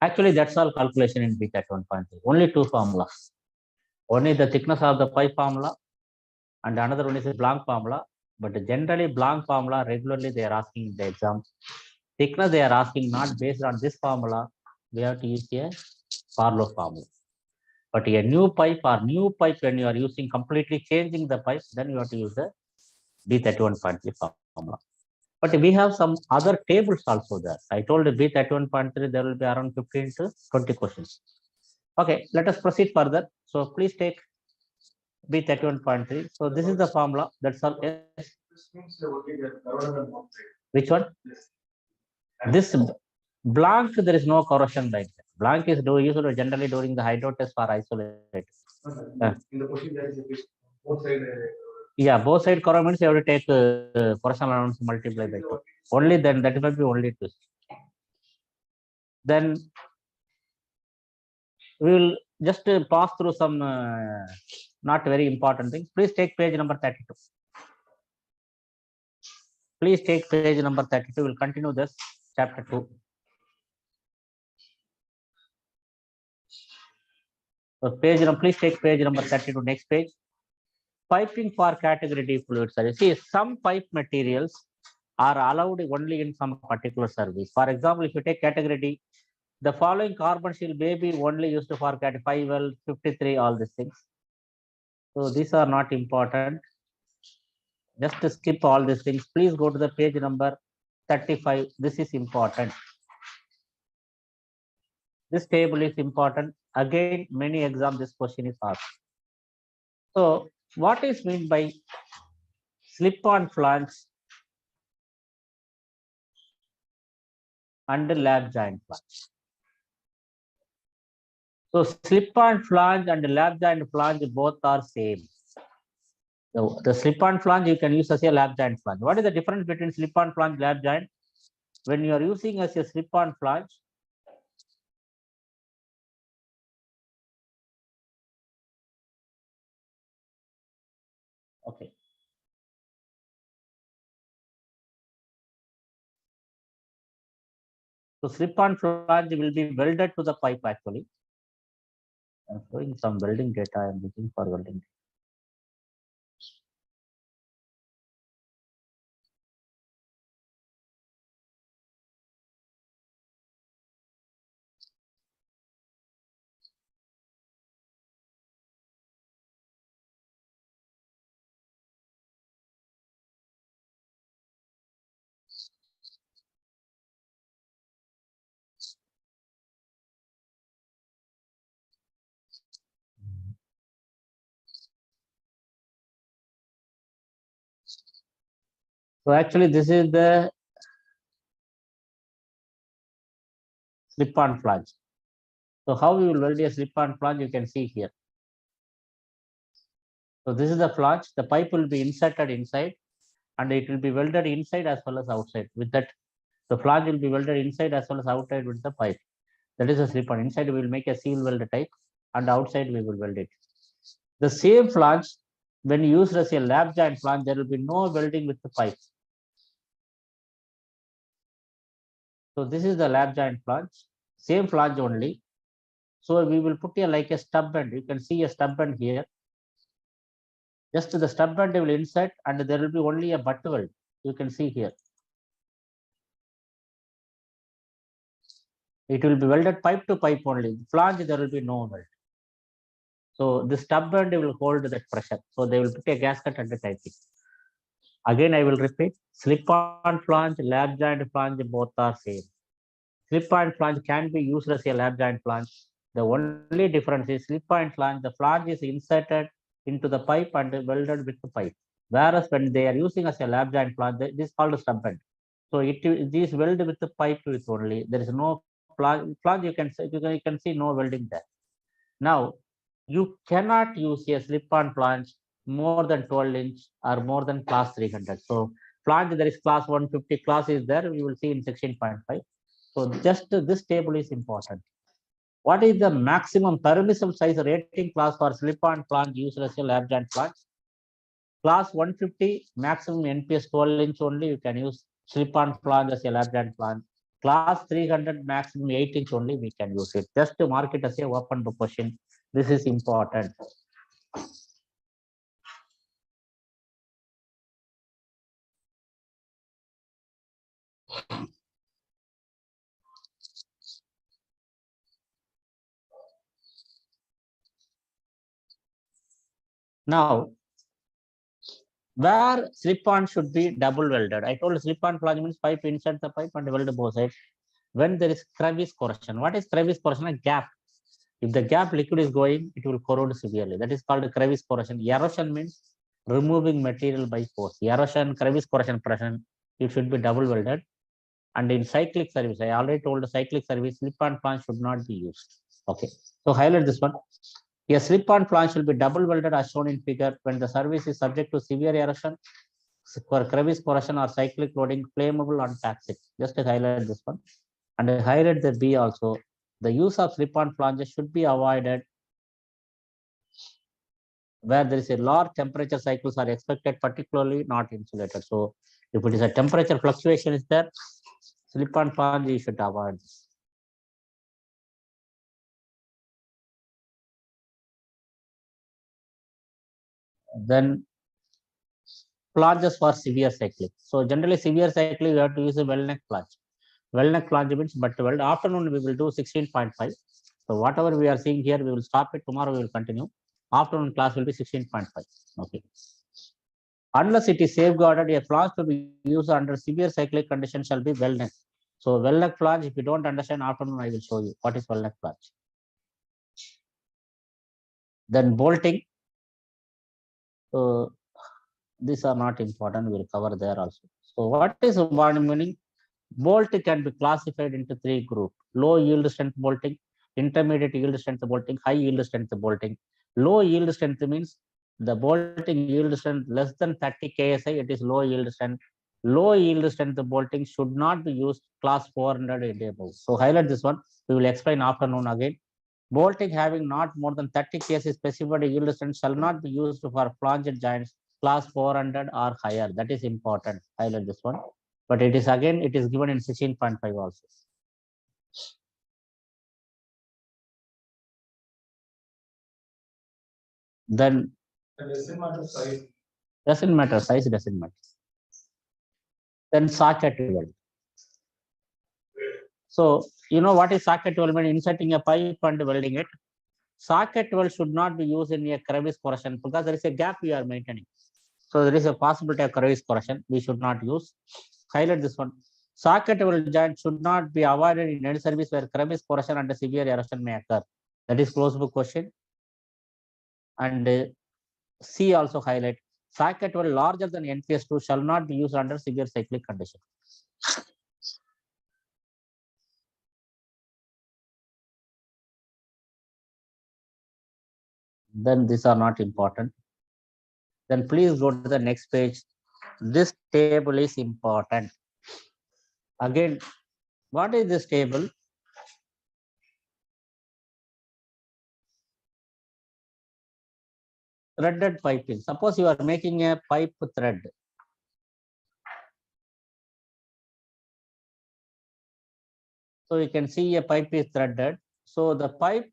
Actually, that's all calculation in BCAT 1.3. Only two formulas. One is the thickness of the pipe formula, and another one is a Blanc formula. But generally, Blanc formula regularly they are asking in the exam. Thickness they are asking not based on this formula. We have to use a Farlow formula. But a new pipe or new pipe, when you are using completely changing the pipe, then you have to use the B31.3 formula. But we have some other tables also there. I told B31.3 there will be around 15 to 20 questions. Okay, let us proceed further. So please take B31.3. So this is the formula. That's all. Yes. Which one? This Blanc, there is no corrosion like that. Blanc is used generally during the hydro test for isolate. In the question there is a both side. Yeah, both side corrosion means you have to take corrosion allowance multiply by 2. Only then that will be only twist. Then we will just pass through some not very important things. Please take page number 32. Please take page number 32. We'll continue this chapter 2. So page number, please take page number 32. Next page. Piping for category D fluid service. See, some pipe materials are allowed only in some particular service. For example, if you take category D, the following carbon steel may be only used for category 5L, 53, all these things. So these are not important. Just to skip all these things. Please go to the page number 35. This is important. This table is important. Again, many exams, this question is asked. So what is meant by slip-on flange and lap joint flange? So slip-on flange and lap joint flange both are same. So the slip-on flange you can use as a lap joint flange. What is the difference between slip-on flange and lap joint? When you are using as a slip-on flange, okay. So slip-on flange will be welded to the pipe actually. I'm showing some welding data. I'm looking for welding. So actually, this is the slip-on flange. So how we will weld a slip-on flange, you can see here. So this is the flange. The pipe will be inserted inside, and it will be welded inside as well as outside. With that, the flange will be welded inside as well as outside with the pipe. That is a slip-on. Inside we will make a seal weld type, and outside we will weld it. The same flange, when used as a lap joint flange, there will be no welding with the pipe. So this is the lap joint flange, same flange only. So we will put here like a stub bend. You can see a stub bend here. Just the stub bend will insert, and there will be only a butt weld. You can see here. It will be welded pipe to pipe only. Flange, there will be no weld. So the stub bend will hold that pressure. So they will put a gasket at the tightening. Again, I will repeat: slip-on flange, lap joint flange, both are same. Slip-on flange can be used as a lap joint flange. The only difference is slip-on flange, the flange is inserted into the pipe and welded with the pipe. Whereas when they are using as a lap joint flange, this is called a stub bend. So it is welded with the pipe with only. There is no flange. You can see no welding there. Now you cannot use a slip-on flange more than 12 inch or more than class 300. So flange there is class 150, class is there. We will see in 16.5. So just this table is important. What is the maximum permissible size rating class for slip-on flange used as a lap joint flange? Class 150 maximum NPS 12 inch only. You can use slip-on flange as a lap joint flange. Class 300 maximum 8 inch only we can use it. Just to mark it as a open book question. This is important. Now, where slip-on should be double welded. I told slip-on flange means pipe inside the pipe and weld both sides. When there is crevice corrosion. What is crevice corrosion? A gap. If the gap liquid is going, it will corrode severely. That is called crevice corrosion. Erosion means removing material by force. Erosion, crevice corrosion present, it should be double welded. And in cyclic service, I already told the cyclic service, slip-on flange should not be used. Okay, so highlight this one. A slip-on flange will be double welded as shown in figure when the service is subject to severe erosion, for crevice corrosion or cyclic loading, flammable and toxic. Just to highlight this one. And I highlight the B also. The use of slip-on flanges should be avoided where there is a large temperature cycles are expected, particularly not insulated. So if it is a temperature fluctuation is there, slip-on flange you should avoid this. Then flanges for severe cycling. So generally severe cycling, you have to use a well neck flange. Well neck flange means, but well afternoon we will do 16.5. So whatever we are seeing here, we will stop it. Tomorrow we will continue. Afternoon class will be 16.5. Okay. Unless it is safeguarded, a flange to be used under severe cyclic conditions shall be well neck. So well neck flange, if you don't understand, afternoon I will show you what is well neck flange. Then bolting. So these are not important. We will cover there also. So what is one meaning? Bolt can be classified into three groups: low yield strength bolting, intermediate yield strength bolting, high yield strength bolting. Low yield strength means the bolting yield strength less than 30 KSI, it is low yield strength. Low yield strength bolting should not be used class 400 and above. So highlight this one. We will explain afternoon again. Bolting having not more than 30 KSI specified yield strength shall not be used for flanged joints class 400 or higher. That is important. Highlight this one. But it is again, it is given in 16.5 also. Then doesn't matter size. doesn't matter, size doesn't matter. Then socket weld. So you know what is socket weld? When inserting a pipe and welding it, socket weld should not be used in a crevice corrosion because there is a gap we are maintaining. So there is a possibility of crevice corrosion. We should not use. Highlight this one. Socket weld joint should not be avoided in any service where crevice corrosion and severe erosion may occur. That is closed book question. And C also highlight. Socket well larger than NPS2 shall not be used under severe cyclic condition. Then these are not important. Then please go to the next page. This table is important. Again, what is this table? Threaded piping. Suppose you are making a pipe thread. So you can see a pipe is threaded. So the pipe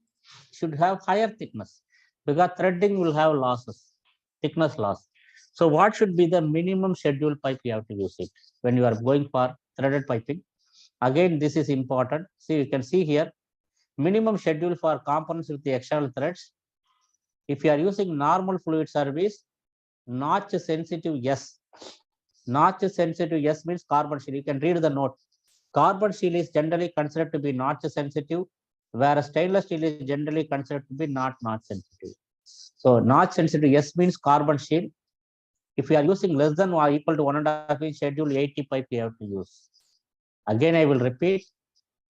should have higher thickness because threading will have losses, thickness loss. So what should be the minimum schedule pipe you have to use it when you are going for threaded piping? Again, this is important. See, you can see here, minimum schedule for components with the external threads. If you are using normal fluid service, notch sensitive yes. Notch sensitive yes means carbon steel. You can read the note. Carbon steel is generally considered to be notch sensitive, whereas stainless steel is generally considered to be not notch sensitive. So notch sensitive yes means carbon steel. If you are using less than or equal to 1.5 inch schedule 80 pipe, you have to use. Again, I will repeat.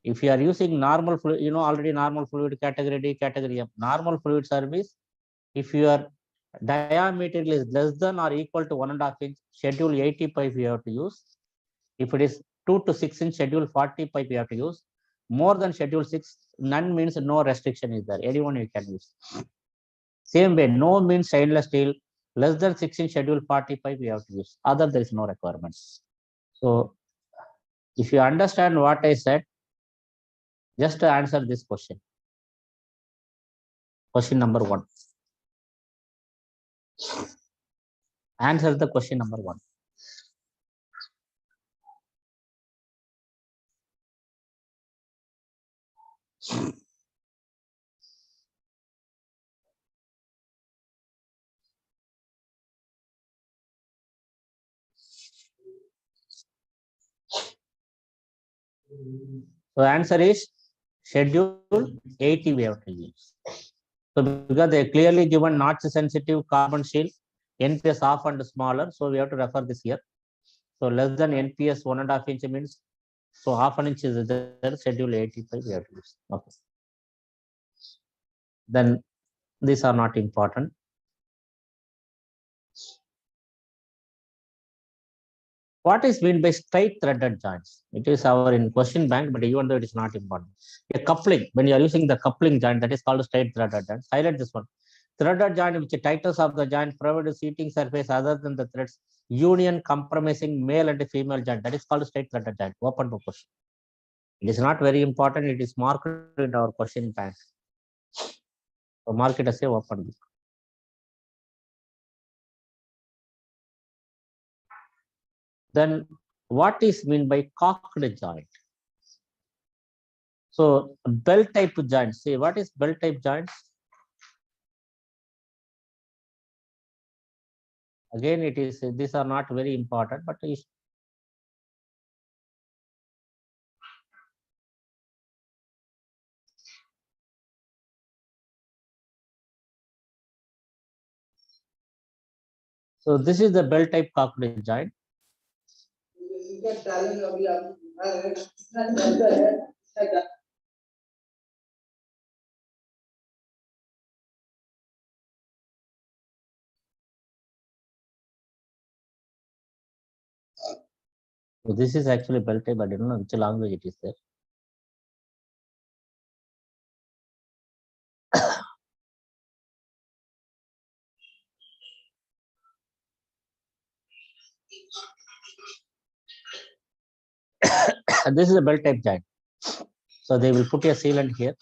If you are using normal fluid, already normal fluid category D, category M, normal fluid service, if your diameter is less than or equal to 1.5 inch, schedule 80 pipe you have to use. If it is 2 to 6 inch, schedule 40 pipe you have to use. More than schedule 6, none means no restriction is there. Anyone you can use. Same way, no means stainless steel. Less than 6 inch, schedule 40 pipe you have to use. Other, there is no requirements. So, if you understand what I said, just answer this question. Question number 1. Answer the question number 1. So answer is schedule 80 we have to use. So because they clearly given notch sensitive carbon steel, NPS half and smaller. So we have to refer this here. So less than NPS 1.5 inch means, so half an inch is there, schedule 85 we have to use. Okay. Then these are not important. What is meant by straight threaded joints? It is our in question bank, but even though it is not important. A coupling, when you are using the coupling joint, that is called straight threaded joint. Highlight this one. Threaded joint, which tightness of the joint provide a seating surface other than the threads, union compromising male and female joint. That is called straight threaded joint. Open to question. It is not very important. It is marked in our question bank. So mark it as a open book. Then what is meant by cocked joint? So bell type joints. See, what is bell type joints? Again, it is, these are not very important, but so this is the bell type cocked joint. So this is actually bell type. I don't know which language it is there. And this is a bell type joint. So they will put a sealant here.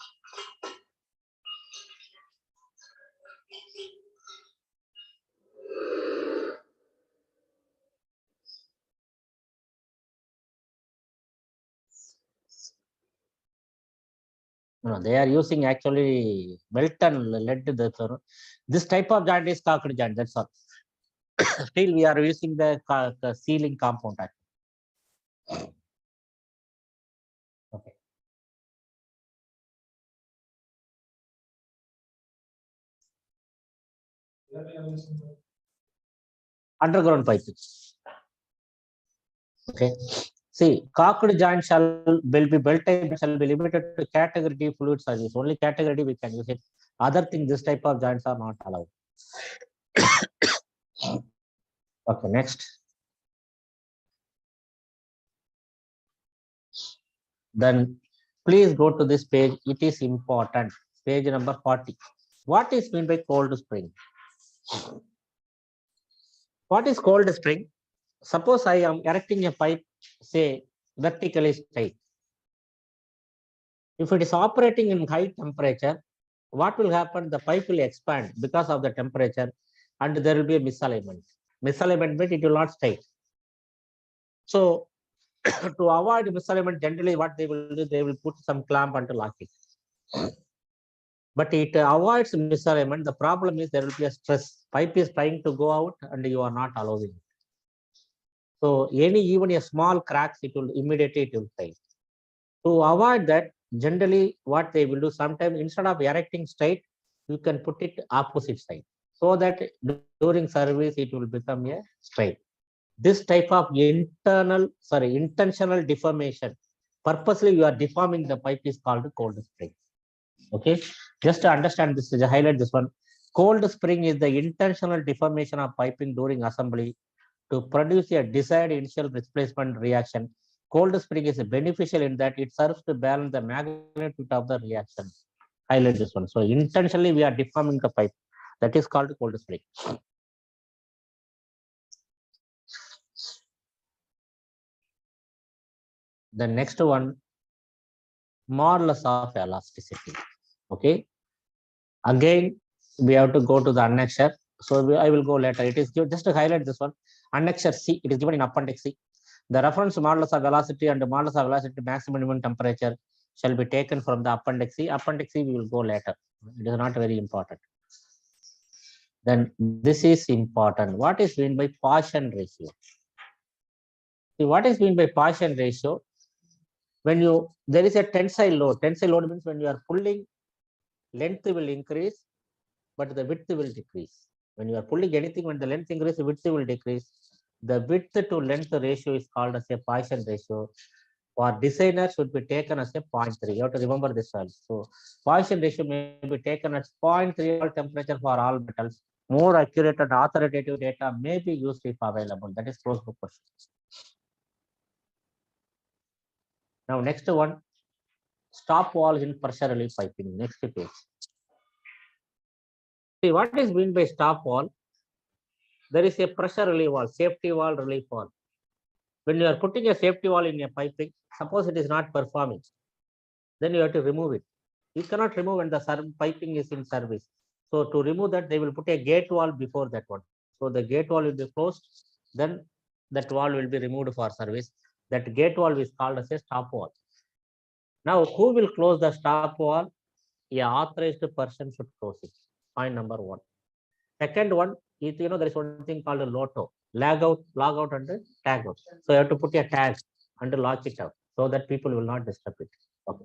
No, they are using actually Melton lead. This type of joint is cocked joint. That's all. Still, we are using the sealing compound. Okay. underground piping. Okay. See, cocked joint will be belt type shall be limited to category D fluid service. Only category D we can use it. Other things, this type of joints are not allowed. Okay, next. Then please go to this page. It is important. Page number 40. What is meant by cold spring? What is cold spring? Suppose I am erecting a pipe, say vertically straight. If it is operating in high temperature, what will happen? The pipe will expand because of the temperature and there will be a misalignment. Misalignment means it will not stay. So to avoid misalignment, generally what they will do, they will put some clamp and lock it. But it avoids misalignment. The problem is there will be a stress. Pipe is trying to go out and you are not allowing it. So even a small cracks, it will immediately fail. To avoid that, generally what they will do, sometimes instead of erecting straight, you can put it opposite side so that during service it will become a straight. This type of intentional deformation, purposely you are deforming the pipe, is called cold spring. Okay, just to understand this, highlight this one. Cold spring is the intentional deformation of piping during assembly to produce a desired initial displacement reaction. Cold spring is beneficial in that it serves to balance the magnitude of the reaction. Highlight this one. So intentionally we are deforming the pipe. That is called cold spring. The next one, modulus of elasticity. Okay. Again, we have to go to the annexure. So I will go later. It is just to highlight this one. Annexure C, it is given in appendix C. The reference modulus of velocity and the modulus of velocity maximum minimum temperature shall be taken from the appendix C. Appendix C we will go later. It is not very important. Then this is important. What is meant by Paschen ratio? See, what is meant by Paschen ratio? When there is a tensile load. Tensile load means when you are pulling, length will increase, but the width will decrease. When you are pulling anything, when the length increases, the width will decrease. The width to length ratio is called as a Paschen ratio. For designer should be taken as a 0.3. You have to remember this also. So Paschen ratio may be taken as 0.3 all temperature for all metals. More accurate and authoritative data may be used if available. That is close book question. Now next one, stop walls in pressure relief piping. Next page. See, what is meant by stop wall? There is a pressure relief wall, safety wall, relief wall. When you are putting a safety wall in a piping, suppose it is not performing, then you have to remove it. You cannot remove when the piping is in service. So to remove that, they will put a gate wall before that one. So the gate wall will be closed, then that wall will be removed for service. That gate wall is called as a stop wall. Now, who will close the stop wall? A authorized person should close it. Point number one. Second one is, there is one thing called a lotto, log out and tag out. So you have to put a tag and lock it out so that people will not disturb it. Okay.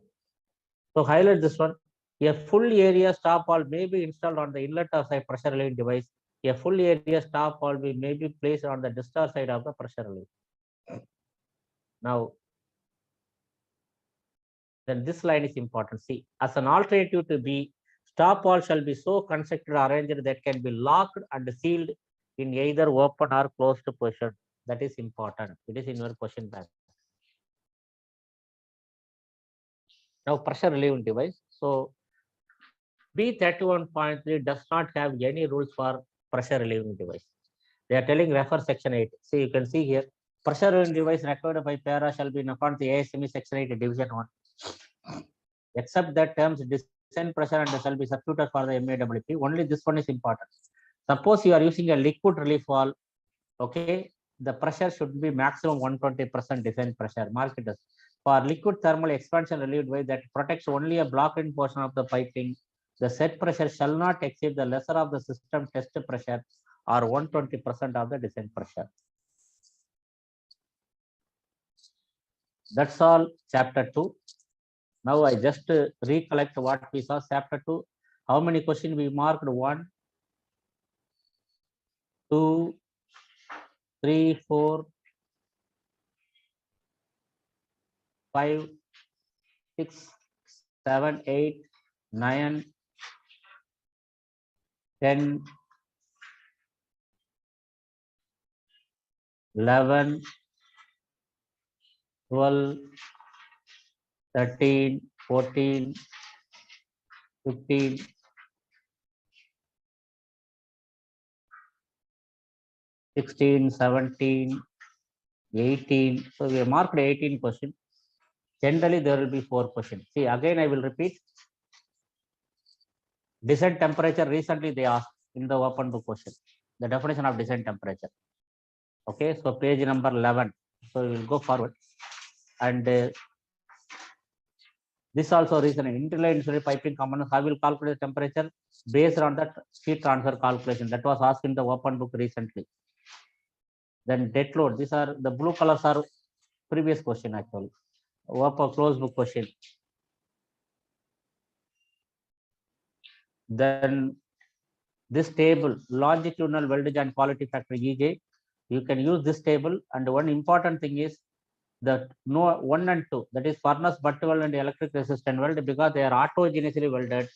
So highlight this one. A full area stop wall may be installed on the inlet of side pressure relief device. A full area stop wall may be placed on the discharge side of the pressure relief. Now, then this line is important. See, as an alternative to B, stop wall shall be so constructed or arranged that can be locked and sealed in either open or closed position. That is important. It is in your question bank. Now, pressure relieving device. So, B31.3 does not have any rules for pressure relieving device. They are telling refer section 8. See, you can see here, pressure relieving device required by para shall be in accordance with the ASME section 8 division 1. Except that terms descent pressure and shall be substituted for the MAWP. Only this one is important. Suppose you are using a liquid relief wall, okay, the pressure should be maximum 120% descent pressure. Mark it as. For liquid thermal expansion relief device that protects only a blocked-in portion of the piping, the set pressure shall not exceed the lesser of the system test pressure or 120% of the descent pressure. That's all, chapter 2. Now I just recollect what we saw chapter 2. How many questions we marked? 1, 2, 3, 4, 5, 6, 7, 8, 9, 10, 11, 12, 13, 14, 15, 16, 17, 18. So we have marked 18 questions. Generally, there will be 4 questions. See, again, I will repeat. Descent temperature, recently they asked in the open book question, the definition of descent temperature. Okay, so page number 11. So we will go forward. And this also reasoning, interline insulation piping components, I will calculate the temperature based on that heat transfer calculation that was asked in the open book recently. Then dead load, these are the blue colors are previous question actually. Open closed book question. Then this table, longitudinal weld joint quality factor EJ, you can use this table. And one important thing is that no 1 and 2, that is furnace butt weld and electric resistant weld, because they are autogeneously welded.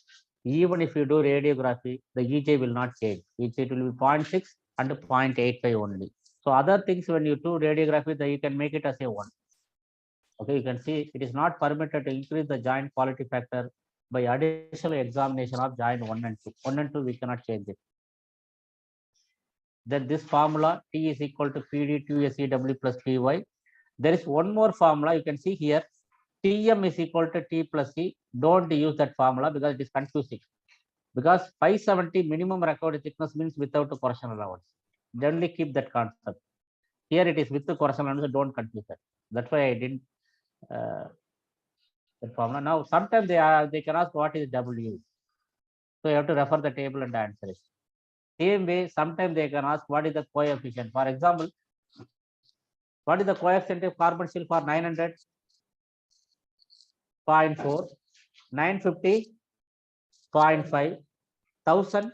Even if you do radiography, the EJ will not change. EJ will be 0.6 and 0.85 only. So other things, when you do radiography, you can make it as a 1. Okay, you can see it is not permitted to increase the joint quality factor by additional examination of joint 1 and 2. 1 and 2 we cannot change it. Then this formula T is equal to PD 2SEW plus Ty. There is one more formula you can see here. Tm is equal to T plus C. Don't use that formula because it is confusing. Because 570 minimum required thickness means without a corrosion allowance. Generally keep that concept. Here it is with the corrosion allowance, don't confuse that. That's why I didn't that formula. Now sometimes they can ask what is W. So you have to refer the table and answer it. Same way, sometimes they can ask what is the coefficient. For example, what is the coefficient of carbon steel for 900? 0.4, 950, 0.5, 1000,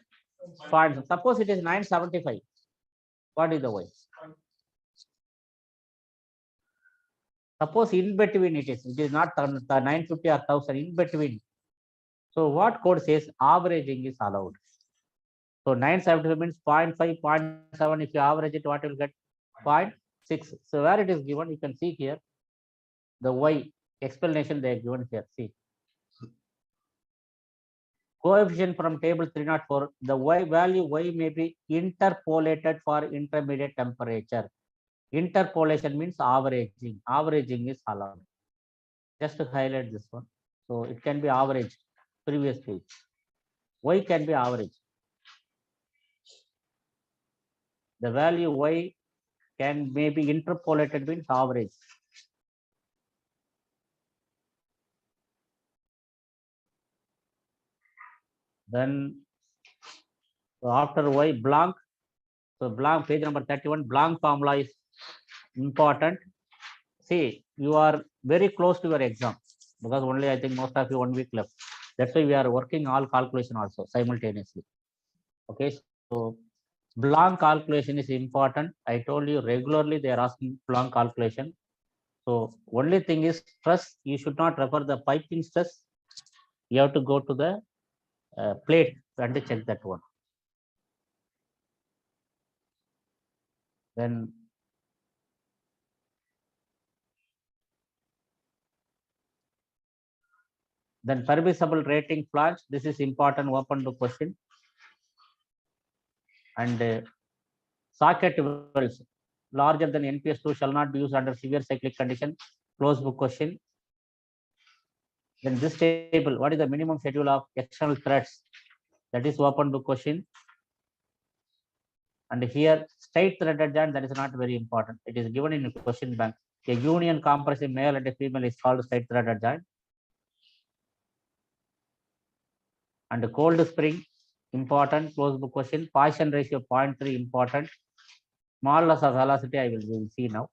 0. Suppose it is 975. What is the Y? Suppose in between it is not 950 or 1000, in between. So what code says averaging is allowed. So 975 means 0.5, 0.7. If you average it, what you will get? 0.6. So where it is given, you can see here the Y explanation they are given here. See. Coefficient from table 304, the Y value Y may be interpolated for intermediate temperature. Interpolation means averaging. Averaging is allowed. Just to highlight this one. So it can be averaged. Previous page. Y can be averaged. The value Y may be interpolated means average. Then so after Y blank. So blank page number 31, blank formula is important. See, you are very close to your exam because only I think most of you 1 week left. That's why we are working all calculation also simultaneously. Okay, so blank calculation is important. I told you regularly they are asking blank calculation. So only thing is stress, you should not refer the piping stress. You have to go to the plate and check that one. Then permissible rating flange. This is important open book question. And socket wells larger than NPS2 shall not be used under severe cyclic condition. Close book question. Then this table, what is the minimum schedule of external threads? That is open book question. And here straight threaded joint, that is not very important. It is given in a question bank. A union compressing male and a female is called straight threaded joint. And the cold spring, important, close book question. Poisson ratio 0.3, important. Small loss of velocity, we will see now.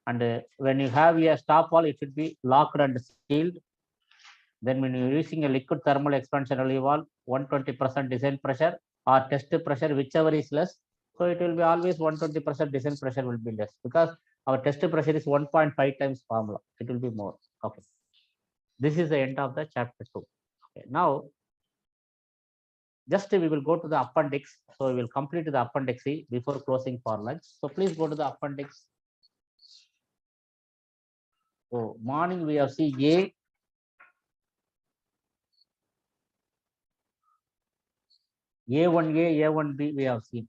And when you have a stop wall, it should be locked and sealed. Then when you're using a liquid thermal expansion relief valve, 120% design pressure or test pressure, whichever is less, So it will be always 120% descent pressure will be less because our test pressure is 1.5 times formula. It will be more. Okay. This is the end of the chapter 2. Okay. Now, just we will go to the appendix. So we will complete the appendix C before closing for lunch. So please go to the appendix. So morning we have seen A1A, A1B we have seen.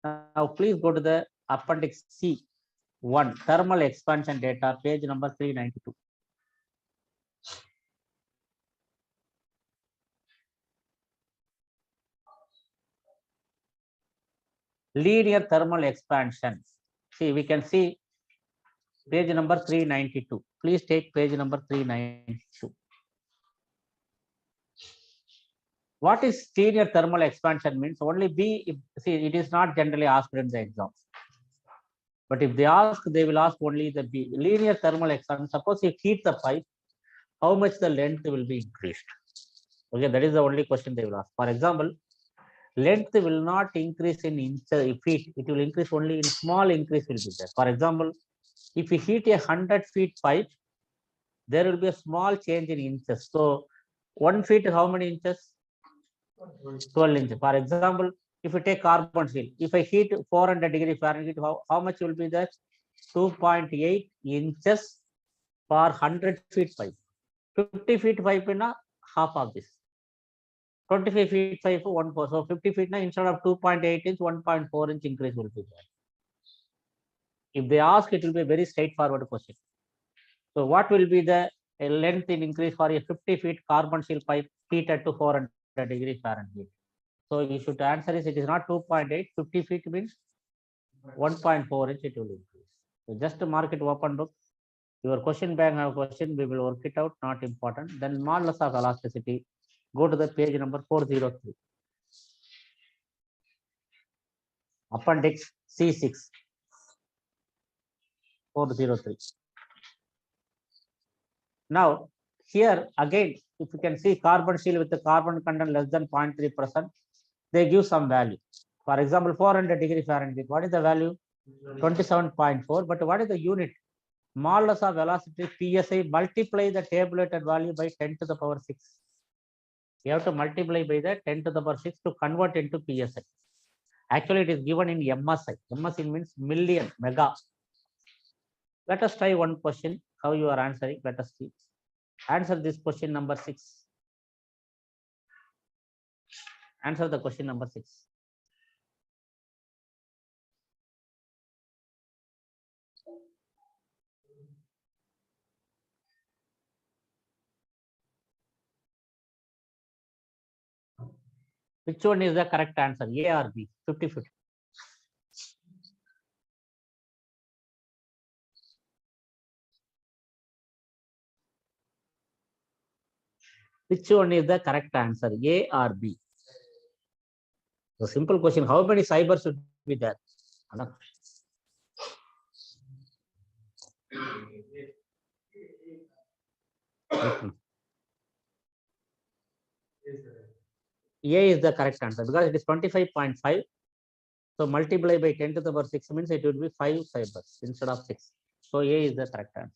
Now please go to the appendix C1, thermal expansion data, page number 392. Linear thermal expansion. See, we can see page number 392. Please take page number 392. What is linear thermal expansion means? Only B, if, see, it is not generally asked in the exams. But if they ask, they will ask only the B. Linear thermal expansion. Suppose you heat the pipe, how much the length will be increased? Okay, that is the only question they will ask. For example, length will not increase in feet. It will increase only in small increase will be there. For example, if you heat a 100-feet pipe, there will be a small change in inches. So 1 feet, how many inches? 12 inches. For example, if you take carbon steel, if I heat 400 degree Fahrenheit, how much will be that? 2.8 inches for 100 feet pipe. 50 feet pipe in a half of this. 25 feet pipe, 1.4. So 50 feet now, instead of 2.8 inch, 1.4 inch increase will be there. If they ask, it will be a very straightforward question. So what will be the length in increase for a 50 feet carbon steel pipe heated to 400 degree Fahrenheit? So you should answer is it is not 2.8, 50 feet means 1.4 inch it will increase. So just mark it open book. Your question bank have question, we will work it out, not important. Then modulus of elasticity, go to the page number 403. Appendix C6, 403. Now, here again, if you can see carbon steel with the carbon content less than 0.3%, they give some value. For example, 400 degree Fahrenheit, what is the value? 27.4, but what is the unit? Modulus of velocity PSI, multiply the tabulated value by 10 to the power 6. You have to multiply by the 10 to the power 6 to convert into PSI. Actually, it is given in MSI. MSI means million, mega. Let us try one question, how you are answering. Let us see. Answer this question number 6. Answer the question number 6. Which one is the correct answer? A or B? 50-50. Which one is the correct answer? A or B? The simple question, how many cybers should be there? A is the correct answer because it is 25.5. So multiply by 10 to the power 6 means it would be 5 cybers instead of 6. So A is the correct answer.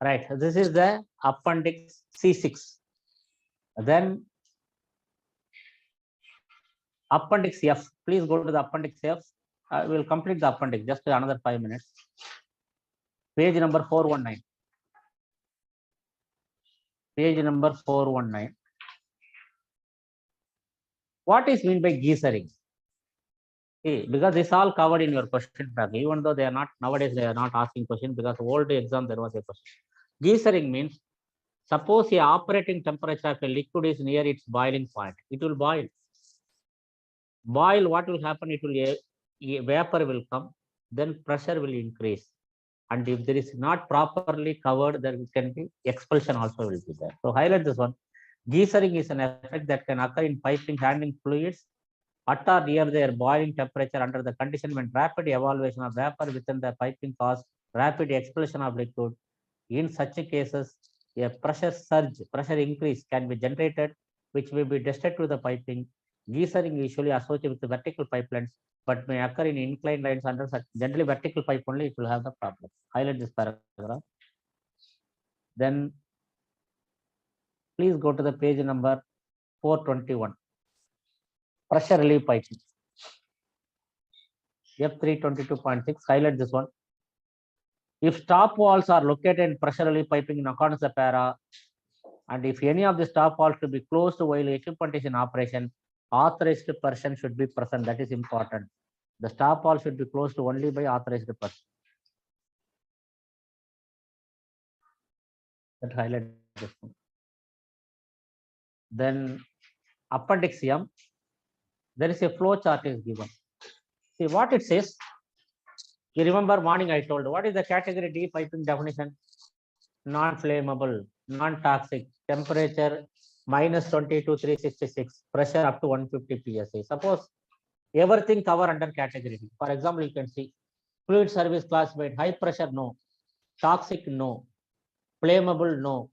Right. This is the appendix C6. Then appendix F. Please go to the appendix F. I will complete the appendix just another 5 minutes. Page number 419. Page number 419. What is meant by geysering? See, because this all covered in your question pack, even though they are not nowadays, they are not asking question because old exam there was a question. Geysering means suppose the operating temperature of a liquid is near its boiling point, it will boil. Boil, what will happen? It will a vapor will come, then pressure will increase. And if there is not properly covered, then can be expulsion also will be there. So highlight this one. Geysering is an effect that can occur in piping handling fluids at or near their boiling temperature under the condition when rapid evaporation of vapor within the piping causes rapid expulsion of liquid. In such cases, a pressure surge, pressure increase can be generated, which may be tested to the piping. Geysering usually associated with the vertical pipelines, but may occur in inclined lines under such generally vertical pipe only, it will have the problem. Highlight this paragraph. Then please go to the page number 421. Pressure relief piping. F322.6, highlight this one. If stop walls are located in pressure relief piping in accordance with the para, and if any of the stop walls to be closed while equipment is in operation, authorized person should be present. That is important. The stop wall should be closed only by authorized person. That highlight this one. Then appendix M, there is a flow chart is given. See what it says. You remember morning I told what is the category D piping definition? Non-flammable, non-toxic, temperature -20 to 366, pressure up to 150 psi. Suppose everything cover under category D. For example, you can see fluid service classified high pressure no, toxic no, flammable no,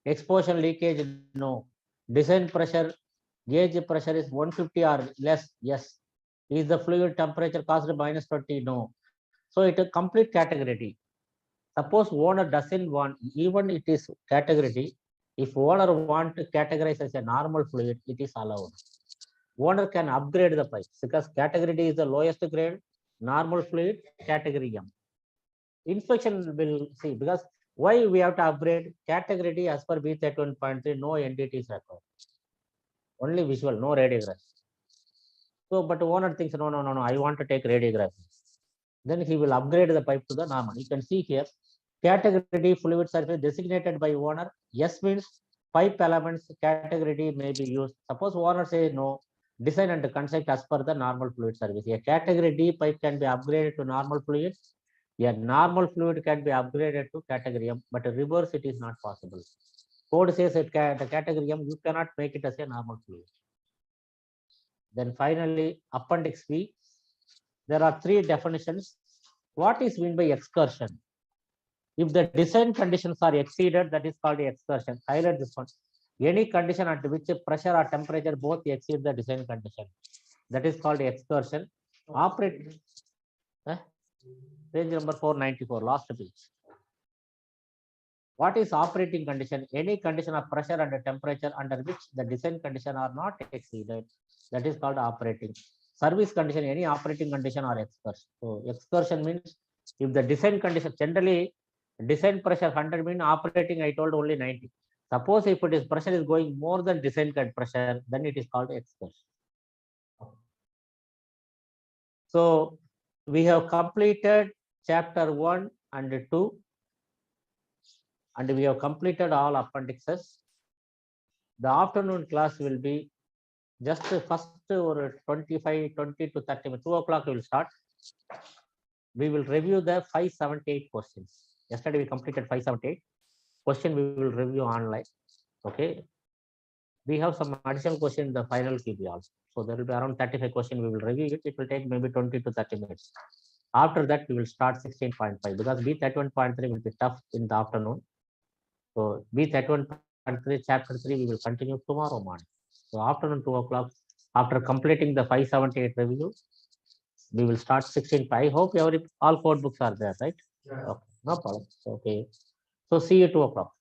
exposure leakage no, design pressure gauge pressure is 150 or less, yes. Is the fluid temperature caused -20? No. So it is complete category D. Suppose owner doesn't want, even it is category D, if owner want to categorize as a normal fluid, it is allowed. Owner can upgrade the pipes because category D is the lowest grade, normal fluid, category M. Inspection will see because why we have to upgrade category D as per B31.3, no NDT is required. Only visual, no radiograph. So, but owner thinks, no, I want to take radiography. Then he will upgrade the pipe to the normal. You can see here, category D fluid surface designated by owner. Yes means pipe elements category D may be used. Suppose owner says no, design and construct as per the normal fluid service. A category D pipe can be upgraded to normal fluid. A normal fluid can be upgraded to category M, but reverse it is not possible. Code says it the category M, you cannot make it as a normal fluid. Then finally, appendix B, there are three definitions. What is meant by excursion? If the design conditions are exceeded, that is called excursion. Highlight this one. Any condition at which pressure or temperature both exceed the design condition, that is called excursion. Operate page number 494, last page. What is operating condition? Any condition of pressure and temperature under which the design condition are not exceeded, that is called operating. Service condition, any operating condition or excursion. So excursion means if the design condition, generally design pressure 100 mean operating, I told only 90. Suppose if it is pressure is going more than design pressure, then it is called excursion. So we have completed chapter 1 and 2, and we have completed all appendixes. The afternoon class will be just first or 25, 20 to 30 minutes, 2 o'clock we will start. We will review the 578 questions. Yesterday we completed 578 question. We will review online. Okay. We have some additional question in the final QB also. So there will be around 35 questions. We will review it. It will take maybe 20 to 30 minutes. After that, we will start 16.5 because B31.3 will be tough in the afternoon. So B31.3 chapter 3 we will continue tomorrow morning. So afternoon 2 o'clock, after completing the 578 review, we will start 16. I hope all 4 books are there, right? Yeah. Okay, no problem. Okay. So see you 2 o'clock.